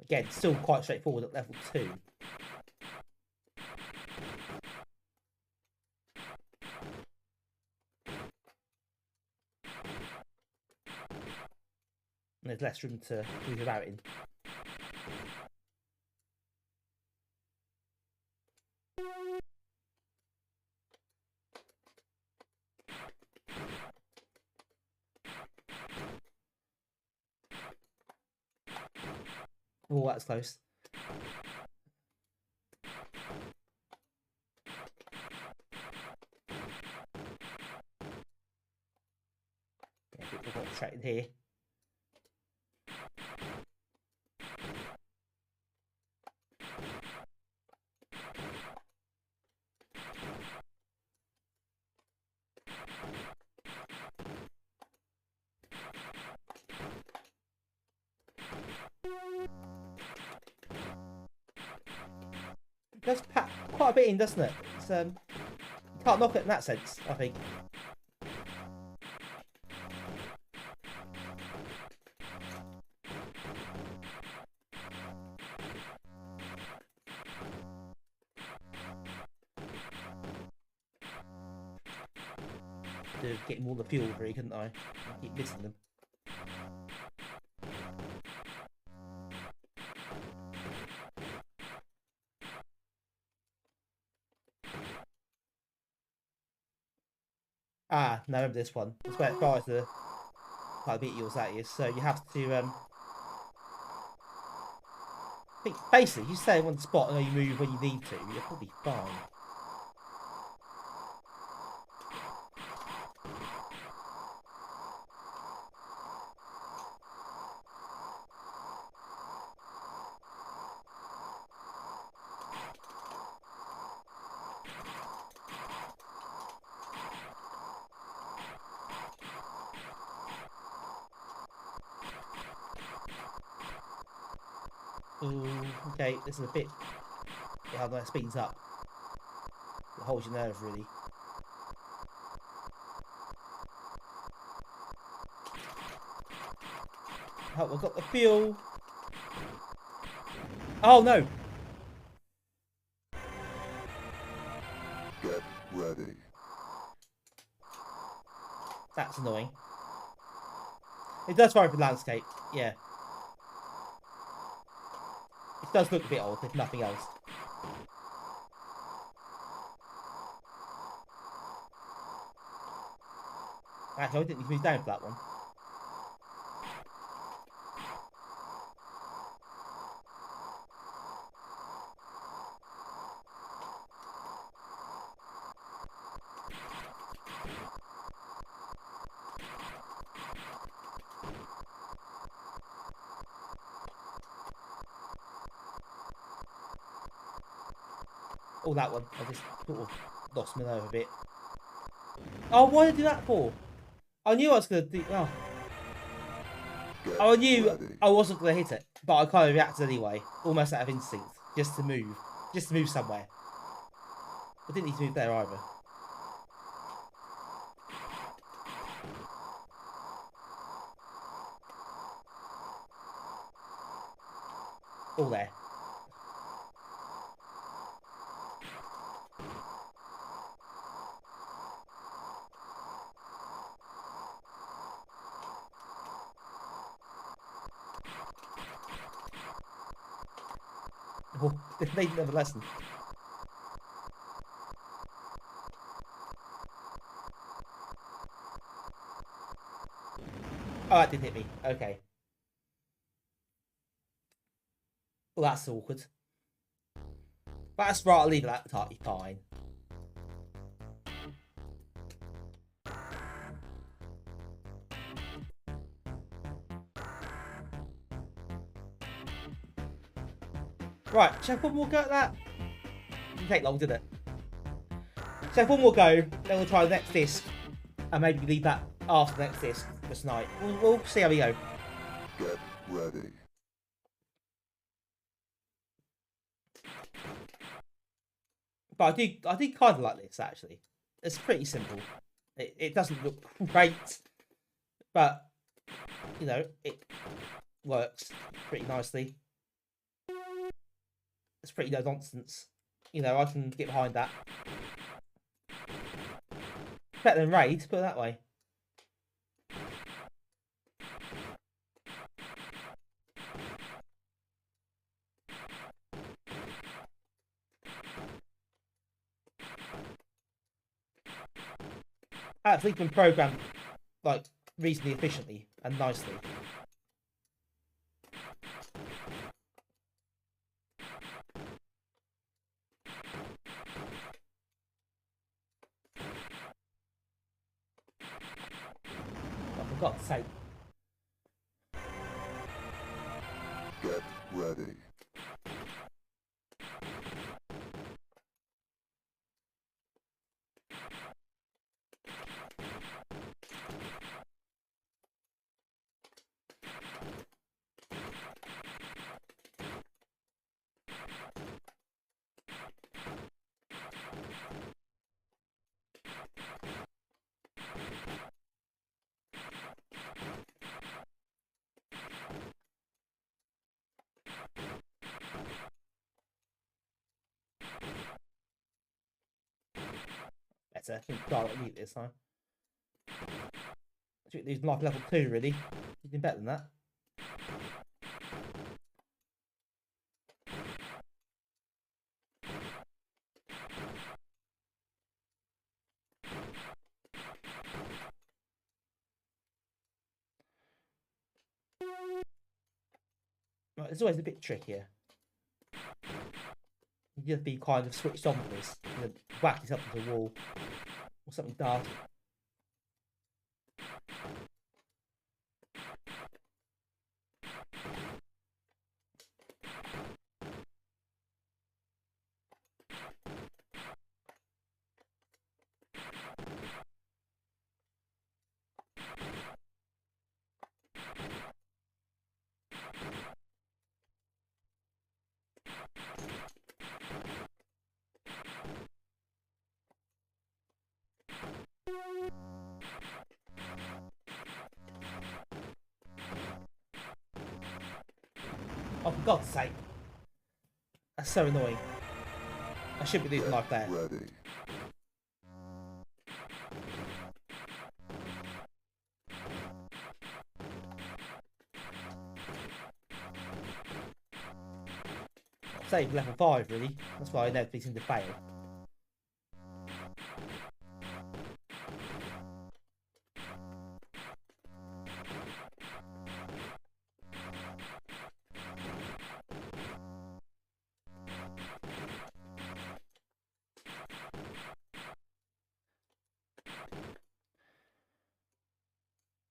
Again, still quite straightforward at level 2. And there's less room to move about in. Oh, that's close. Yeah, a bit more concentrated here. It does pack quite a bit in, doesn't it? It's, you can't knock it in that sense, I think. Getting all the fuel free, couldn't I? I keep missing them. Ah, no, I remember this one. That's where it fires the quite a bit yours, that is. So you have to I think basically you stay in one spot and then you move when you need to, you're probably fine. Ooh, okay, this is a bit how that speeds up. It holds your nerve, really. Oh, I've got the fuel. Oh no! Get ready. That's annoying. It does fire up the landscape, yeah. It does look a bit old, if nothing else. Actually, I didn't need to move down for that one. Oh, that one. I just sort of lost my nerve a bit. Oh, why did I do that for? I knew I was going to do... Oh. Get I knew ready. I wasn't going to hit it, but I kind of reacted anyway, almost out of instinct, just to move somewhere. I didn't need to move there either. All there. Oh, they need another lesson. Oh, that didn't hit me. Okay. Well, that's awkward. But that's right, I'll leave it at that. Fine. Right, shall I have one more go at that? Didn't take long, did it? So have one more go, then we'll try the next disc, and maybe leave that after the next disc for tonight. We'll see how we go. Get ready. But I do kind of like this actually. It's pretty simple. It doesn't look great, but you know it works pretty nicely. It's pretty no nonsense. You know, I can get behind that. Better than Raid, put it that way. Actually, can program like reasonably efficiently and nicely. Oh, for God's sake. Get ready. Better. I think Garlic need this time. I think these like level 2 really. You did better than that. Right, it's always a bit trickier. You have to be kind of switched on with this. You know, whack this up to the wall. Or something dark. Oh, for God's sake. That's so annoying. I shouldn't be losing life there. Ready. I'll save level 5, really. That's why I never seem to fail.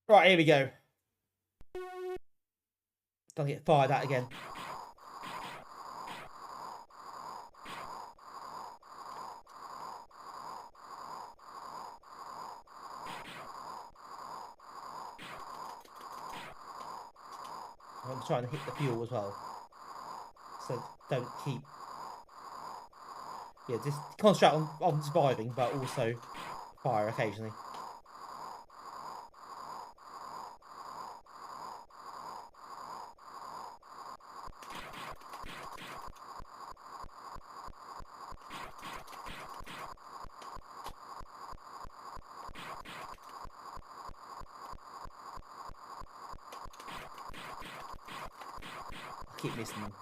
Right, here we go. Don't get fired at again. I'm trying to hit the fuel as well. So don't keep... Yeah, just concentrate on surviving, but also fire occasionally. Keep missing them.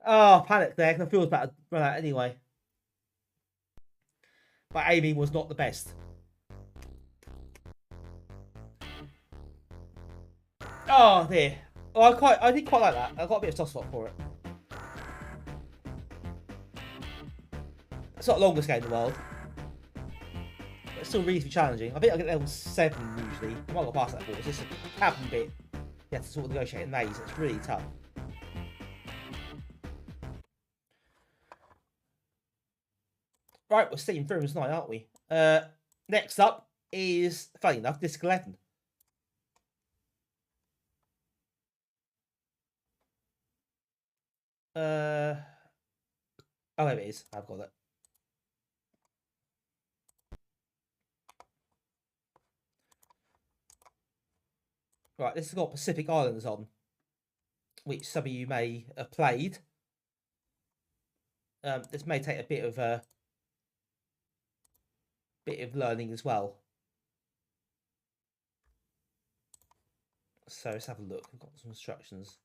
Oh, panic there, because I feel about to run out anyway. But aiming was not the best. Oh dear. Oh, I did quite like that. I got a bit of soft spot for it. It's not the longest game in the world. But it's still reasonably challenging. I think I get level 7 usually. I might go past that before. It's just a cabin bit. You have to sort of negotiate in maze. It's really tough. Right, we're steaming through tonight, aren't we? Next up is, funny enough, Disc 11. Oh, there it is. I've got it. Right, this has got Pacific Islands on, which some of you may have played. This may take a bit of learning as well. So let's have a look. We've got some instructions.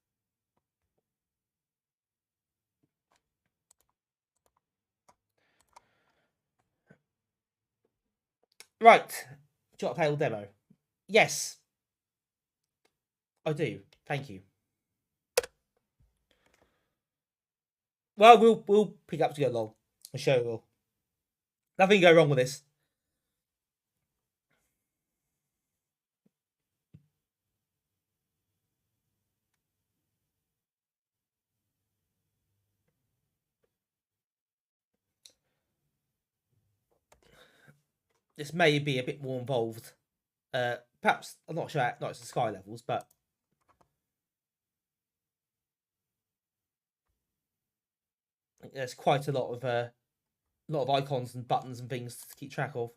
Right. Do you want to play a little demo? Yes. I do. Thank you. Well, we'll pick up to go along. I'm sure we'll. Nothing can go wrong with this. This may be a bit more involved. Perhaps I'm not sure. Not it's the sky levels, but there's quite a lot of icons and buttons and things to keep track of.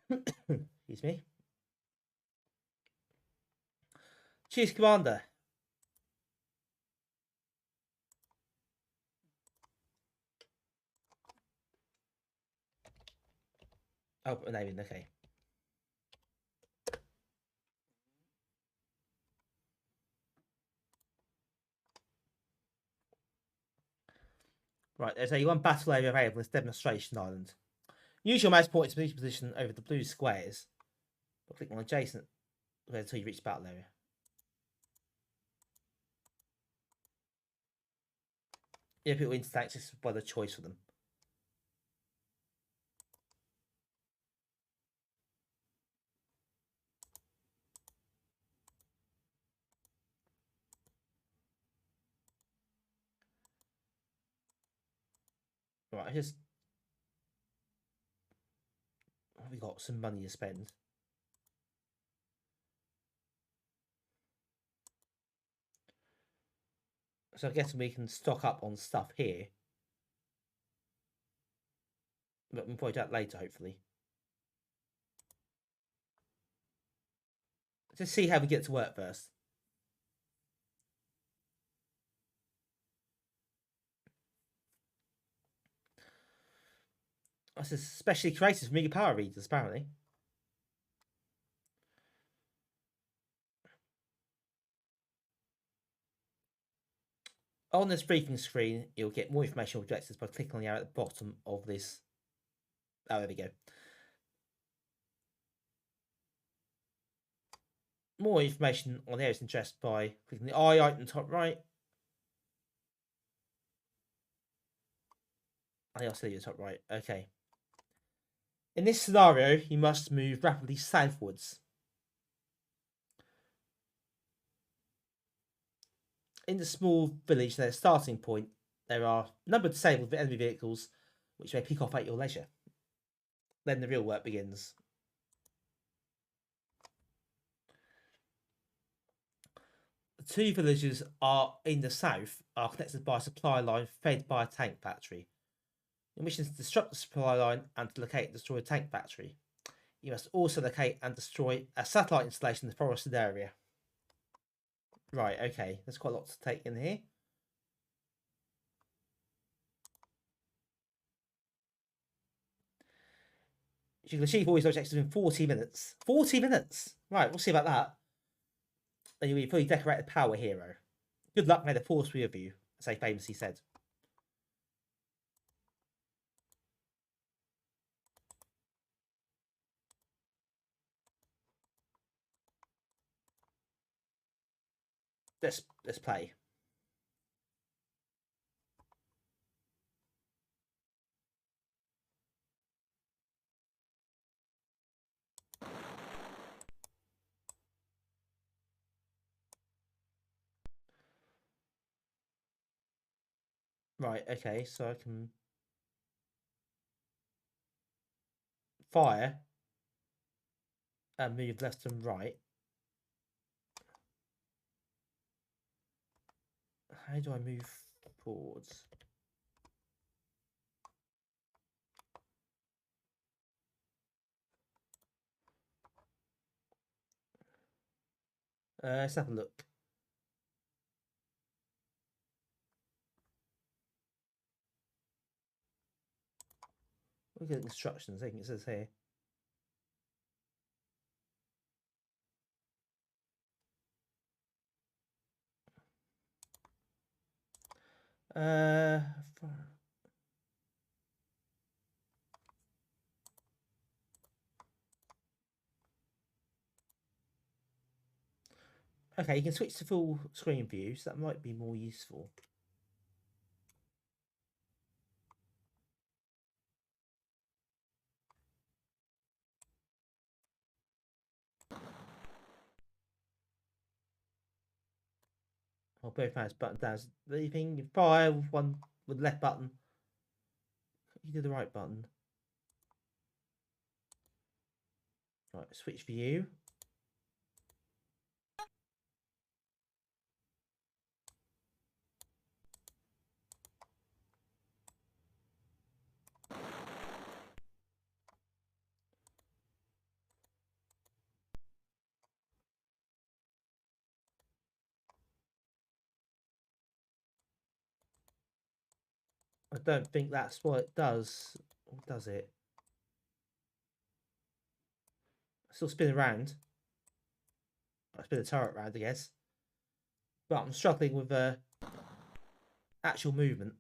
Excuse me. Choose commander. Oh, put a name in. Okay. Right, there's only one battle area available. It's Demonstration Island. Use your mouse pointer to position over the blue squares. But click on adjacent until you reach the battle area. Yeah, people intertact just by the choice for them. Right, we got some money to spend. So I guess we can stock up on stuff here. But we'll point out later, hopefully. Just see how we get to work first. This is especially created for Amiga Power readers, apparently. On this briefing screen, you'll get more information on objectives by clicking on the arrow at the bottom of this. Oh, there we go. More information on areas of interest by clicking the eye icon top right. I'll see you top right. Okay. In this scenario, you must move rapidly southwards. In the small village, their starting point, there are a number of disabled enemy vehicles which may pick off at your leisure. Then the real work begins. The two villages are in the south are connected by a supply line fed by a tank factory. Your mission is to disrupt the supply line and to locate and destroy a tank factory. You must also locate and destroy a satellite installation in the forested area. Right, okay. There's quite a lot to take in here. You can achieve all these objectives in 40 minutes. 40 minutes! Right, we'll see about that. And you'll be a fully decorated power hero. Good luck, may the force be with you, as they famously said. Let's play. Right, okay, so I can fire and move left and right. How do I move forwards? Let's have a look. Look at the instructions, I think it says here. Okay, you can switch to full screen view, so that might be more useful. Hold both mouse button down, leaving you fire with one with the left button. You do the right button. Right, switch view. I don't think that's what it does. Or does it? Still spin around. I spin the turret around, I guess. But I'm struggling with actual movement.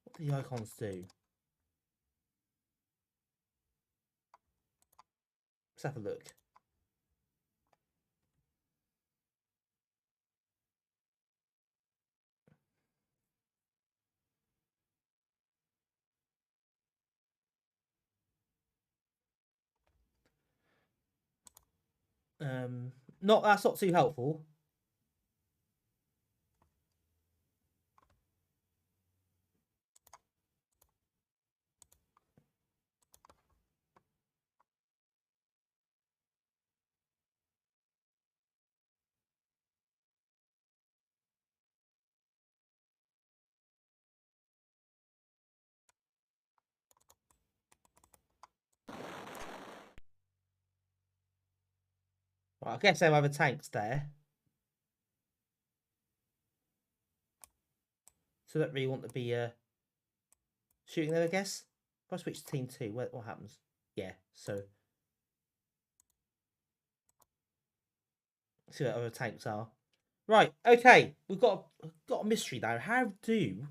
What do the icons do? Let's have a look. That's not too helpful. Well, I guess there are other tanks there. So I don't really want to be shooting them, I guess. If I switch to team 2, what happens? Yeah, so see what other tanks are. Right, okay. We've got a mystery now. How do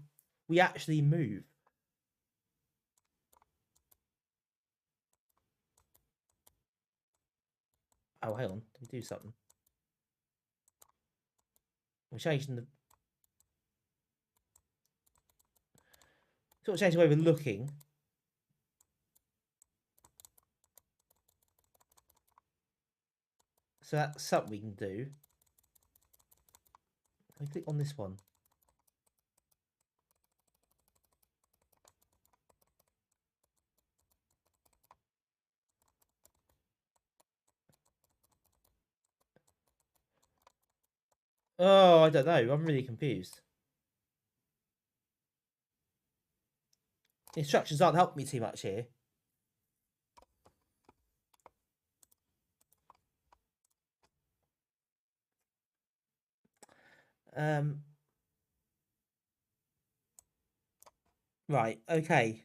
we actually move? Oh, hang on. Let me do something. We're changing the... Sort of changing the way we're looking. So that's something we can do. Let me click on this one. Oh, I don't know. I'm really confused. The instructions aren't helping me too much here. Right, okay.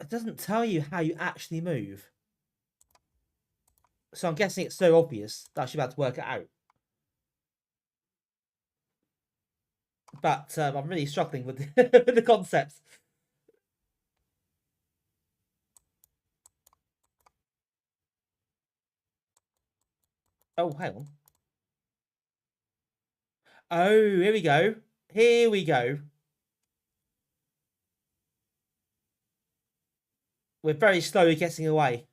It doesn't tell you how you actually move. So I'm guessing it's so obvious that I should be able to work it out. But I'm really struggling with with the concepts. Oh, hang on. Oh, here we go. Here we go. We're very slowly getting away.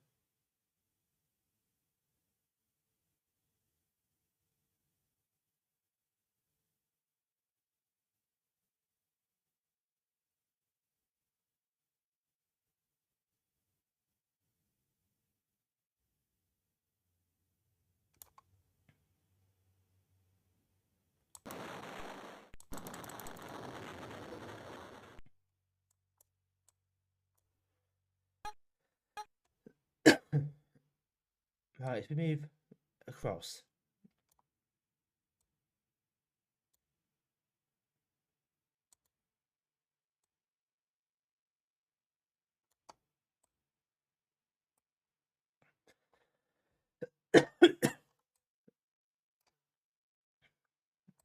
Right, if we move across.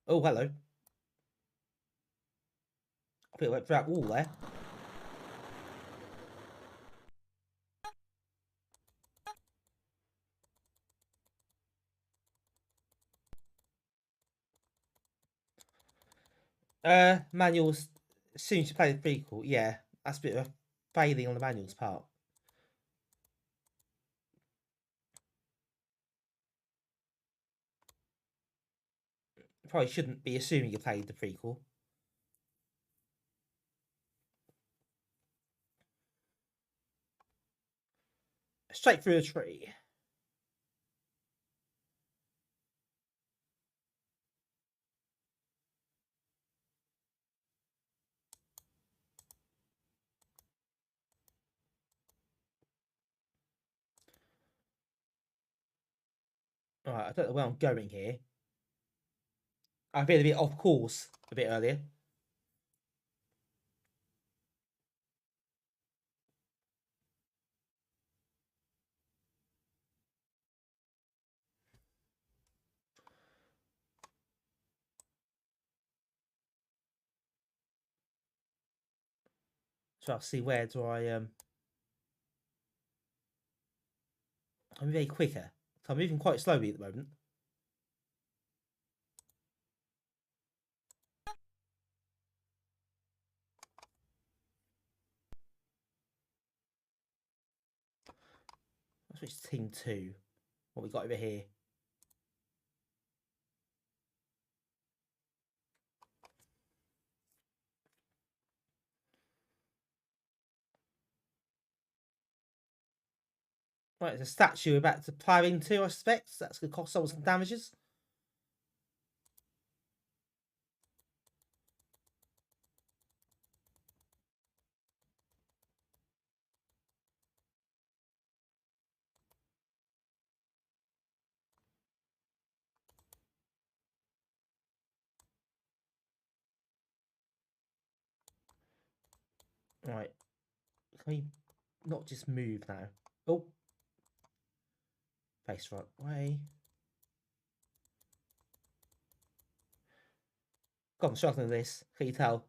Oh, hello. I think I went through that wall there. Manuals seems to play the prequel. Yeah, that's a bit of a failing on the manuals part. Probably shouldn't be assuming you played the prequel. Straight through the tree. Alright, I don't know where I'm going here. I've been a bit off course a bit earlier. So I'll see where do I'm very quicker. So I'm moving quite slowly at the moment. I'll switch to team 2. What we got over here. Right, there's a statue we're about to plough into, I suspect. That's going to cost someone some damages. Right. Can we not just move now? Oh. Face right way. God, I'm struggling with this. Can you tell?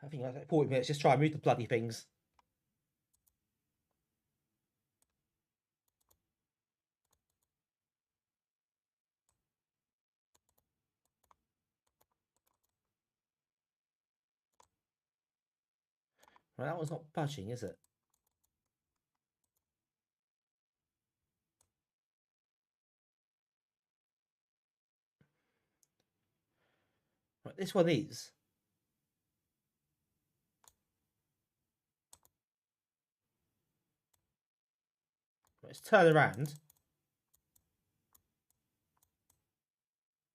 I think like 40 minutes. Just try and move the bloody things. Right, that one's not budging, is it? Right, this one is. Right, let's turn around.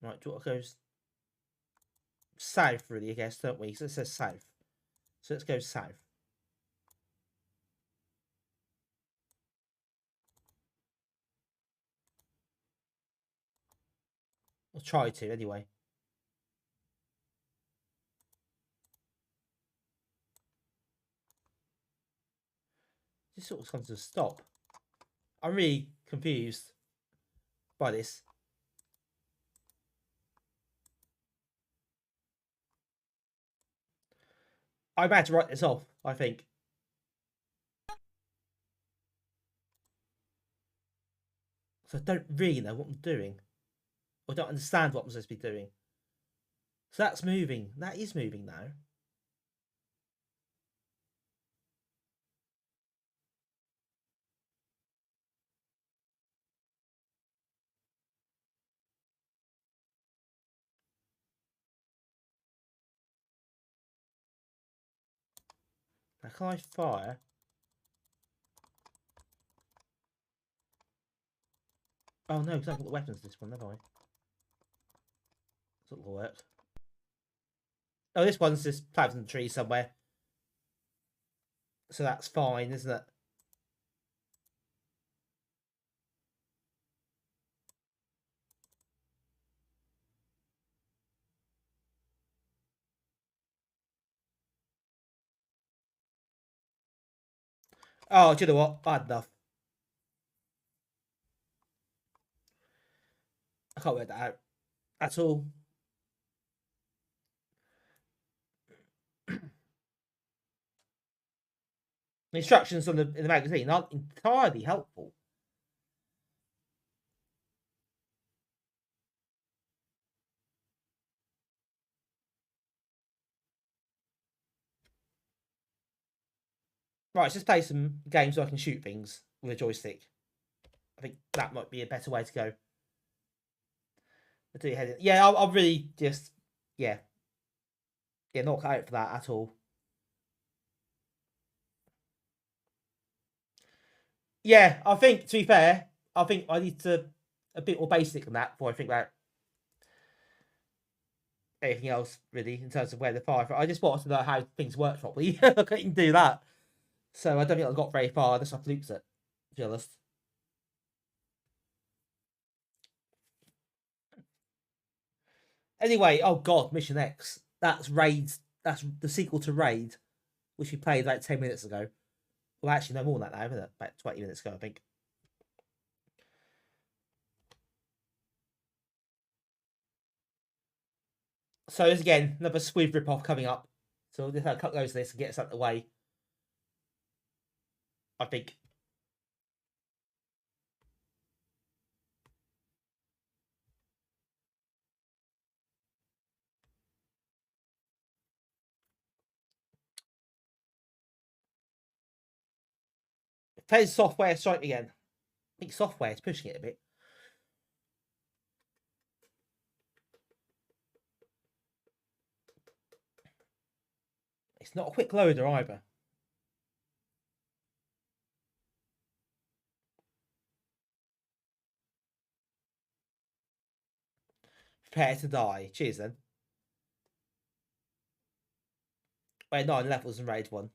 Right, do what goes south, really, I guess, don't we? So it says south. So let's go south. I'll try to, anyway. This sort of comes to a stop. I'm really confused by this. I'm about to write this off, I think. So I don't really know what I'm doing. I don't understand what I'm supposed to be doing. So that's moving. That is moving now. Now can I fire? Oh no, because I've got the weapons this one, have I? That's not gonna work. Oh, this one's just planted in the tree somewhere. So that's fine, isn't it? Oh, do you know what? I had enough. I can't work that out at all. The instructions on in the magazine aren't entirely helpful. Right, let's just play some games so I can shoot things with a joystick. I think that might be a better way to go. Yeah, I'll really just, yeah, not cut out for that at all. Yeah, I think, to be fair, I think I need to a bit more basic than that before I think about anything else, really, in terms of where the fire. I just wanted to know how things work properly. I couldn't do that. So I don't think I got very far. I just have to lose it, to be honest. Anyway, oh god, Mission X. That's Raid. That's the sequel to Raid, which we played like 10 minutes ago. Well, actually, no more than that now, isn't it? About 20 minutes ago, I think. So, there's again another Squid ripoff coming up. So, we'll just cut those this and get us out of the way. I think. Plays software strike again. I think software is pushing it a bit. It's not a quick loader either. Prepare to die. Cheers then. Wait, 9 levels in raid 1.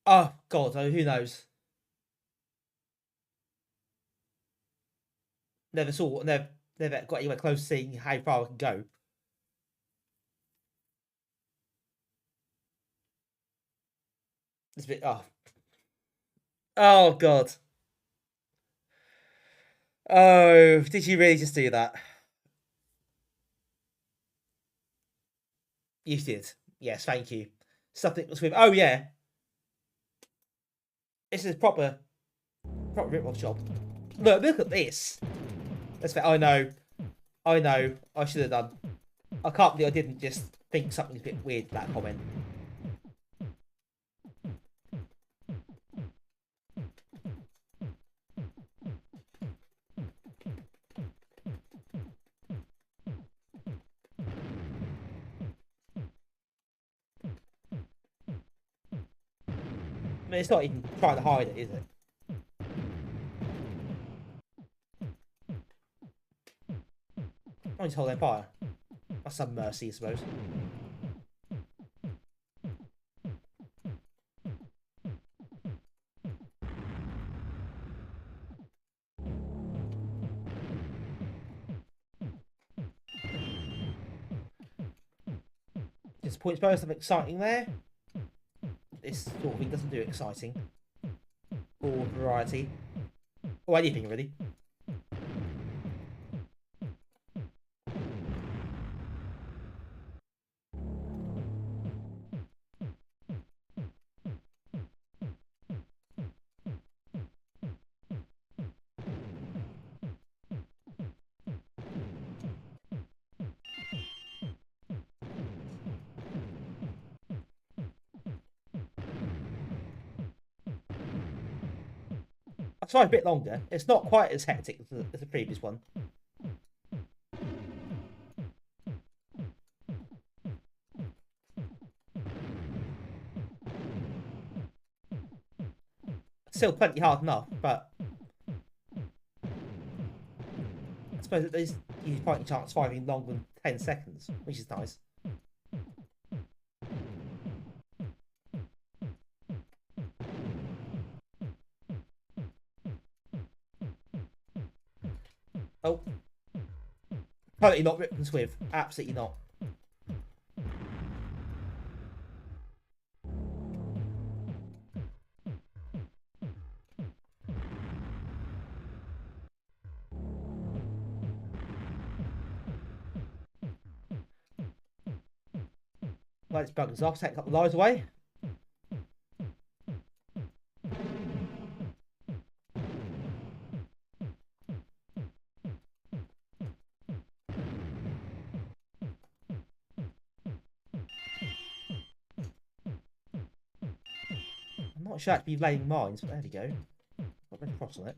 Oh god, oh, who knows? Never got anywhere close to seeing how far I can go. It's a bit oh god. Oh, did you really just do that? You did. Yes, thank you. Something was with. Oh yeah. This is proper rip-off job. Look at this. That's fair. I know. I should have done. I can't believe I didn't just think something's a bit weird with that comment. I mean, it's not even trying to hide it, is it? I just hold their fire. That's some mercy, I suppose. Disappointing, suppose something exciting there. This sort of thing doesn't do exciting. Or variety. Or anything, really. I'll try a bit longer. It's not quite as hectic as the previous one. Still plenty hard enough, but I suppose that there's you fighting chance surviving longer than 10 seconds, which is nice. Oh. Totally not Rip and Swiv. Absolutely not. Let's Puggles off, take a couple of lives away. I'm not sure I'd be laying mines, but there we go. Got Red Cross on it.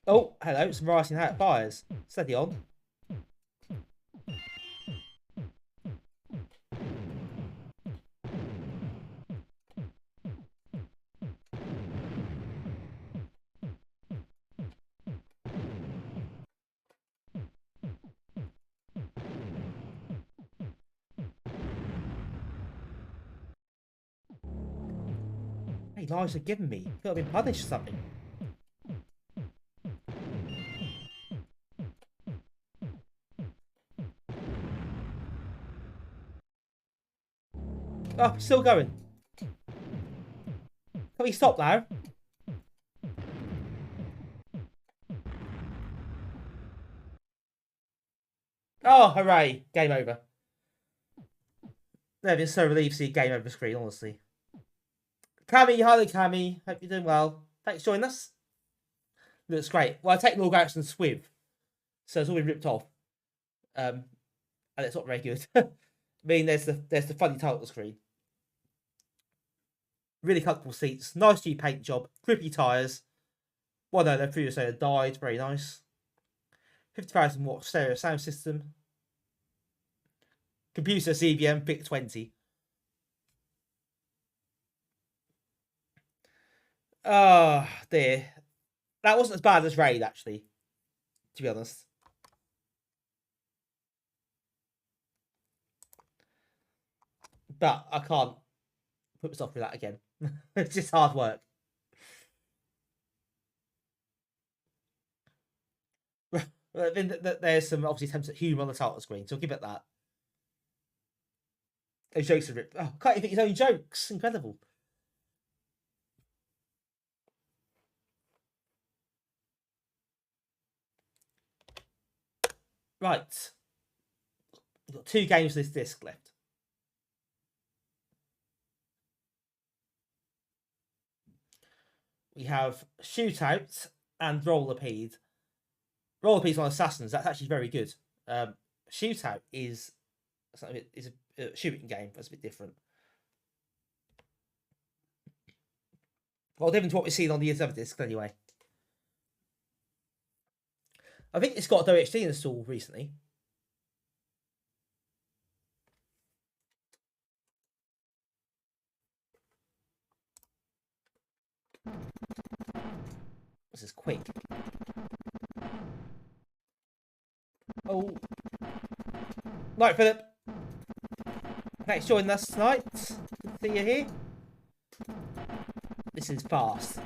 Oh, hello, some rising hat fires. Steady on. Hey, lives are giving me. Could have been punished or something. Oh, still going. Can we stop now? Oh, hooray. Game over. I've been so relieved to see a game over screen, honestly. Cammy, hi there, Cammy. Hope you're doing well. Thanks for joining us. Looks great. Well, I take log action Swiv, so it's all been ripped off. And it's not very good. I mean, there's the funny title screen. Really comfortable seats. Nice new paint job. Grippy tyres. Well, no, their previous owner died. Very nice. 50,000 watt stereo sound system. Computer CBM PIC 20. Oh dear. That wasn't as bad as Raid, actually, to be honest. But I can't put myself through that again. It's just hard work. There's some obviously attempts at humour on the title screen, so I'll give it that. Those jokes are ripped. Oh, can't even think his own jokes. Incredible. Right. We've got 2 games of this disc left. We have Shootout and Rollerpede. Rollerpede's on Assassins. That's actually very good. Shootout is a shooting game. That's a bit different. Well, different to what we've seen on the other disc anyway. I think it's got OHD installed recently. This is quick. Oh. Night, Philip. Thanks for joining us tonight. Good to see you here. This is fast.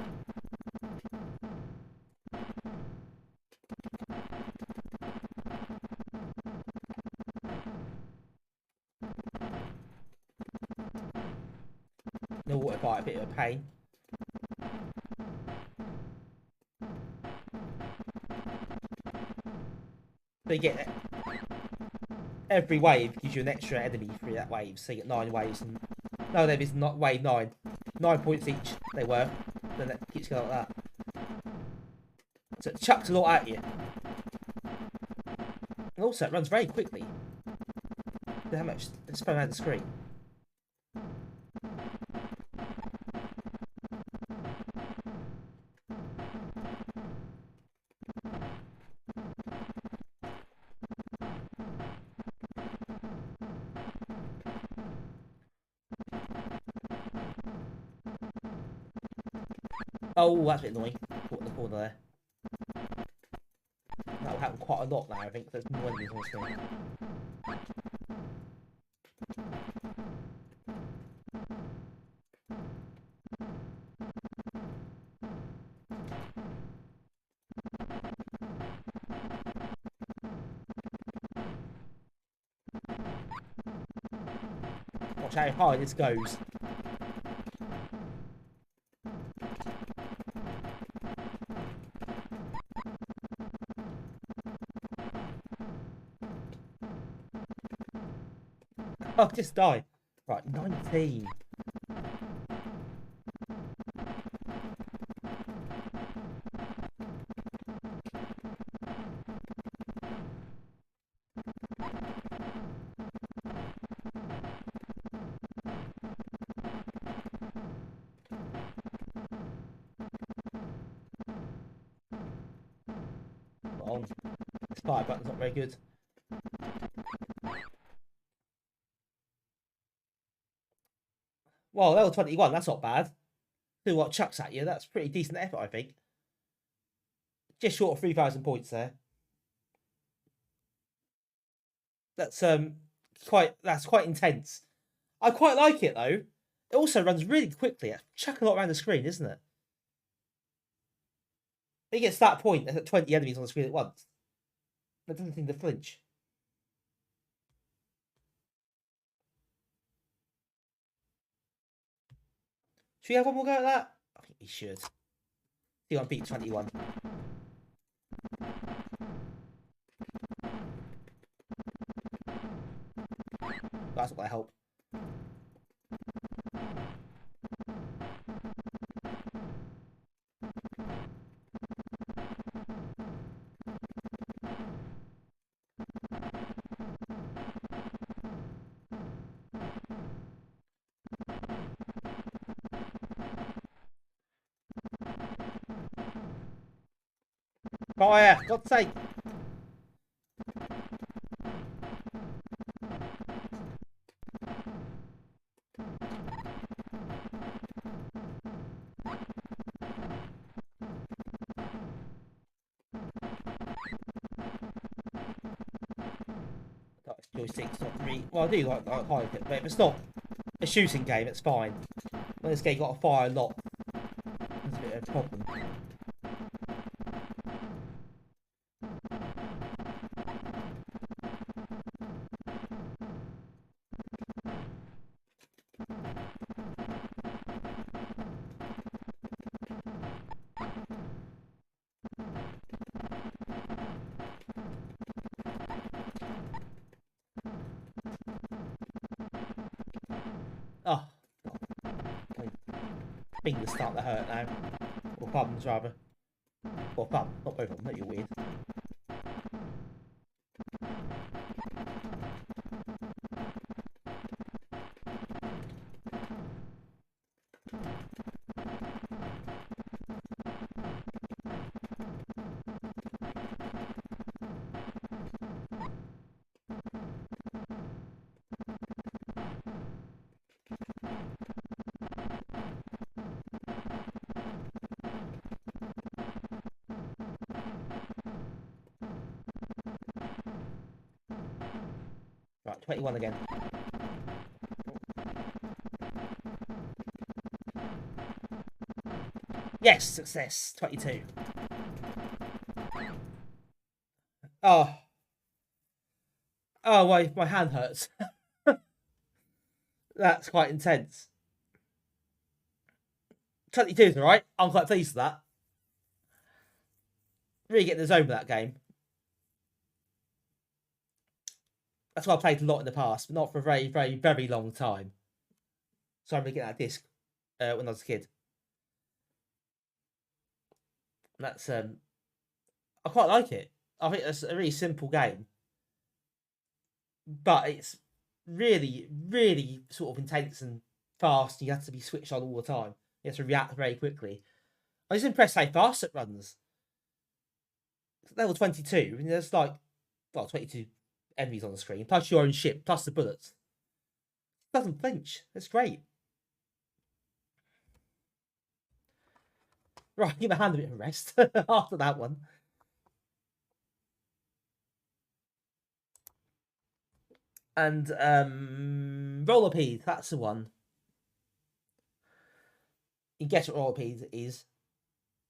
No water bite, a bit of a pain. So you get every wave gives you an extra enemy through that wave. So you get 9 waves. And no, there is not wave 9. 9 points each. They were. Then it keeps going like that. So it chucks a lot at you. And also, it runs very quickly. Look how much it's spun around the screen. Oh, that's a bit annoying. Caught in the corner there. That will happen quite a lot now, I think. There's more enemies on the screen. Watch how high this goes. Oh, just die. Right, 19. On. This fire button's not very good. Well, level 21, that's not bad. Do what chucks at you, that's pretty decent effort, I think. Just short of 3,000 points there. That's quite intense. I quite like it though. It also runs really quickly. It's chucking a lot around the screen, isn't it? It gets to that point, there's 20 enemies on the screen at once. That doesn't seem to flinch. Should we have one more go at that? I think we should. See on beat 21. That's not going to help. Fire! God's sake! Joystick's not really... Well, I do like high bit, but if it's not a shooting game, it's fine. When this game got to fire a lot, it's a bit of a problem. Oh, my fingers start to hurt now. Or thumbs, rather. Or thumb, not both of them, you're weird. Right, 21 again. Yes, success. 22. Oh. Oh, my hand hurts. That's quite intense. 22 is alright. I'm quite pleased with that. Really getting the zone with that game. That's why I played a lot in the past, but not for a very, very, very long time. So I'm really getting that disc when I was a kid. That's I quite like it. I think it's a really simple game, but it's really, really sort of intense and fast. You have to be switched on all the time. You have to react very quickly. I was impressed how fast it runs. Level 22, and there's like, well, 22 enemies on the screen, plus your own ship, plus the bullets. It doesn't flinch. It's great. Right, give my hand a bit of a rest after that one. And Rollerpede, that's the one. You guess what Rollerpede is.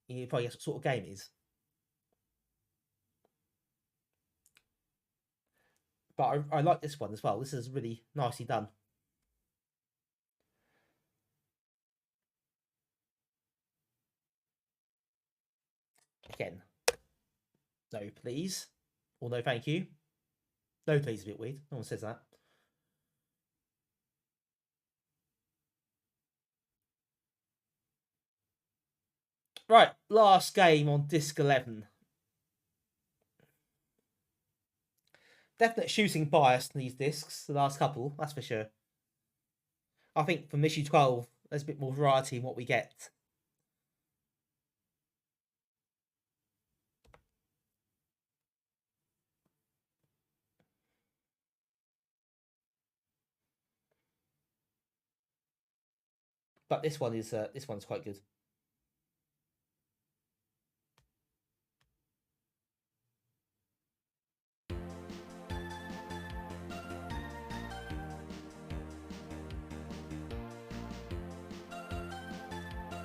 You probably guess what sort of game it is. But I like this one as well. This is really nicely done. Again. No, please. Or no, thank you. No, please is a bit weird. No one says that. Right, last game on disc 11. Definite shooting bias in these discs, the last couple, that's for sure. I think from issue 12, there's a bit more variety in what we get. But this one's quite good.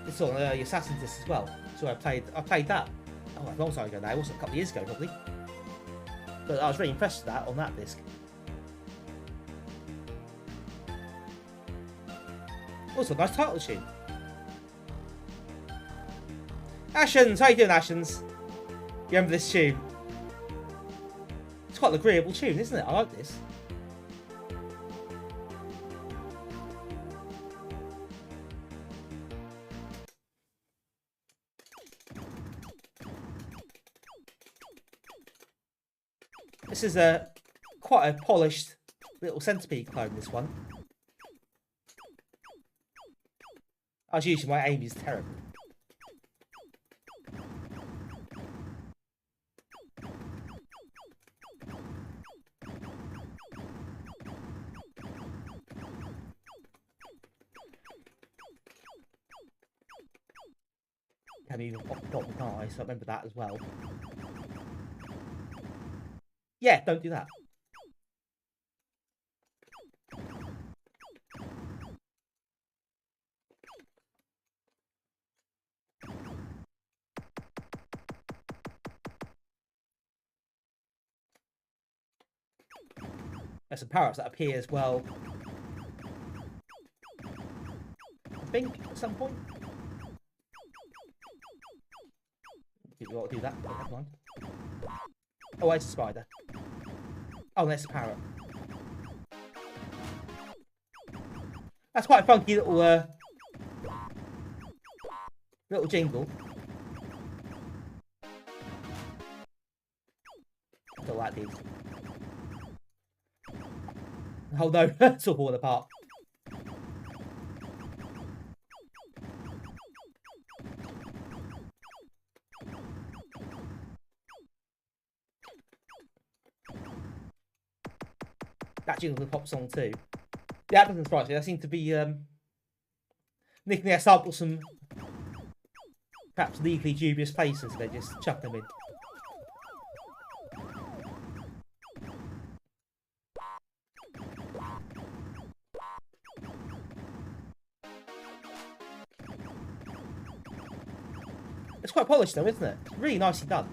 This on the Assassin disc as well. So I played that. Oh, a long time ago now. It wasn't a couple of years ago probably. But I was really impressed with that on that disc. Also, nice title tune. Ashens, how you doing, Ashens? You remember this tune? It's quite an agreeable tune, isn't it? I like this. This is quite a polished little Centipede clone, this one. As usual, my aim is terrible. can move off the bottom, can't I? So I remember that as well. Yeah, don't do that. There's some power-ups that appear as well. I think at some point. You got to do that. Never mind. Oh, it's a spider. Oh, there's a parrot. That's quite a funky little little jingle. I don't like these. Oh no, it's all falling apart. That jingle's a pop song too. Yeah, that doesn't surprise me. They seem to be nicking their samples from perhaps legally dubious places. They just chuck them in. It's quite polished though, isn't it? It's really nicely done.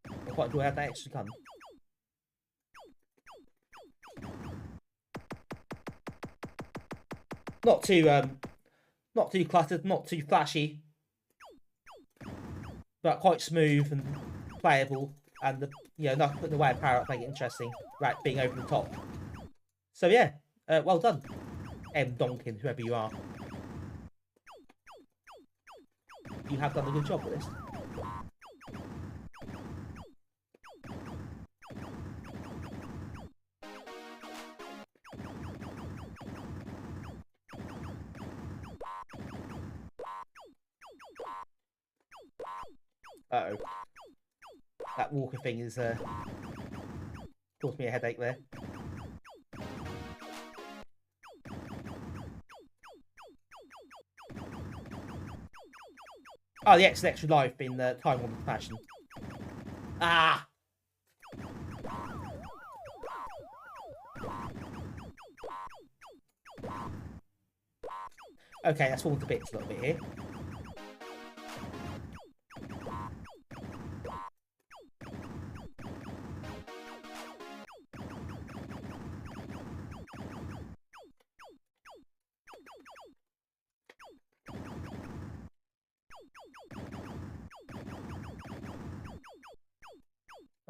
I quite enjoy having that extra gun. Not too cluttered, not too flashy, but quite smooth and playable, and not putting away a power up, make it interesting, right? Being over the top. So yeah, well done, M. Donkin, whoever you are. You have done a good job with this. Uh-oh. That walker thing is caused me a headache there. Oh, the extra life in time-honored fashion. Ah! Okay, that's fallen to bits a little bit here.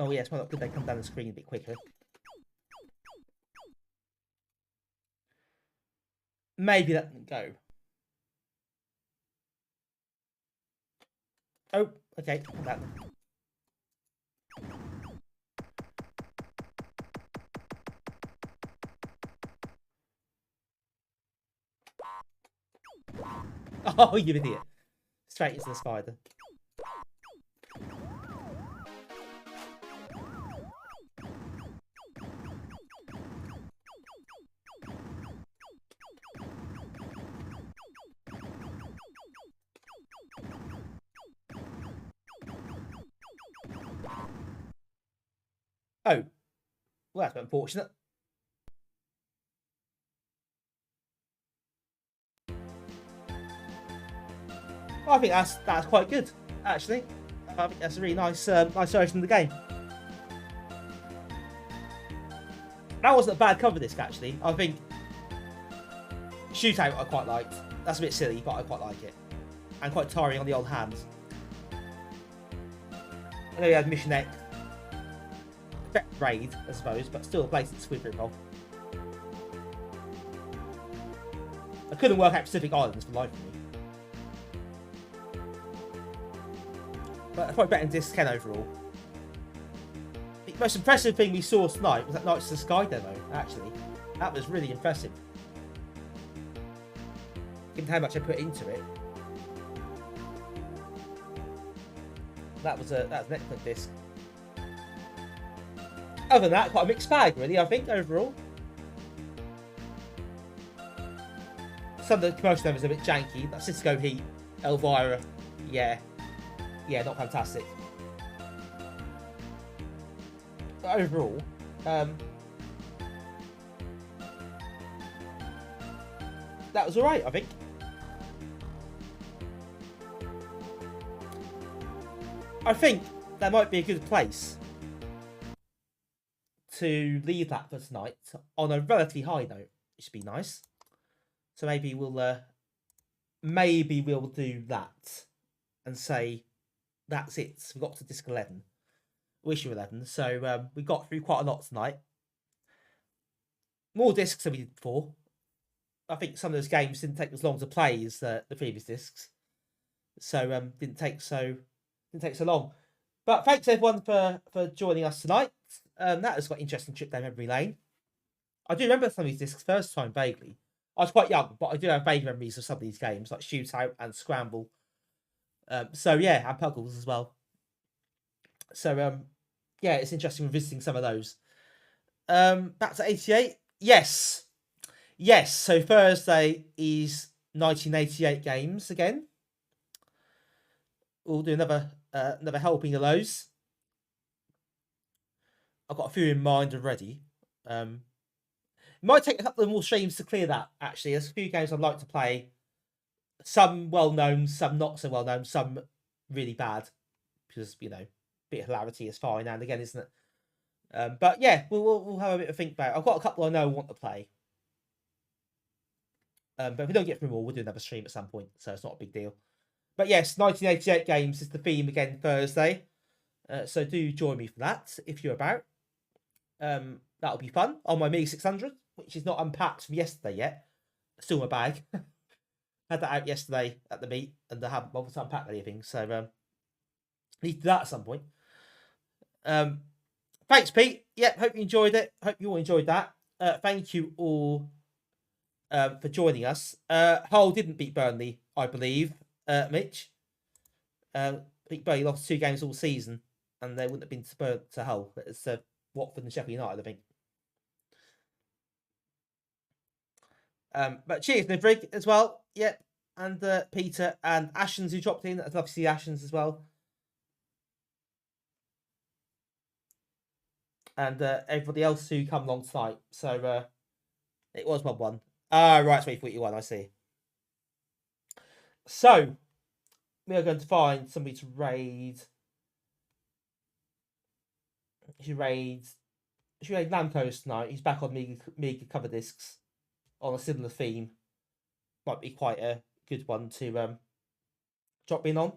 Oh yes, well, could they come down the screen a bit quicker? Maybe that can go. Oh, okay, come back then. Oh, you idiot. Straight into the spider. Oh, well, that's unfortunate. I think that's quite good, actually. I think that's a really nice nice version of the game. That wasn't a bad cover disc, actually. I think Shootout I quite liked. That's a bit silly, but I quite like it, and quite tiring on the old hands. I know you had Mission X. Raid, I suppose, but still a blatant squid rip-off. I couldn't work out Pacific Islands for life of me. But that's probably better than Disc 10 overall. The most impressive thing we saw tonight was that Knights of the Sky demo, actually. That was really impressive. Give how much I put into it. That was an excellent disc. Other than that, quite a mixed bag, really, I think, overall. Some of the commercial numbers are a bit janky. That Cisco Heat, Elvira, yeah, not fantastic. But overall, that was alright, I think. I think that might be a good place to leave that for tonight on a relatively high note. It should be nice. So maybe we'll do that and say that's it. We got to disc 11, or issue 11. So we got through quite a lot tonight. More discs than we did before. I think some of those games didn't take as long to play as the previous discs, so didn't take so long. But thanks everyone for joining us tonight. That was quite an interesting trip down memory lane. I do remember some of these discs first time vaguely. I was quite young, but I do have vague memories of some of these games like Shootout and Squamble. So yeah, and Puggles as well. So yeah, it's interesting revisiting some of those. Back to 88. Yes. So Thursday is 1988 games again. We'll do another helping of those. I've got a few in mind already. It might take a couple of more streams to clear that, actually. There's a few games I'd like to play. Some well-known, some not so well-known, some really bad. Because, you know, a bit of hilarity is fine and again, isn't it? But yeah, we'll have a bit of think about it. I've got a couple I know I want to play. But if we don't get through them all, we'll do another stream at some point. So it's not a big deal. But yes, 1988 games is the theme again Thursday. So do join me for that if you're about. That'll be fun on my Amiga 600, which is not unpacked from yesterday yet. Still in my bag. Had that out yesterday at the meet, and I haven't bothered to unpack anything. So need to do that at some point. Thanks, Pete. Yep, hope you enjoyed it. Hope you all enjoyed that. Thank you all for joining us. Hull didn't beat Burnley, I believe, Mitch. I think Burnley lost 2 games all season, and they wouldn't have been to Hull. It's Watford and Sheffield United, I think. But cheers, Nivrig, as well. Yep. And Peter and Ashens who dropped in. I'd love to see Ashens as well. And everybody else who come along tonight. So it was 1-1. Right, it's 341, I see. So we are going to find somebody to raid. She raid Namco's tonight. He's back on Amiga Coverdisks on a similar theme. Might be quite a good one to drop in on.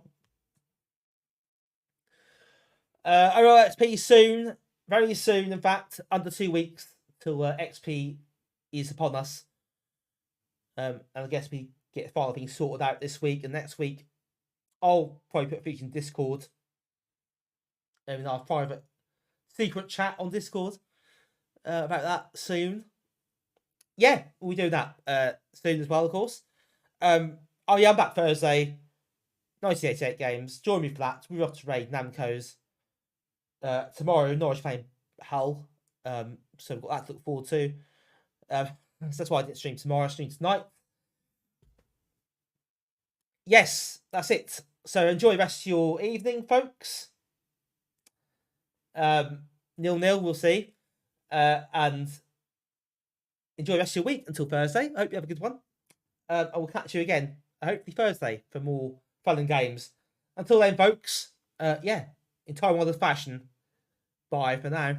XP soon, very soon. In fact, under 2 weeks till XP is upon us. And I guess we get the final things sorted out this week and next week. I'll probably put a feature in Discord. In our private secret chat on Discord about that soon. Yeah, we'll do that soon as well, of course. I'm back Thursday, 1988 games. Join me for that. We're off to raid Namco's tomorrow. Norwich playing Hull, so we've got that to look forward to. So that's why I didn't stream tomorrow. I streamed tonight. Yes, that's it. So enjoy the rest of your evening, folks. 0-0, we'll see. And enjoy the rest of your week until Thursday. I hope you have a good one. I will catch you again, hopefully Thursday, for more fun and games. Until then, folks, in Taiwan fashion, bye for now.